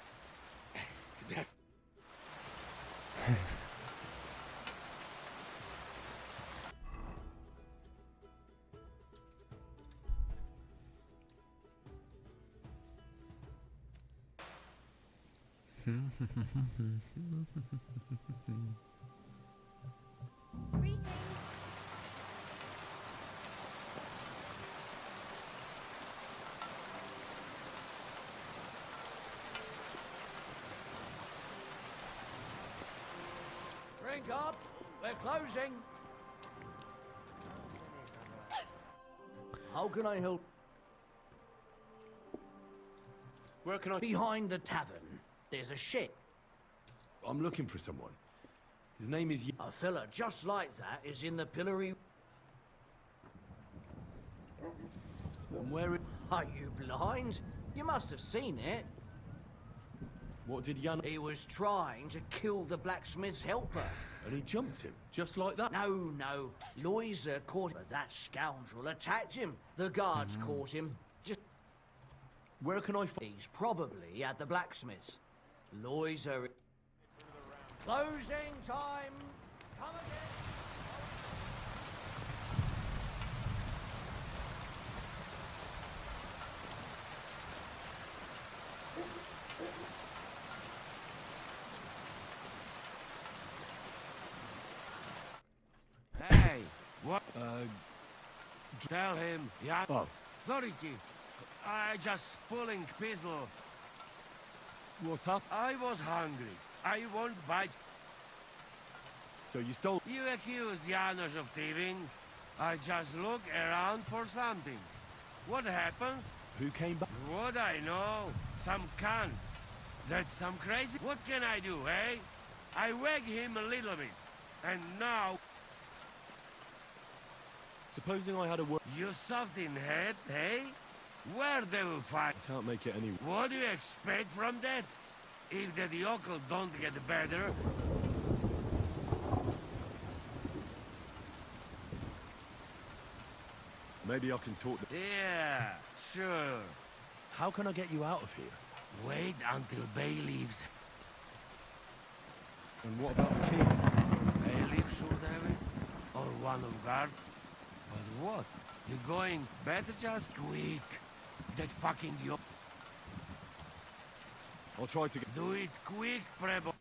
Drink up. We're closing. How can I help? Where can I... Behind the tavern. There's a shed. I'm looking for someone. His name is... A fella just like that is in the pillory. And where... Are you blind? You must have seen it. What did Jan... He was trying to kill the blacksmith's helper. And he jumped him, just like that? No. Loiser caught him. That scoundrel attacked him. The guards caught him. Just... Where can I find... He's probably at the blacksmith's. Loiser... Closing time! Come again! Hey, what? Tell him, yeah. Oh. Sorry, Chief. I just pulling pistol. What's up? I was hungry. I won't bite. So you stole... You accuse Janusz of thieving. I just look around for something. What happens? Who came back? What I know? Some cunt. That's some crazy... What can I do, eh? I wag him a little bit. And now... Supposing I had a word... You soft in head, eh? Where they will find... I can't make it any... What do you expect from that? If the yokel don't get better... Maybe I can talk to... Yeah, sure. How can I get you out of here? Wait until Bay leaves. And what about the key? Bay leaves, sure, David? Or one of guard? But what? You going? Better just quick. That fucking yo. I'll try to do it quick, Prebo.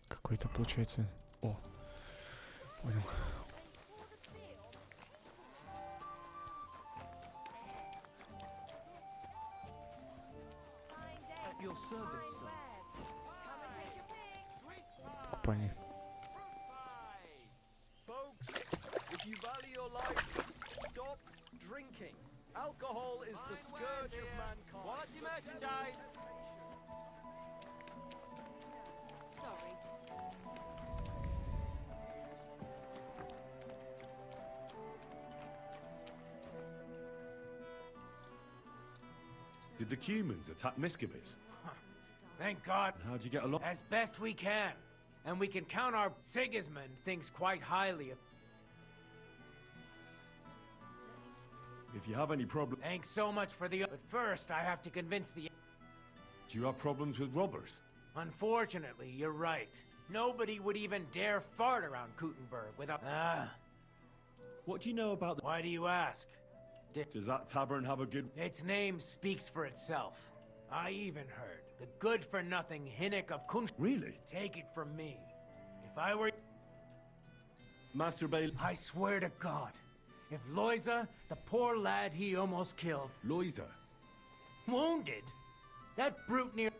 Какой-то получается... О, понял. Купальни. If you value your life, stop drinking. Alcohol is the scourge of mankind. Quality merchandise. Sorry. Did the humans attack Miscavige? Thank God. How'd you get along? As best we can. And we can count our... Sigismund thinks quite highly of... If you have any problems... Thanks so much for the... But first, I have to convince the... Do you have problems with robbers? Unfortunately, you're right. Nobody would even dare fart around Kuttenberg without... What do you know about the... Why do you ask? Does that tavern have a good... Its name speaks for itself. I even heard the good-for-nothing Hinnick of Kunst... Really? Take it from me. If I were... Master Bale... I swear to God, if Loiza, the poor lad he almost killed... Loiza? Wounded? That brute near...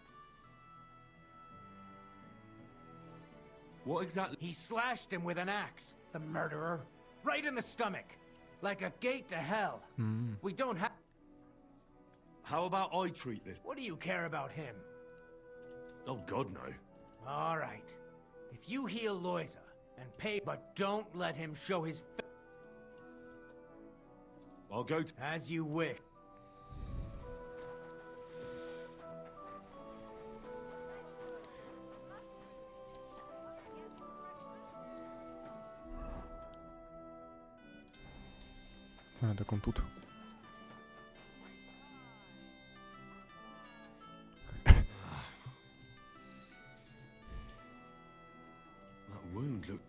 What exactly... He slashed him with an axe, the murderer. Right in the stomach. Like a gate to hell. We don't have... How about I treat this? What do you care about him? Oh, God, no. All right. If you heal Loiza and pay, but don't let him show his... I'll go to... As you wish. А, так он тут. That wound look...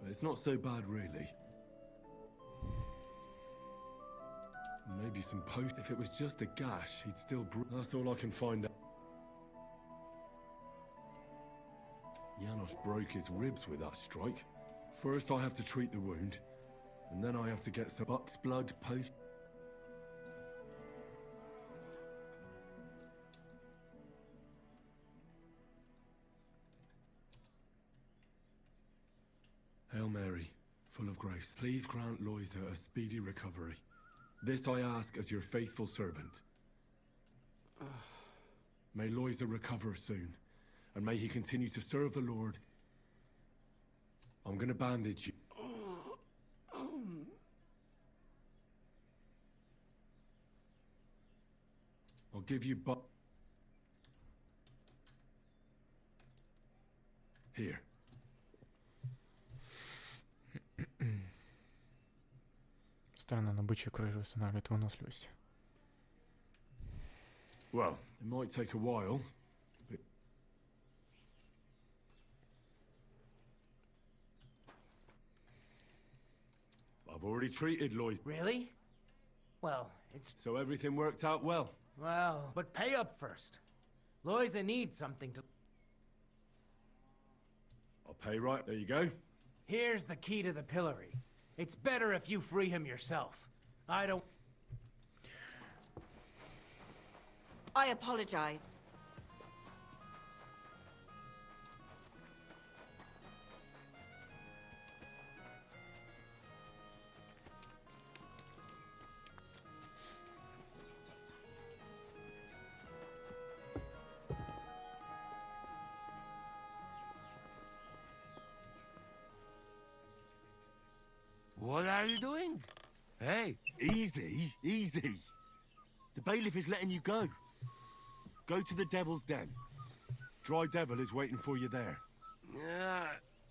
But it's not so bad, really. Maybe some post... If it was just a gash, he'd still... That's all I can find out. Janos broke his ribs with that strike. First I have to treat the wound, and then I have to get some buck's blood post... Hail Mary, full of grace, please grant Loiza a speedy recovery. This I ask as your faithful servant. May Loiza recover soon, and may he continue to serve the Lord. I'm gonna bandage you. I'll give you Here. Странно, на бычьей крови восстанавливает выносливость. Well, it might take a while, but... I've already treated Lois. Really? Well, it's... So everything worked out well? Well, but pay up first. Loisa needs something to... I'll pay right. There you go. Here's the key to the pillory. It's better if you free him yourself. I don't... I apologize. What are you doing? Hey. Easy, easy. The bailiff is letting you go. Go to the Devil's Den. Dry Devil is waiting for you there.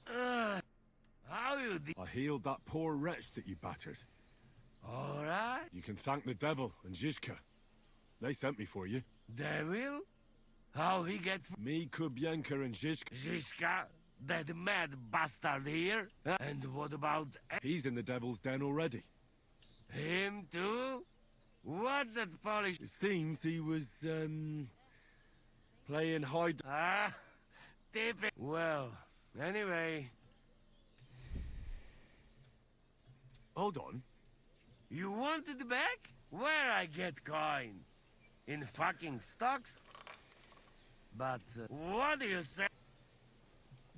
How you I healed that poor wretch that you battered. All right. You can thank the Devil and Zizka. They sent me for you. Devil? How he get... Me, Kubienka, and Zizka. Zizka? That mad bastard here? And what about... He's in the Devil's Den already. Him too? What that Polish... It seems he was, playing hide... Ah, tip it. Well, anyway... Hold on. You want it back? Where I get coin? In fucking stocks? But, what do you say?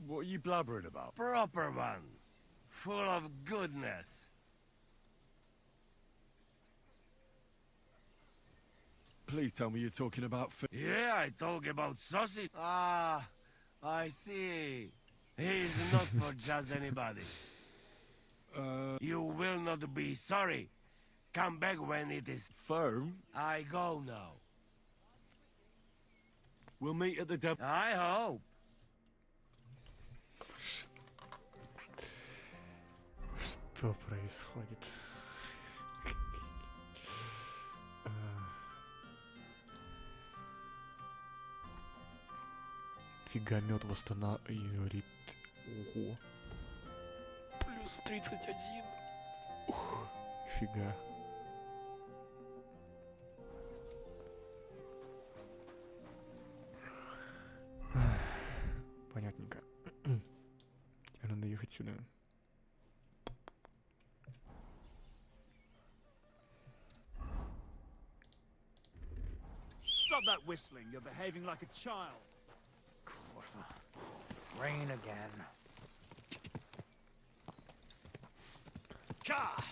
What are you blabbering about? Proper one. Full of goodness. Please tell me you're talking about... Yeah, I talk about sausage. Ah, I see. He's not for just anybody. You will not be sorry. Come back when it is... Firm? I go now. We'll meet at the Devil... I hope. Что происходит? Фигомет восстанавливает. Ого. Плюс 31. Ух, фига. Понятненько. Теперь надо ехать сюда. Stop that whistling. You're behaving like a child. Rain again. Ka!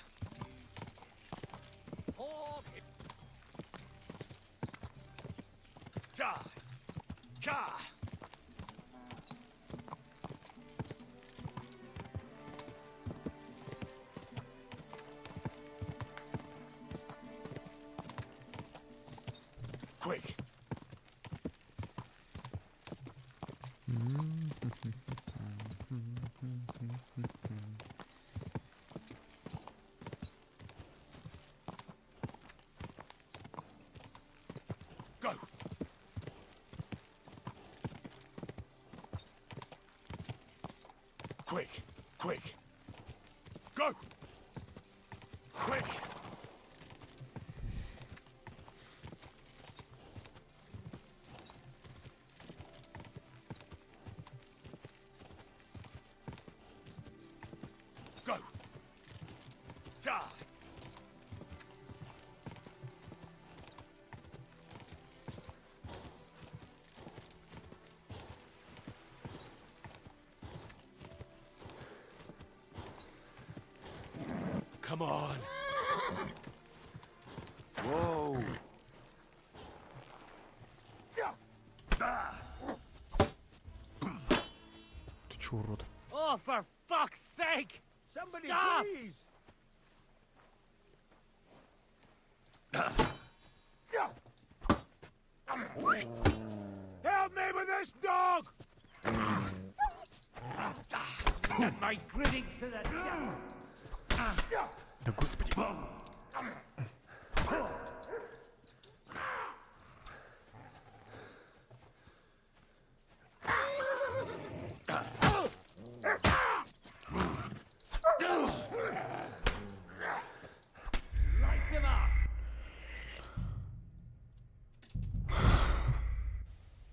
Okay. Ka! Ka! Quick. Go! Quick, quick. Go! Quick! Go! Ja! Come on. Whoa. Ты чё, урод? Oh, for fuck's sake! Somebody Stop! please. Help me with this dog! Get my gritting to the devil! Да господи.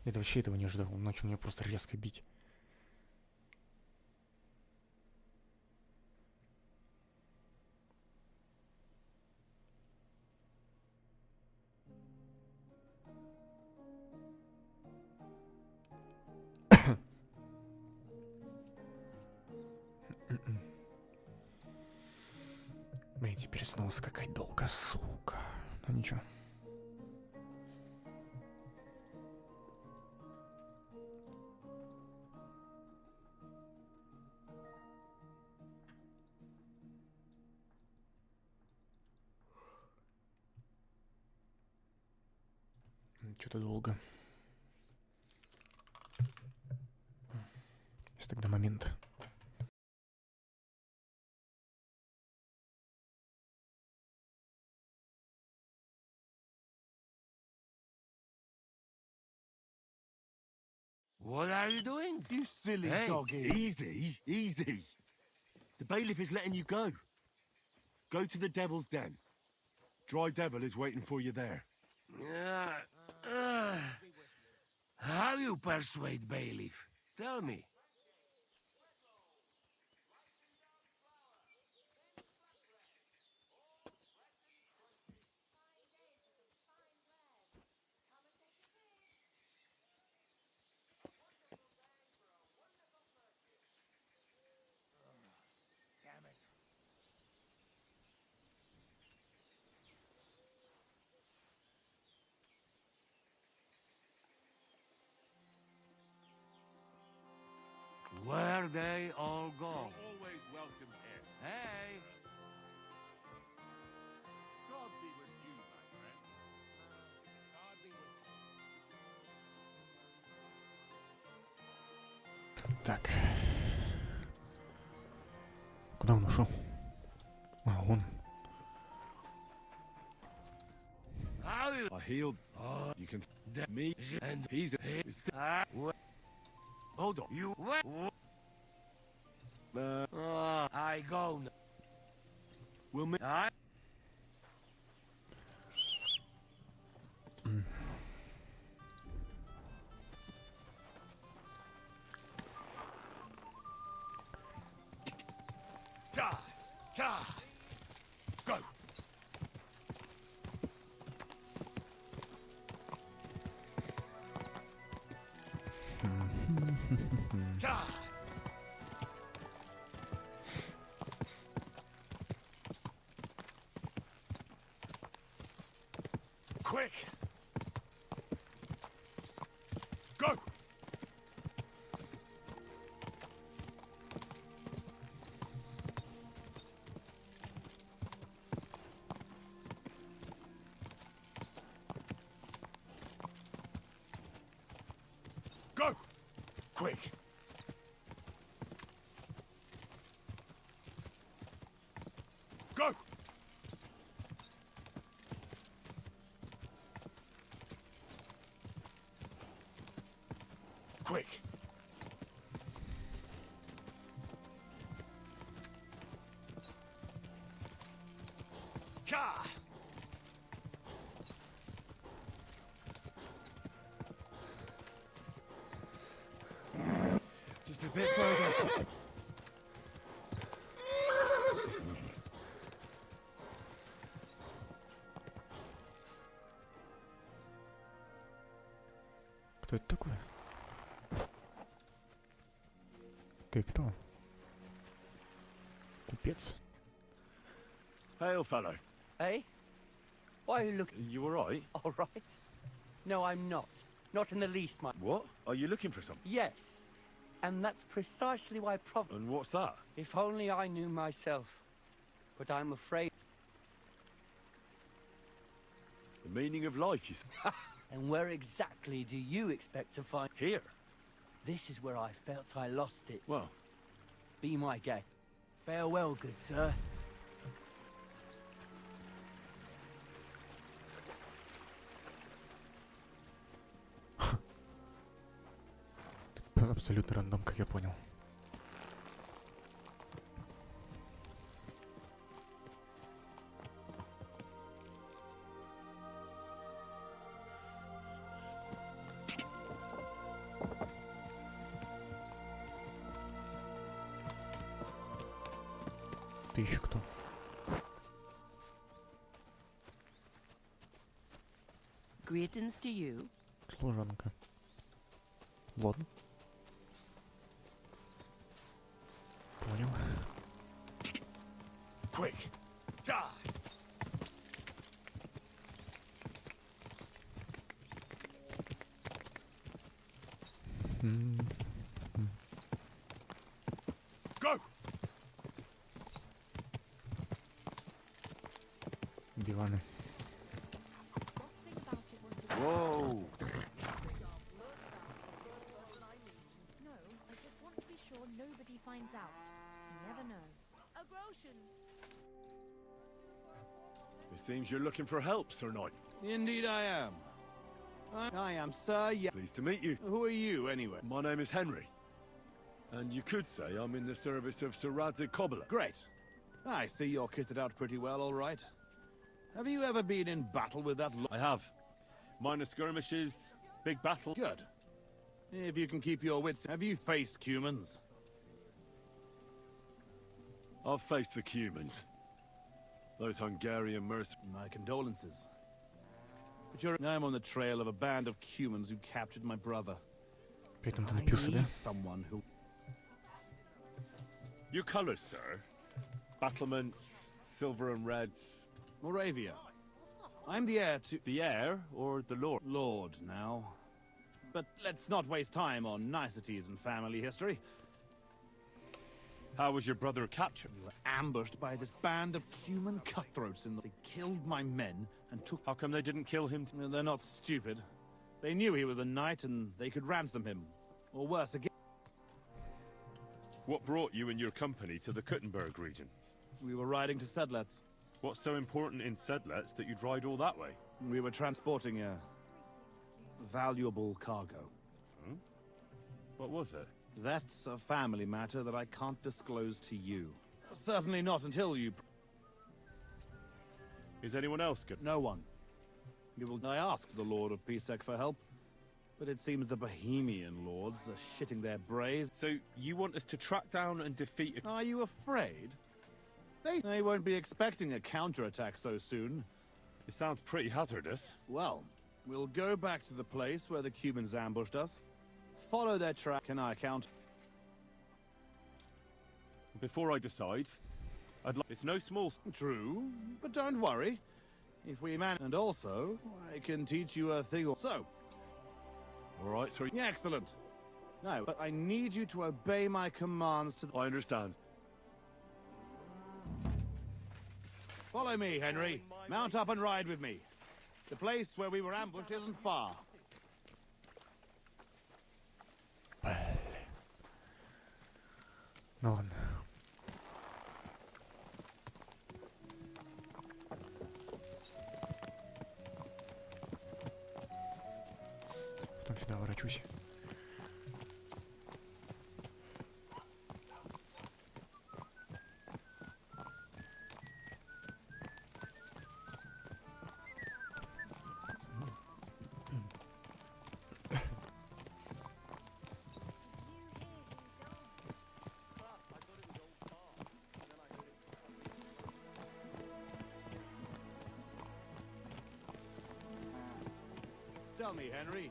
Я вообще этого не ожидал. Он начал меня просто резко бить. Блин, теперь снова скакать долго, сука. Ну ничего. Что-то долго. Есть тогда момент. What are you doing? You silly doggy. Easy, easy. The bailiff is letting you go. Go to the Devil's Den. Dry Devil is waiting for you there. How you persuade bailiff? Tell me. Where they all go? You're always welcome here. Hey! God be with you, my friend. Так. Куда он ушел? А, он. I healed. You can. Me and he's. Hold on. You what? I go. We'll meet. Go. Quick. Go. Go. Quick. Go. Quick. Ka. Just a bit further. Кто это такой? Ты кто? Купец? Hail, fellow. Eh? Why are you looking? You alright? All right. No, I'm not. Not in the least, my... What? Are you looking for something? Yes. And that's precisely why And what's that? If only I knew myself. But I'm afraid... The meaning of life, you say? And where exactly do you expect to find... Here. This is where I felt I lost it. Well. Be my guest. Farewell, good sir. Абсолютно рандом, как я понял. Ты еще кто? Greetings to you. Служанка. Ладно. Понял. Quick, die! Go! Диваны. Whoa! No, I just want to be sure nobody finds out. You never know. A groschen. It seems you're looking for help, Sir Knight. Indeed I am. I am Sir Pleased to meet you. Who are you, anyway? My name is Henry. And you could say I'm in the service of Sir Radzig Kobbler. Great. I see you're kitted out pretty well, all right. Have you ever been in battle with that I have. Minor skirmishes, big battle. Good. If you can keep your wits... Have you faced Cumans? I've faced the Cumans. Those Hungarian mercenaries. My condolences. But I'm on the trail of a band of Cumans who captured my brother. Поэтому ты напился, да? Someone who... Your colours, sir. Battlements, silver and red. Moravia. I'm the heir to... The heir or the lord? Lord, now. But let's not waste time on niceties and family history. How was your brother captured? We were ambushed by this band of Cuman cutthroats and they killed my men and took... How come they didn't kill him? They're not stupid. They knew he was a knight and they could ransom him. Or worse again. What brought you and your company to the Kuttenberg region? We were riding to Sedlets. What's so important in Sedlets that you'd ride all that way? We were transporting a valuable cargo. Hmm? What was it? That's a family matter that I can't disclose to you. Certainly not until you... Is anyone else good? No one. I asked the Lord of Pisek for help, but it seems the Bohemian lords are shitting their brains. So you want us to track down and defeat a... Are you afraid? They won't be expecting a counterattack so soon. It sounds pretty hazardous. Well, we'll go back to the place where the Cumans ambushed us. Follow their track and I count. Before I decide, I'd like... It's no small... True, but don't worry. If we manage... And also, I can teach you a thing or so. All right, sorry. Yeah, excellent. No, but I need you to obey my commands to... I understand. Follow me, Henry. Mount up and ride with me. The place where we were ambushed isn't far. Ну ладно. Потом сюда ворочусь. Tell me, Henry.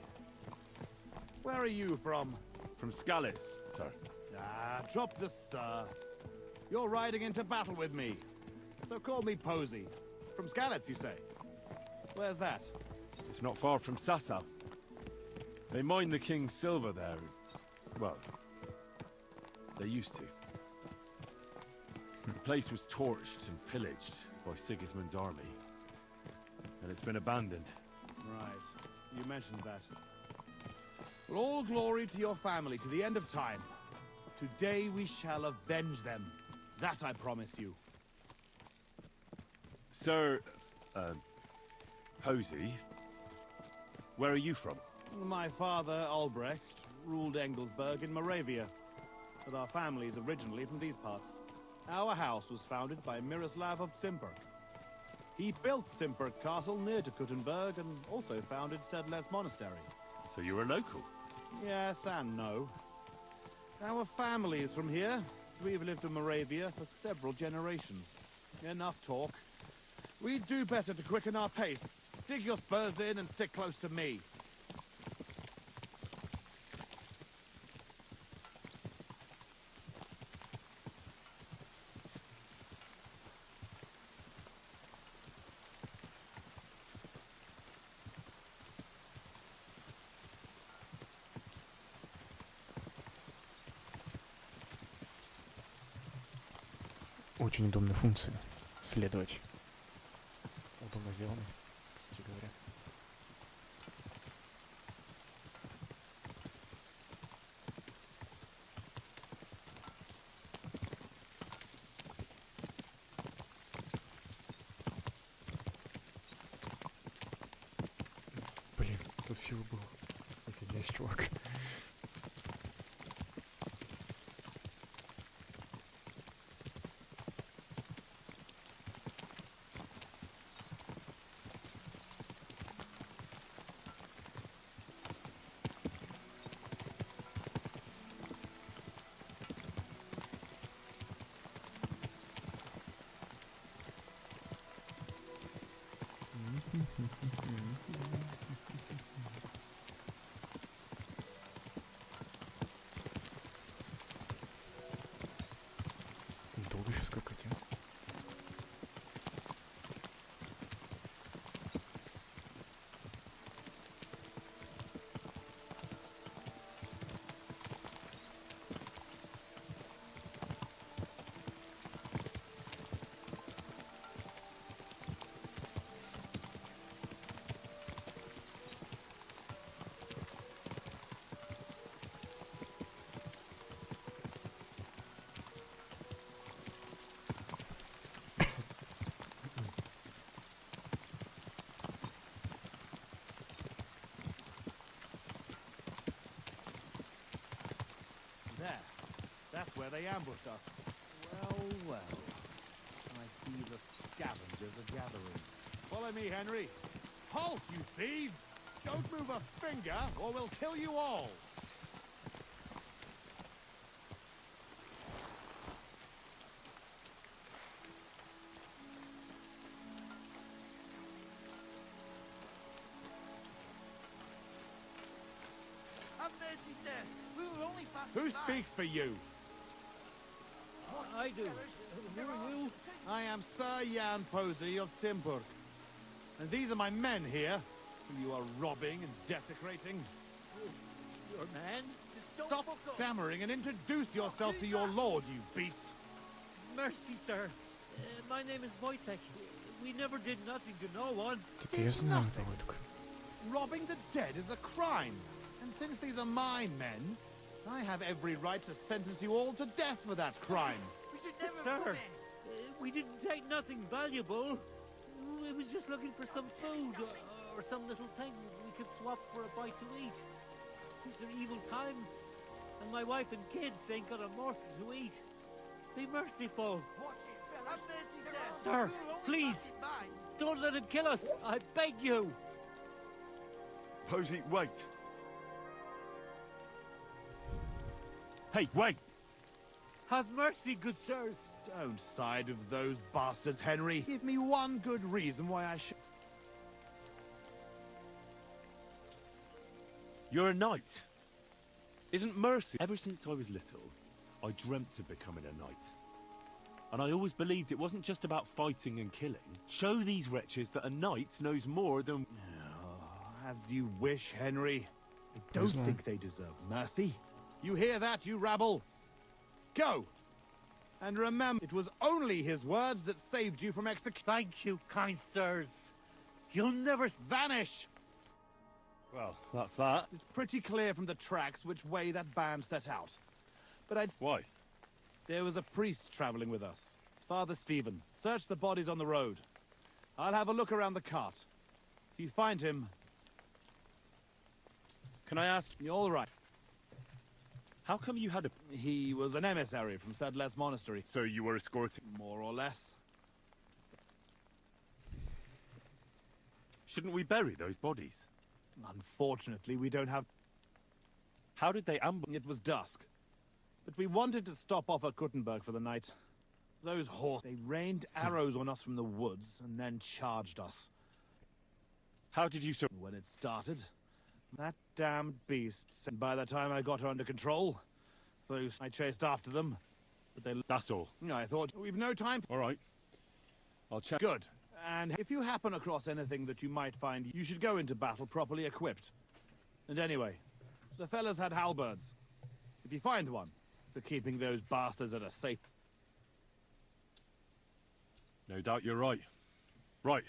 Where are you from? From Scallis, sir. Ah, drop the sir. You're riding into battle with me. So call me Posey. From Scallis, you say? Where's that? It's not far from Sasau. They mine the king's silver there. Well, they used to. The place was torched and pillaged by Sigismund's army. And it's been abandoned. Right. You mentioned that. Well, all glory to your family to the end of time. Today we shall avenge them. That I promise you. Sir, Posey, where are you from? My father, Albrecht, ruled Engelsberg in Moravia. But our family's originally from these parts. Our house was founded by Miroslav of Simperk. He built Simperk Castle near to Kuttenberg and also founded Sedlets Monastery. So you're a local? Yes and no. Our family is from here. We've lived in Moravia for several generations. Enough talk. We'd do better to quicken our pace. Dig your spurs in and stick close to me. Очень удобная функция. Следовать. Удобно сделано, кстати говоря. Блин, тут фил был. Если есть чувак. Долго еще скакать, а? There. That's where they ambushed us. Well, well. I see the scavengers are gathering. Follow me, Henry. Halt, you thieves! Don't move a finger, or we'll kill you all! Have mercy, sir. We were only passing Who by. speaks for you? I do. Who are you? I am Sir Jan Posey of Simburg. And these are my men here, whom you are robbing and desecrating. Your man? Stop stammering and introduce yourself to your lord, you beast! Mercy, sir. My name is Wojtek. We never did nothing to no one. Это я знаю, это Войtek. Robbing the dead is a crime. And since these are my men, I have every right to sentence you all to death for that crime. We should never sir, we didn't take nothing valuable. We was just looking for some food or some little thing we could swap for a bite to eat. These are evil times, and my wife and kids ain't got a morsel to eat. Be merciful. Have mercy, Sir, please, don't let him kill us. I beg you. Posey, wait. Hey, wait! Have mercy, good sirs. Don't side with those bastards, Henry. Give me one good reason why I should... You're a knight. Isn't mercy? Ever since I was little, I dreamt of becoming a knight. And I always believed it wasn't just about fighting and killing. Show these wretches that a knight knows more than... Oh, as you wish, Henry. I don't think they deserve mercy. You hear that, you rabble? Go! And remember, it was only his words that saved you from execution. Thank you, kind sirs. You'll never... Vanish! Well, that's that. It's pretty clear from the tracks which way that band set out. But I'd... Why? There was a priest traveling with us. Father Stephen. Search the bodies on the road. I'll have a look around the cart. If you find him... Can I ask... You're all right. How come you had a... He was an emissary from Sadlet's monastery. So you were escorting... More or less. Shouldn't we bury those bodies? Unfortunately, we don't have... How did they ambush? It was dusk. But we wanted to stop off at Kuttenberg for the night. Those horses, they rained arrows on us from the woods and then charged us. How did you so... When it started, that damned beast, and by the time I got her under control, I chased after them, but they... That's all. I thought, we've no time... All right. I'll check... Good. And if you happen across anything that you might find, you should go into battle properly equipped. And anyway, the fellas had halberds. If you find one, for keeping those bastards at a safe... No doubt you're right. Right.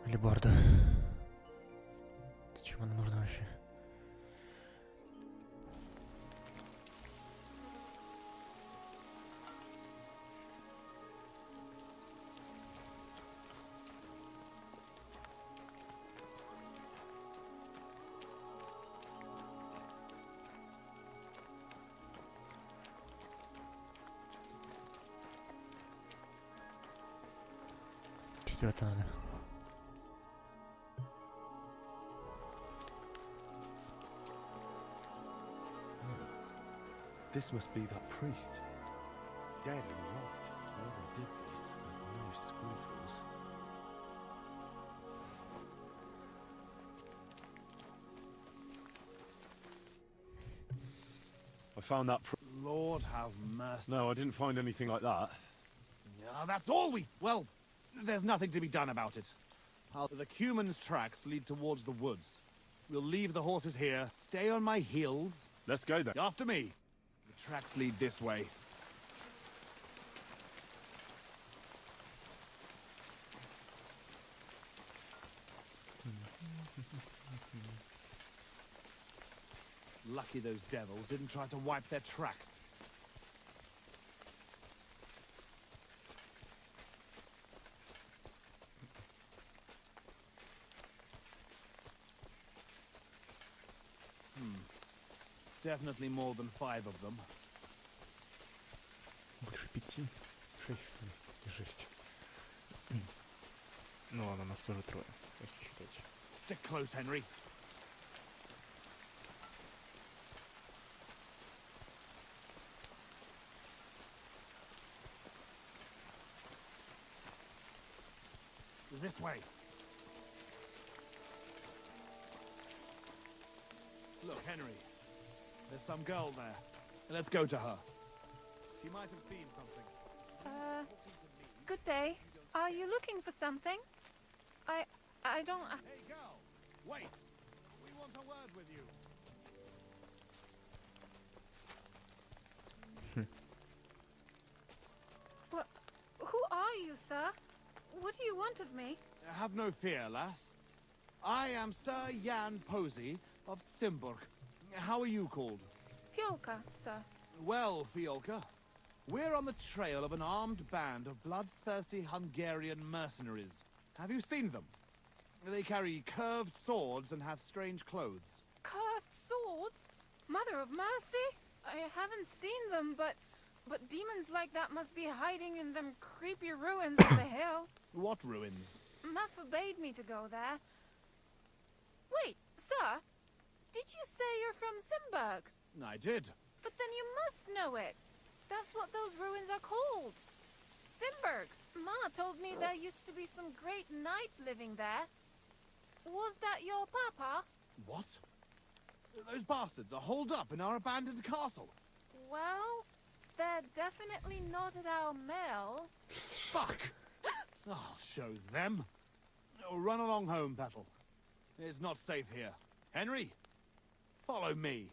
Алебарда. Зачем она нужна вообще? Что это надо? This must be that priest. Dead and rot. Whoever did this has no scruples. I found that... Lord have mercy. No, I didn't find anything like that. Yeah, that's all we... Well, there's nothing to be done about it. The Cuman's tracks lead towards the woods. We'll leave the horses here, stay on my heels. Let's go then. After me. The tracks lead this way. Lucky those devils didn't try to wipe their tracks. Definitely more than 5 of them. Больше 5. 6, что ли? 6. Ну ладно, нас тоже 3, если считать. Stick close, Henry. This way. Look, Henry. There's some girl there. Let's go to her. She might have seen something. Good day. Are you looking for something? I don't... Hey, girl! Wait! We want a word with you. What? Who are you, sir? What do you want of me? Have no fear, lass. I am Sir Jan Posey of Simburg. How are you called? Fiolka, sir. Well, Fiolka, we're on the trail of an armed band of bloodthirsty Hungarian mercenaries. Have you seen them? They carry curved swords and have strange clothes. Curved swords? Mother of mercy? I haven't seen them, but demons like that must be hiding in them creepy ruins on the hill. What ruins? Ma forbade me to go there. Wait, sir, did you say you're from Simburg? I did. But then you must know it. That's what those ruins are called. Simburg. Ma told me there used to be some great knight living there. Was that your papa? What? Those bastards are holed up in our abandoned castle. Well, they're definitely not at our mill. Fuck! I'll show them. Oh, run along home, Petal. It's not safe here. Henry, follow me.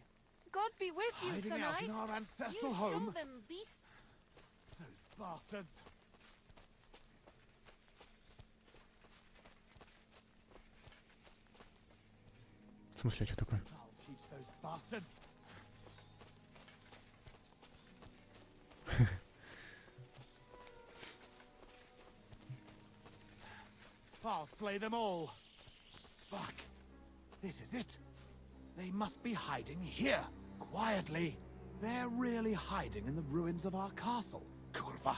God be with you, Hiding Sir out Knight. in our ancestral you home. Show them, beasts. Those bastards. В смысле, что такое? I'll teach those bastards. I'll slay them all. Fuck. This is it. They must be hiding here, quietly. They're really hiding in the ruins of our castle. Kurva.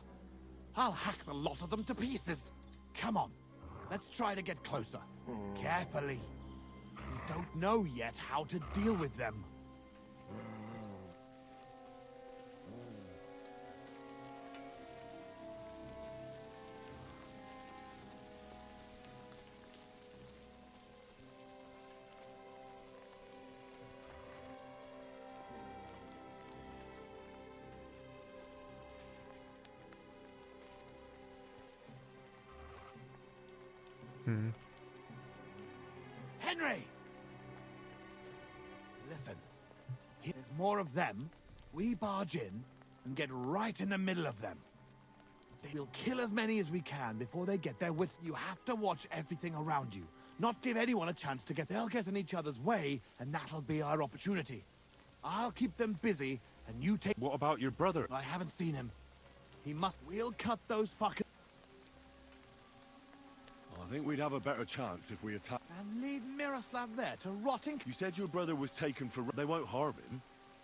I'll hack the lot of them to pieces. Come on. Let's try to get closer. Carefully. We don't know yet how to deal with them. Henry! Listen. There's more of them. We barge in and get right in the middle of them. We'll kill as many as we can before they get their wits. You have to watch everything around you. Not give anyone a chance to get... They'll get in each other's way, and that'll be our opportunity. I'll keep them busy, and you take... What about your brother? I haven't seen him. He must... We'll cut those fuckers... I think we'd have a better chance if we attack. And leave Miroslav there to rotting... You said your brother was taken for... They won't harm him.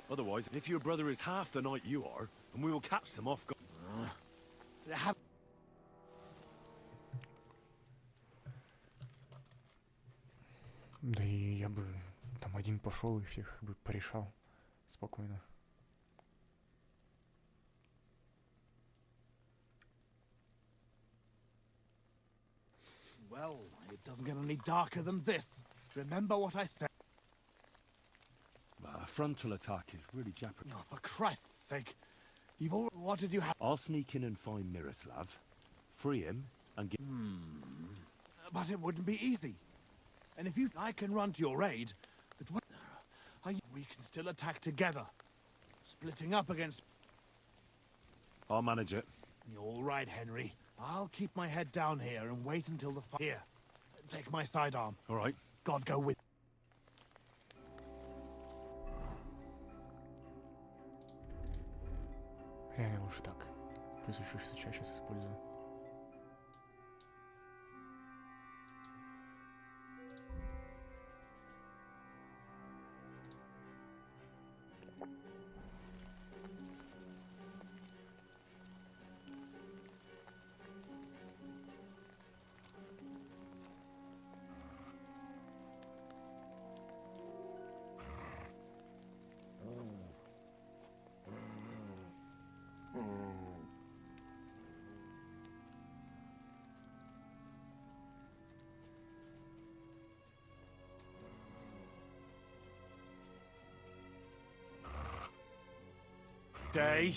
Otherwise, if your brother is half the knight you are, and we will catch them off guard. Да и я бы там один пошел и всех бы порешал спокойно. Well, it doesn't get any darker than this. Remember what I said. A frontal attack is really jeopardized. Oh, for Christ's sake. You've all... What did you have? I'll sneak in and find Miroslav, free him, and get... But it wouldn't be easy. And if you... I can run to your aid, but what... We can still attack together. Splitting up against... I'll manage it. You're all right, Henry. I'll keep my head down here and wait until the... Here. Take my sidearm. All right. God go with... Реально лучше так. Прислушаешься чаще использую. Stay.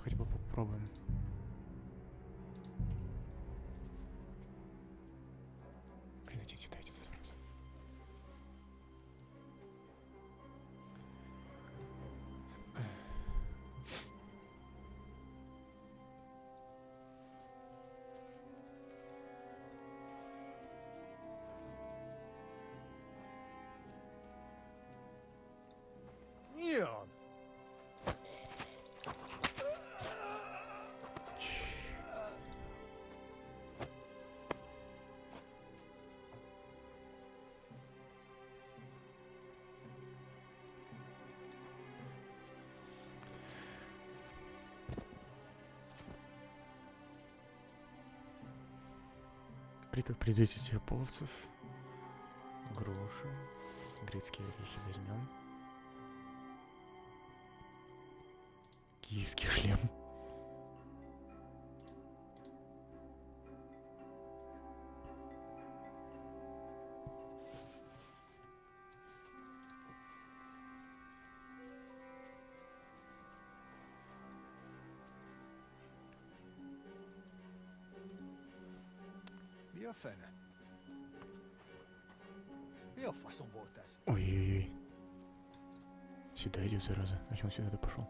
Хотя бы попробуем. Блин, идите сюда сразу. Yes. Как придете себе половцев, груши, грецкие орехи возьмем, киевский хлеб. Ой-ой-ой. Сюда идет, зараза. Зачем он сюда-то пошел?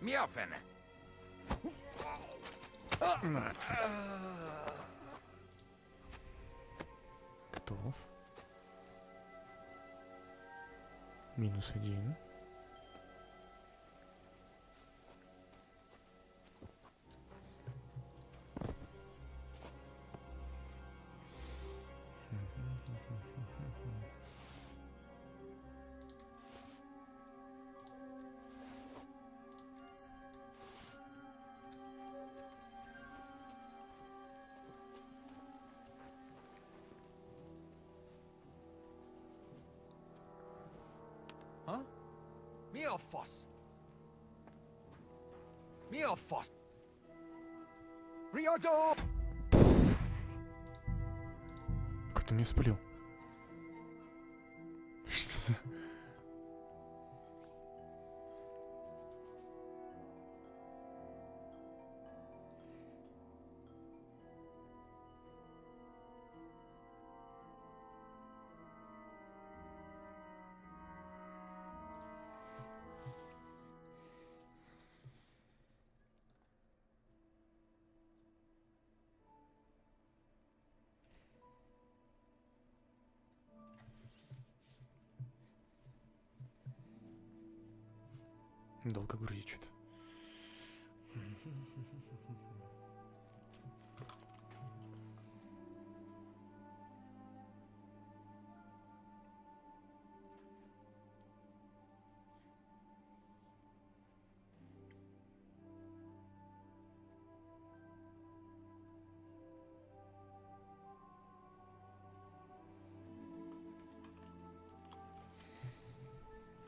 Мьяфене. Готов. -1. Miofos. Miofos. Riordo. Как ты меня спалил? Что за... Долго грузить что-то.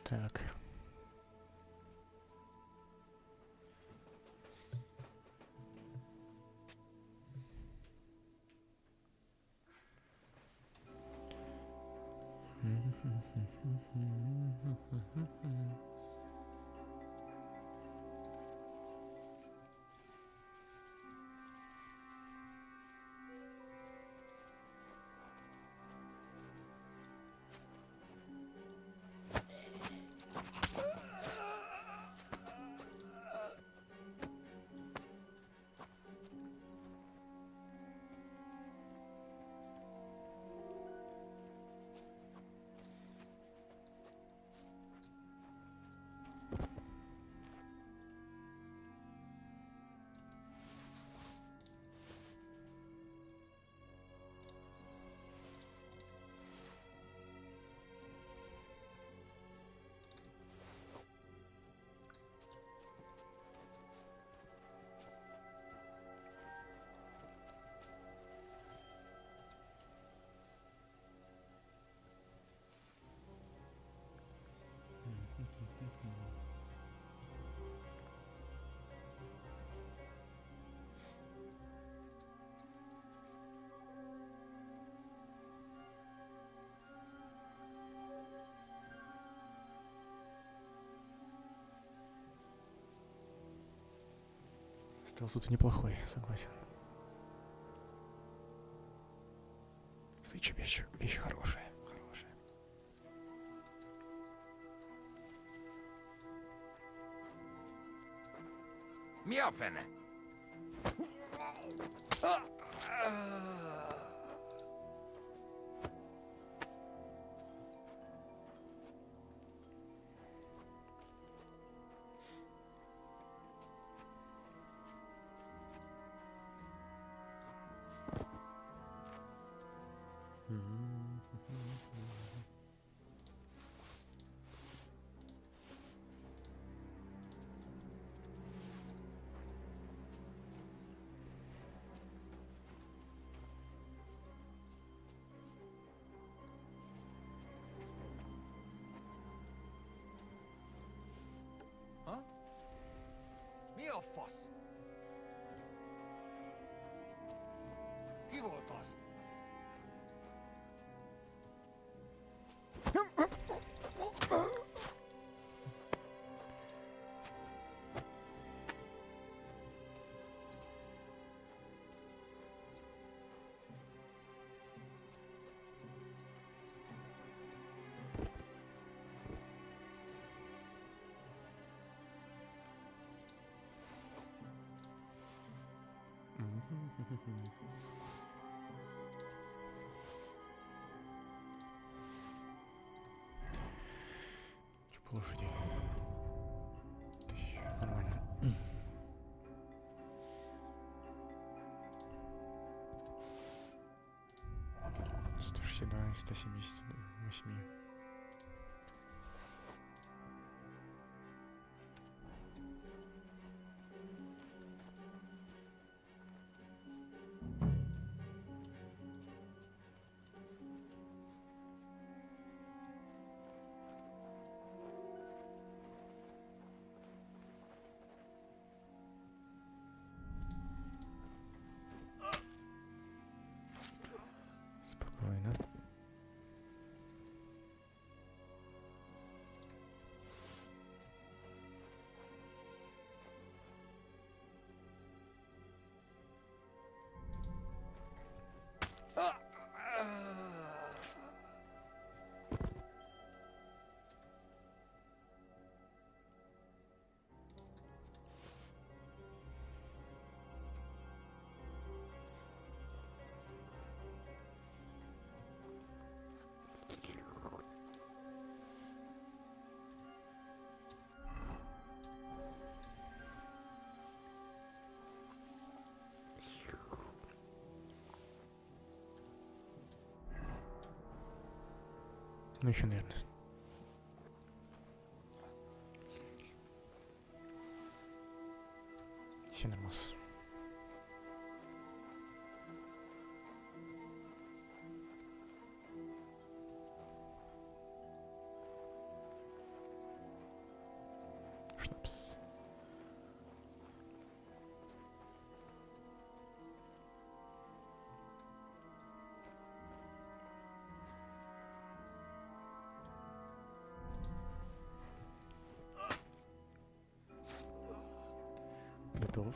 Так. Стелс тут неплохой, согласен. Сычи вещь хорошая. Мьёфене. Miofos. Kivoltas. Чё по лошади? Нормально. 162, 178. Спокойно. Ну еще, наверное. Все нормас. Шнапс. Готов.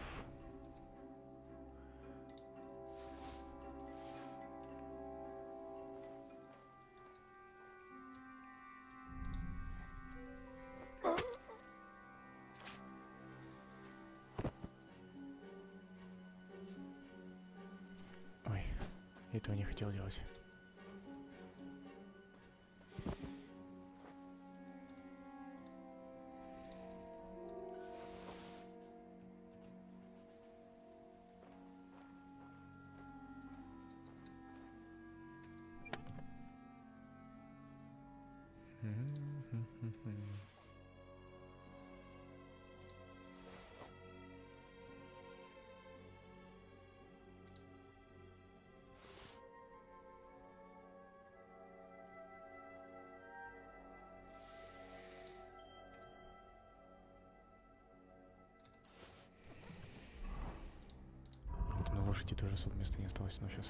Ой, этого не хотел делать. На лошади тоже особо места не осталось, но сейчас.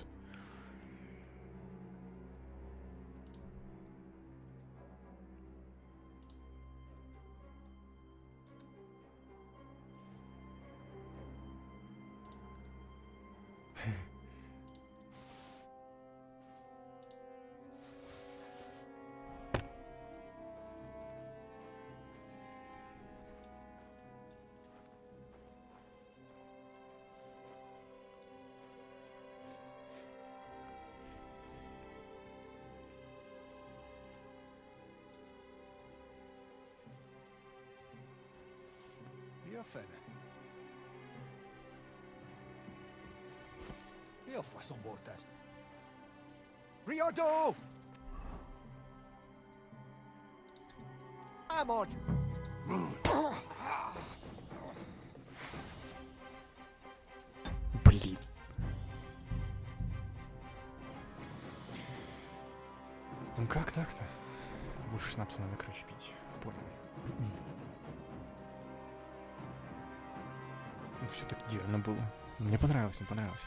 Your felle. Io façon voltas. Riodo! Amor! Блин. Ну как так-то? Больше шнапса надо, короче, пить. Понял. Ну, все так дерно было. Мне понравилось, не понравилось.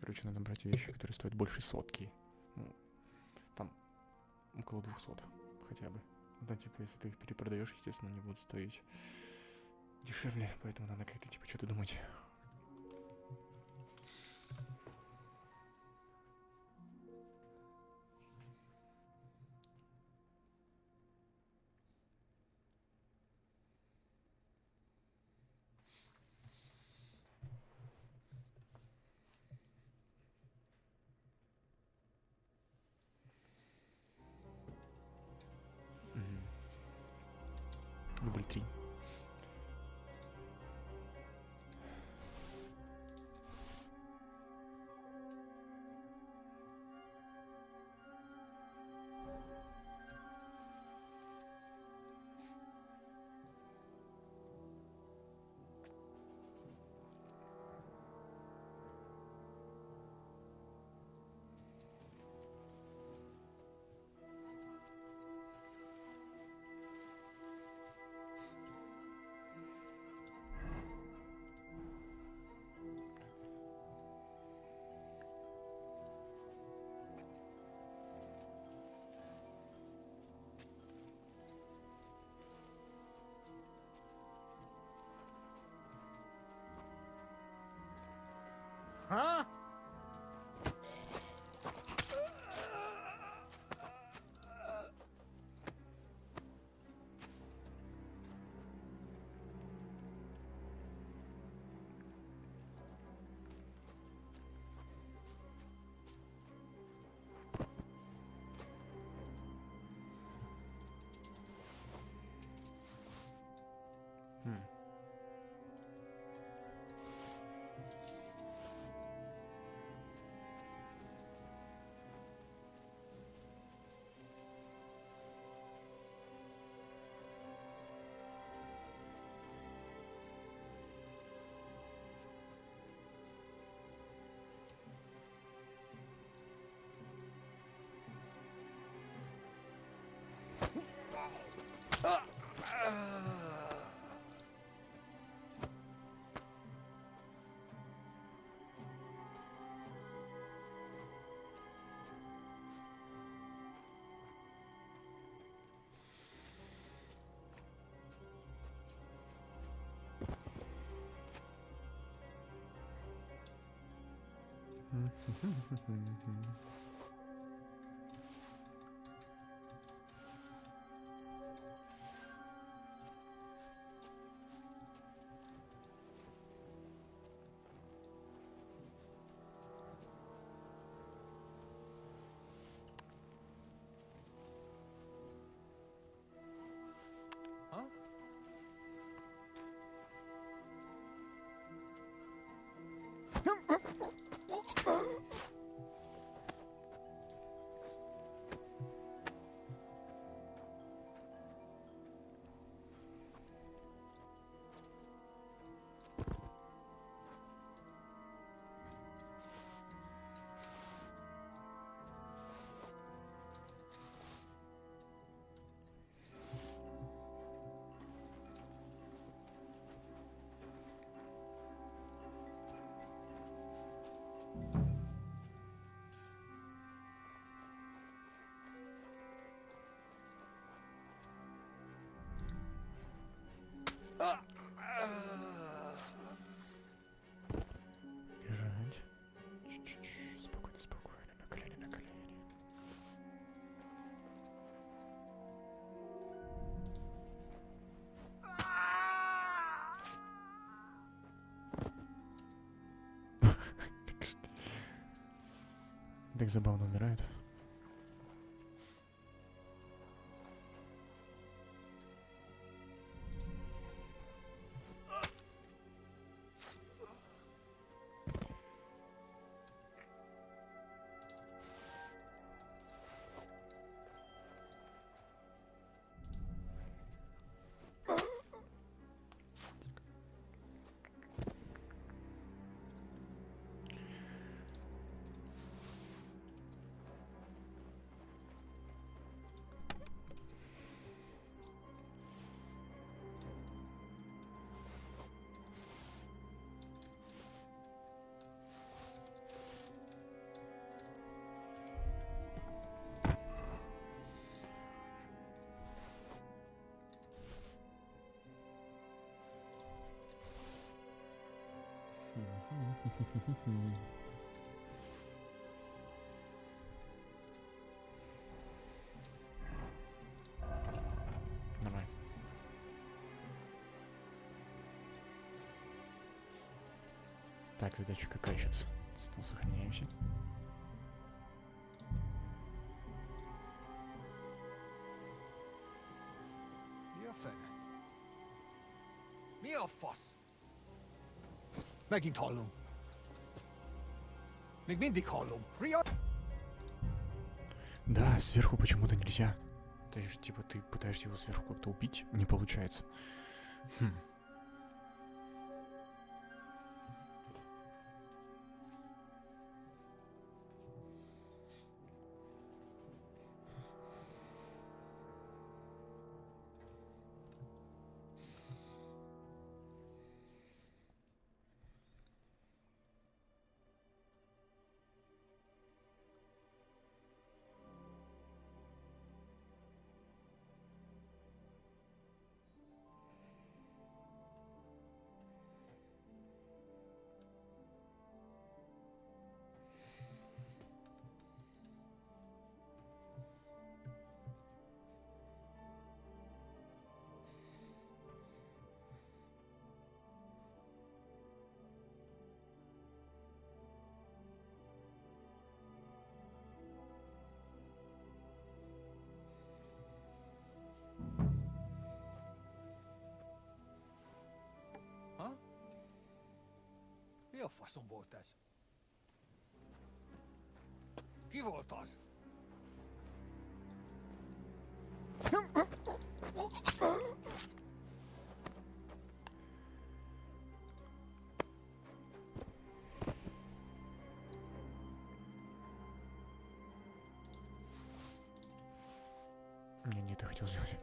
Короче, надо брать вещи, которые стоят больше сотки. Ну, там около 200 хотя бы. Да, типа, если ты их перепродаешь, естественно, они будут стоить дешевле, поэтому надо как-то, типа, что-то думать. Дубль 3. Huh? Так забавно умирают. Давай. Так, задача какая сейчас? Снова сохраняемся. Miofos. Megintolum. Megmindikolum. Rio. Да, сверху почему-то нельзя. То есть, типа, ты пытаешься его сверху как-то убить, не получается. Хм. Miofos on volt ez? Ki volt az? Не это хотел сделать.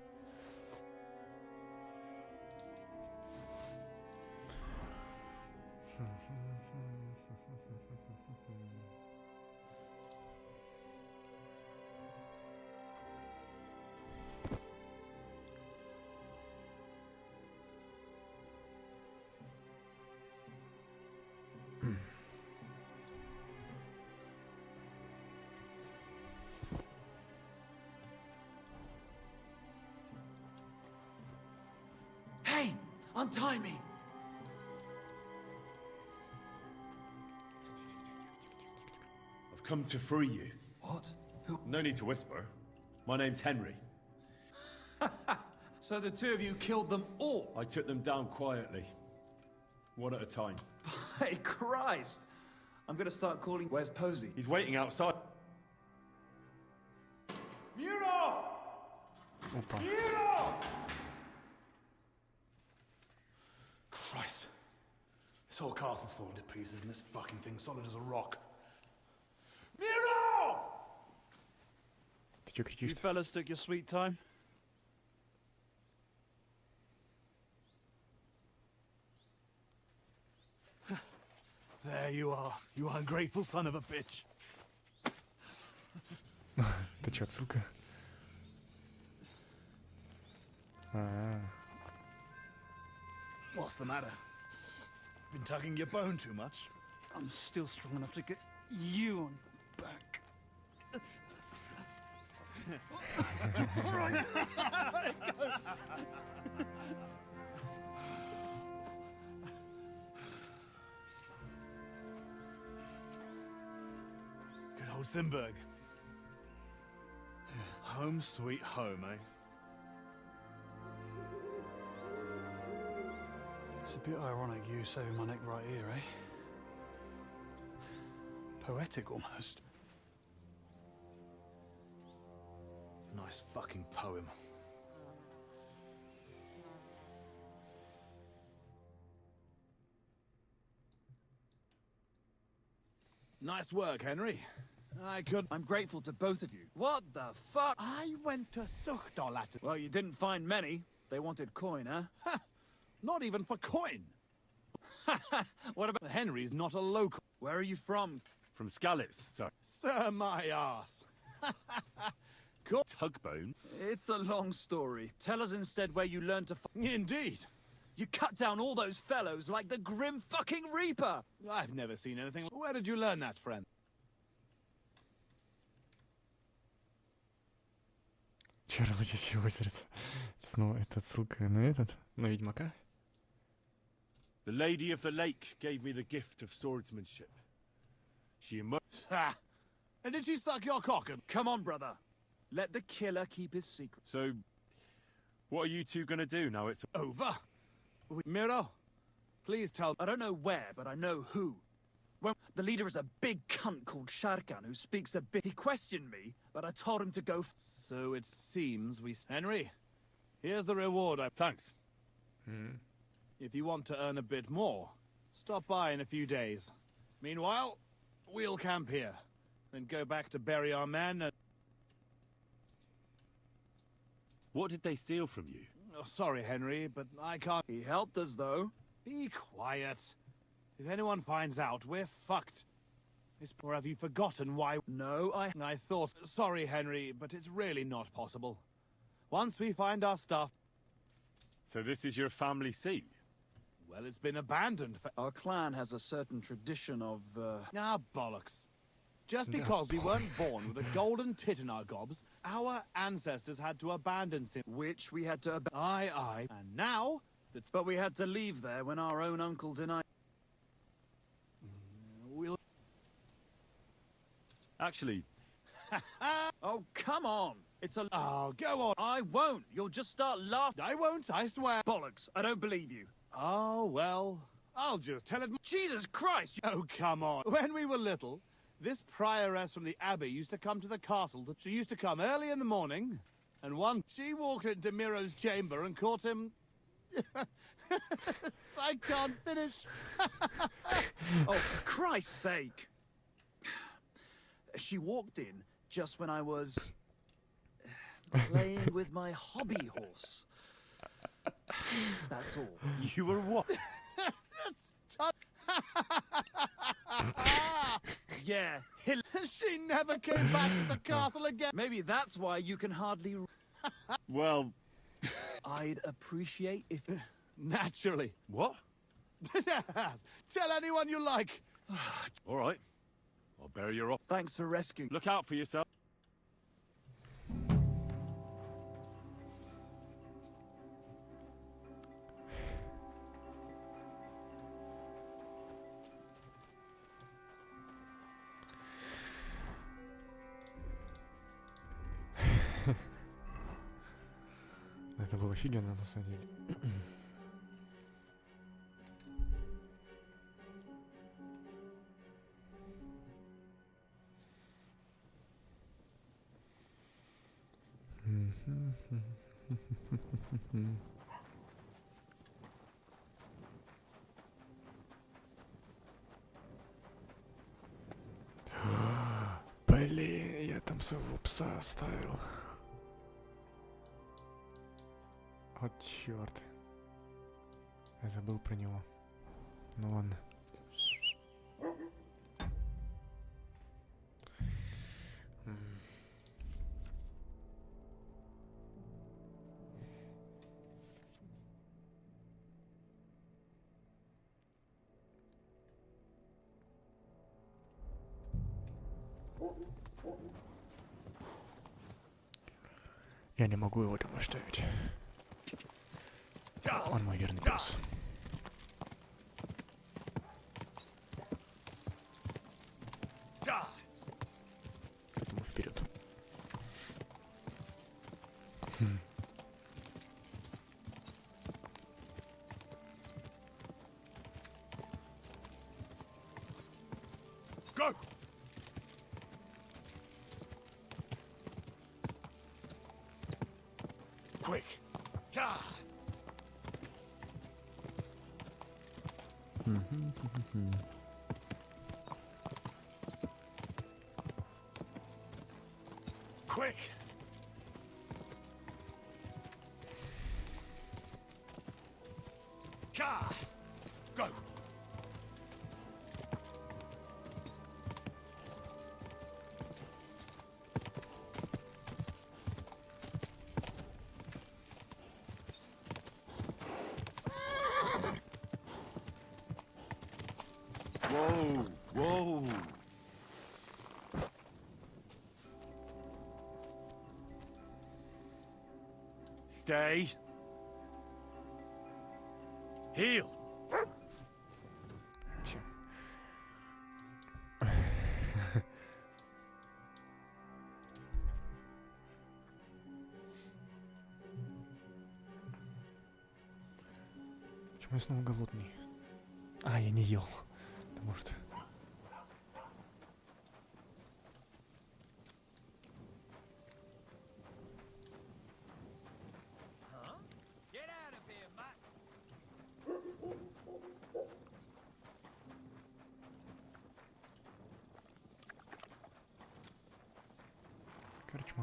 Hey! Untie me! I've come to free you. What? Who? No need to whisper. My name's Henry. So the two of you killed them all? I took them down quietly. One at a time. Hey, Christ! I'm gonna start calling... Where's Posey? He's waiting outside. Muro! Опа. Muro! Christ. This whole castle's falling to pieces and this fucking thing's solid as a rock. Muro! Ты чё кричишь? You fellas took your sweet time? There you are, you ungrateful son of a bitch. Это чё, отсылка? What's the matter? Been tugging your bone too much? I'm still strong enough to get you on back. Good old Simberg. Home sweet home, eh? It's a bit ironic you saving my neck right here, eh? Poetic almost. Nice fucking poem. Nice work, Henry. I'm grateful to both of you. What the fuck? I went to Suchdolat. Well, you didn't find many. They wanted coin, huh? Not even for coin. What about... Henry's not a local. Where are you from? From Skalitz, sorry. Sir, my ass. Tugbone? It's a long story. Tell us instead where you learned to Indeed. You cut down all those fellows like the grim fucking Reaper. I've never seen anything. Where did you learn that, friend? Чарующий озерец. Снова это ссылка на на Ведьмака? The Lady of the Lake gave me the gift of swordsmanship. She Ha! And did she suck your cock? Come on, brother. Let the killer keep his secret. So, what are you two gonna do now it's over? Miro, please tell... I don't know where, but I know who. Well, the leader is a big cunt called Sharkan who speaks a bit. He questioned me, but I told him to go. So it seems we... Henry, here's the reward. Thanks. If you want to earn a bit more, stop by in a few days. Meanwhile, we'll camp here, then go back to bury our men and... What did they steal from you? Oh, sorry, Henry, but I can't... He helped us, though. Be quiet. If anyone finds out, we're fucked. Or have you forgotten why... No, I thought... Sorry, Henry, but it's really not possible. Once we find our stuff... So this is your family seat? Well, it's been abandoned for... Our clan has a certain tradition of, Ah, bollocks. Just because we weren't born with a golden tit in our gobs, our ancestors had to abandon sin. Which we had to... Aye. And now... That's... But we had to leave there when our own uncle denied... We'll... Actually... Oh, come on! It's a... Oh, go on! I won't! You'll just start laughing. I won't, I swear! Bollocks, I don't believe you. Oh, well... I'll just tell it... Jesus Christ! Oh, come on. When we were little, this prioress from the abbey used to come to the castle. She used to come early in the morning, and she walked into Miro's chamber and caught him... I can't finish. Oh, for Christ's sake! She walked in just when I was... playing with my hobby horse. That's all. You were what? Yeah. She never came back to the castle again. Maybe that's why you can hardly... Well... I'd appreciate if... Naturally. What? Tell anyone you like. All right. I'll bury your off. Thanks for rescuing. Look out for yourself. Это было офигенно, на самом деле. Блин, я там своего пса оставил. Вот черт. Я забыл про него. Ну ладно. Я не могу его там оставить. Он мой верный пес. Go! Quick! Ka! Quick! Ka! Go! Whoa, whoa. Stay. Heal. Все. Почему я снова голодный? А, я не ел. Потому что... Короче,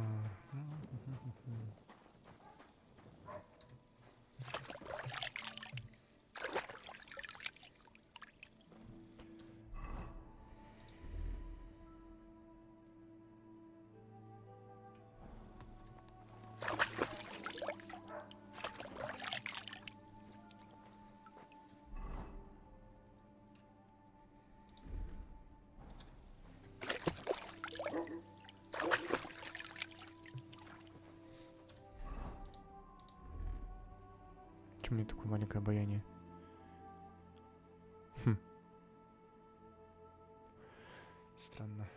почему у меня такое маленькое обаяние? Хм. Странно.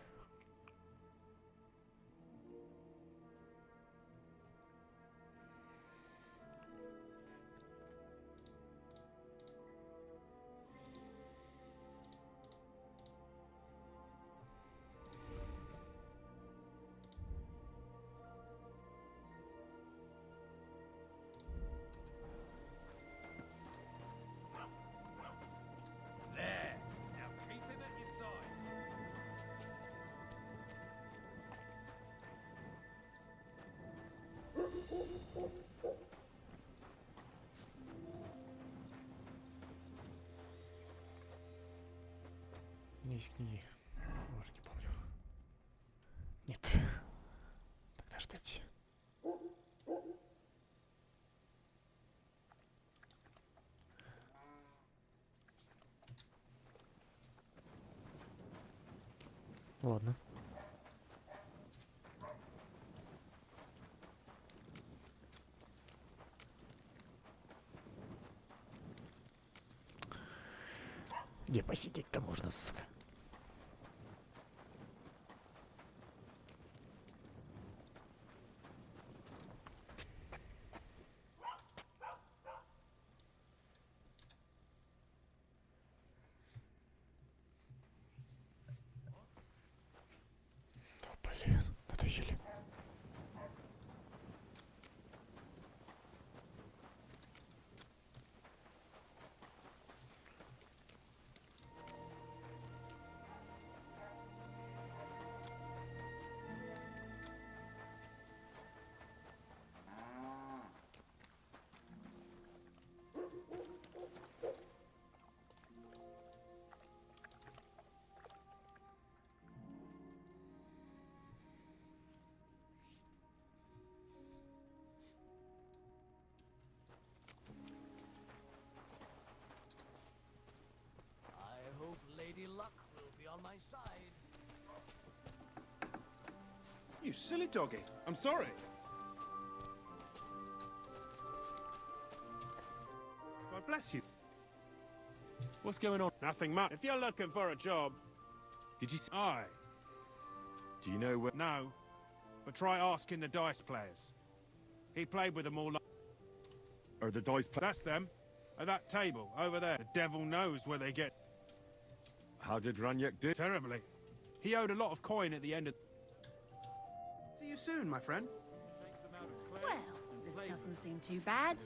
There. Now keep him at your side. У меня есть книги. Может, не помню. Нет. Тогда ждать. Ладно. Где посидеть-то можно, сука? Да блин, надоели. I hope Lady Luck will be on my side. You silly doggy. I'm sorry. God bless you. What's going on? Nothing much. If you're looking for a job... Did you... Aye. Do you know where... No. But try asking the dice players. He played with them all. Are the dice That's them. At that table over there. The devil knows where they get. How did Ranyek do? Terribly. He owed a lot of coin at the end of. See you soon, my friend. Well, this doesn't seem too bad.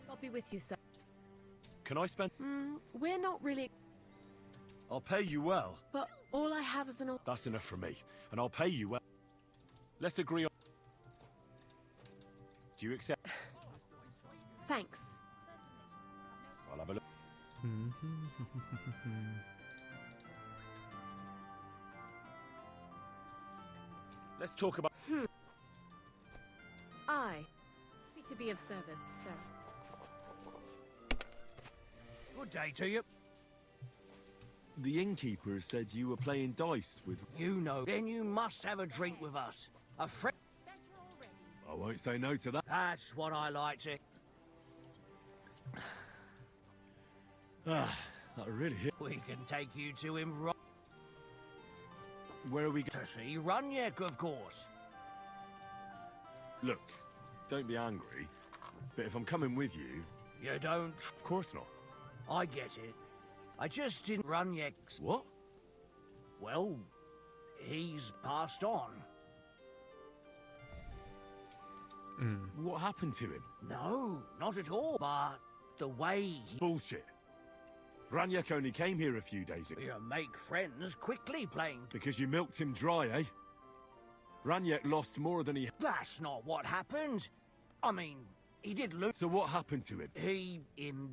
I'll be with you, sir. Can I spend? We're not really... I'll pay you well. But all I have is an... That's enough for me, and I'll pay you well. Let's agree on... Do you accept? Thanks. I'll have a look. Let's talk about... Happy to be of service, sir. Good day to you. The innkeeper said you were playing dice with... You know. Then you must have a drink with us. A friend. I won't say no to that. That's what I like to... That really hit. We can take you to him right... Where are we to see Ranyek, of course. Look, don't be angry, but if I'm coming with you... You don't... Of course not. I get it. I just didn't Ranyek's... What? Well, he's passed on. What happened to him? No, not at all, but the way he... Bullshit. Ranyek only came here a few days ago. You make friends quickly playing... Because you milked him dry, eh? Ranyek lost more than he... That's not what happened. I mean, he did lose... So what happened to him? He, in...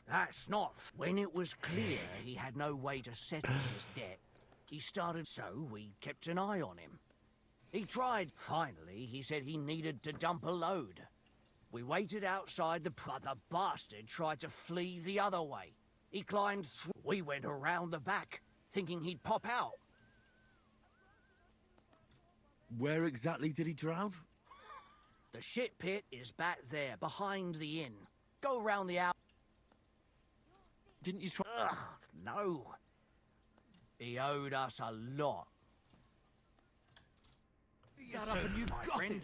That's not... When it was clear he had no way to settle his debt, he started... So we kept an eye on him. He tried. Finally, he said he needed to dump a load. We waited outside the bastard tried to flee the other way. He climbed through. We went around the back, thinking he'd pop out. Where exactly did he drown? The shit pit is back there, behind the inn. Go round the out. Didn't you try? No. He owed us a lot. Shut up and you've got it.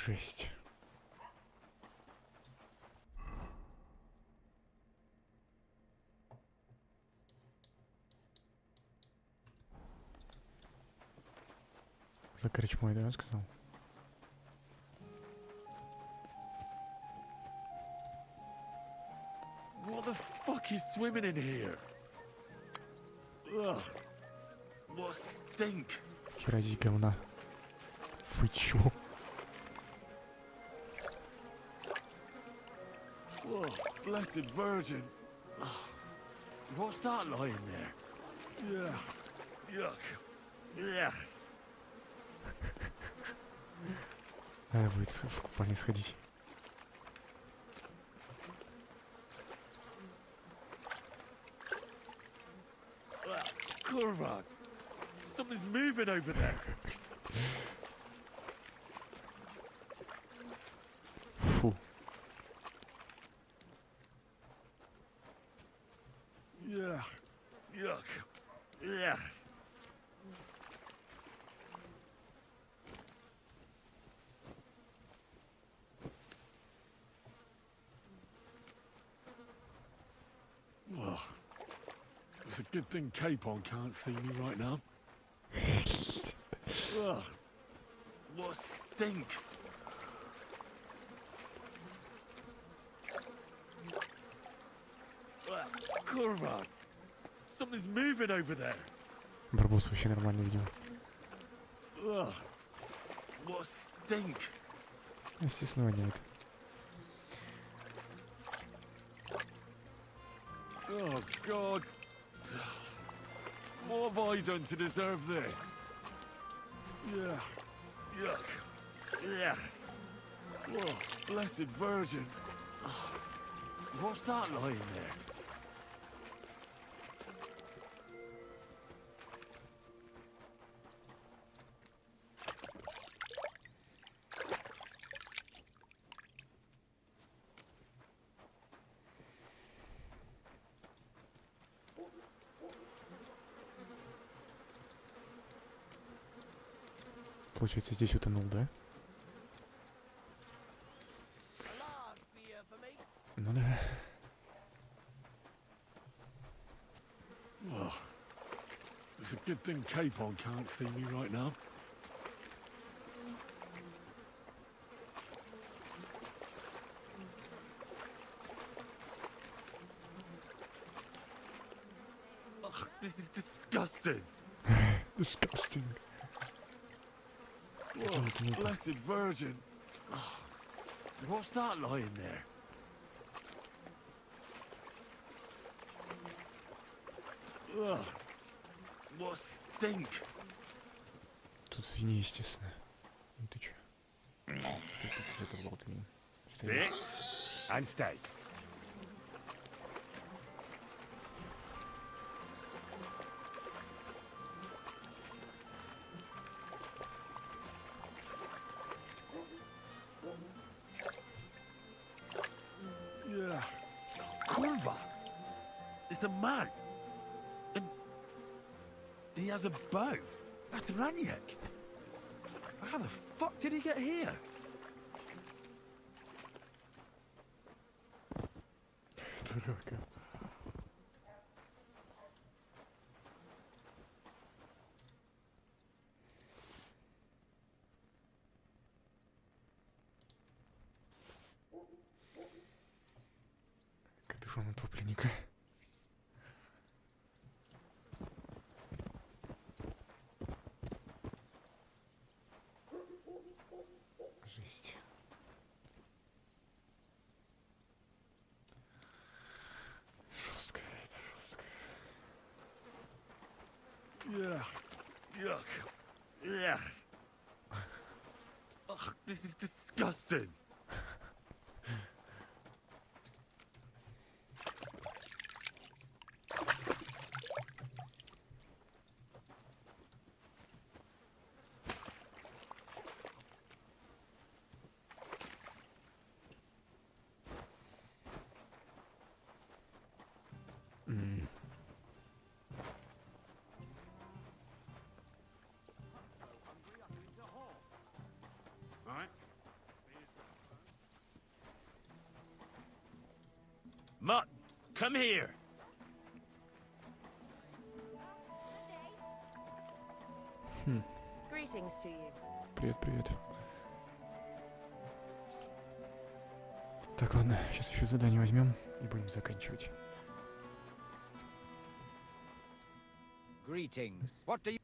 Жесть. За корчмой, да, я сказал? What the fuck is swimming in here? Ugh. What stink? Хера здесь говна. Вы чё? Oh, blessed Virgin. What's that lying there? Yeah. Yuck. Yeah. Надо будет в купальне сходить. Kurvan. Something's moving over there. Фу. Yeah. Yuck. Yeah. Well, it's a good thing Capon can't see me right now. Ugh. What stink! Kurvan. Something's moving over there. Барбос вообще нормально видел. Ugh. What stink! Естественно, воняет. Oh God! What have I done to deserve this? Yeah. Yuck. Yeah. Oh, blessed Virgin. What's that lying there? Получается, здесь утонул, да? Ну да. Ugh. It's a good thing Capon can't see me right now. Ugh, this is disgusting. Disgusting. Oh, blessed Virgin. Ugh. What's that lying there? Ugh. What stink? Тут свиньи, естественно. Ну ты чё? Стой, тут из этого болтни. Sit and stay. Yeah. Kurva! It's a man. And he has a bow. That's Raniek. How the fuck did he get here? Дорога. Капюшон утопленника. Жесть. Жестко, это жестко. Yeah. Yuck. Yeah. Ugh, this is disgusting. Mutt, come here. Greetings to you. Привет, привет. Так, ладно, сейчас еще задание возьмем и будем заканчивать. Greetings. What do you...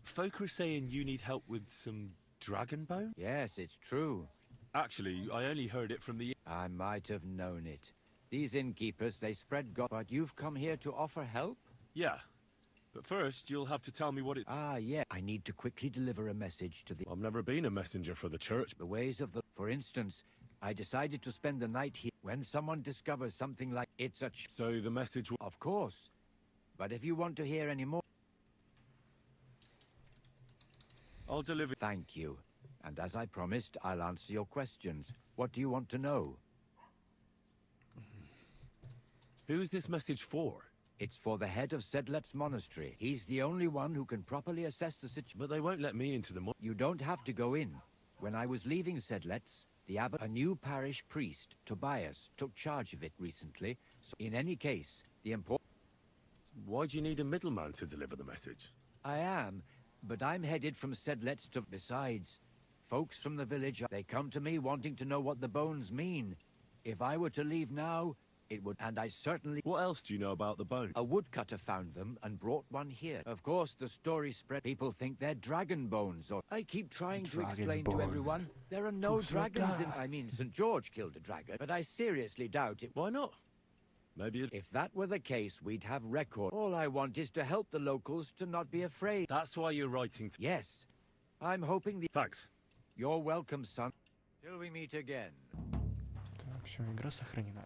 Folk are saying you need help with some dragon bone? Yes, it's true. Actually, I only heard it from the... I might have known it. These innkeepers, they spread God... But you've come here to offer help? Yeah. But first, you'll have to tell me what it... Ah, yeah. I need to quickly deliver a message to the... I've never been a messenger for the church. The ways of the... For instance, I decided to spend the night here. When someone discovers something like... It's a... So the message... Of course. But if you want to hear any more... I'll deliver... Thank you. And as I promised, I'll answer your questions. What do you want to know? Who's this message for? It's for the head of Sedlet's monastery. He's the only one who can properly assess the situation. But they won't let me into the You don't have to go in. When I was leaving Sedlet's, the abbot, a new parish priest, Tobias, took charge of it recently. So in any case, the important... Why do you need a middleman to deliver the message? I am, but I'm headed from Sedlet's to... Besides, folks from the village, they come to me wanting to know what the bones mean. If I were to leave now, it would, and I certainly... What else do you know about the bone? A woodcutter found them and brought one here. Of course, the story spread. People think they're dragon bones, or... I keep trying to explain to everyone, there are no dragons in... I mean, St. George killed a dragon, but I seriously doubt it. Why not? Maybe If that were the case, we'd have record. All I want is to help the locals to not be afraid. That's why you're writing... Yes. I'm hoping the... Thanks. You're welcome, son. Till we meet again. Так, все, игра сохранена.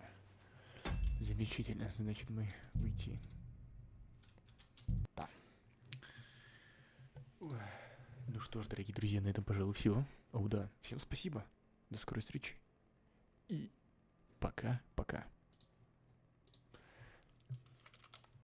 Замечательно, значит мы выйти. Да. Ну что ж, дорогие друзья, на этом, пожалуй, все. О, да. Всем спасибо. До скорой встречи. И пока-пока.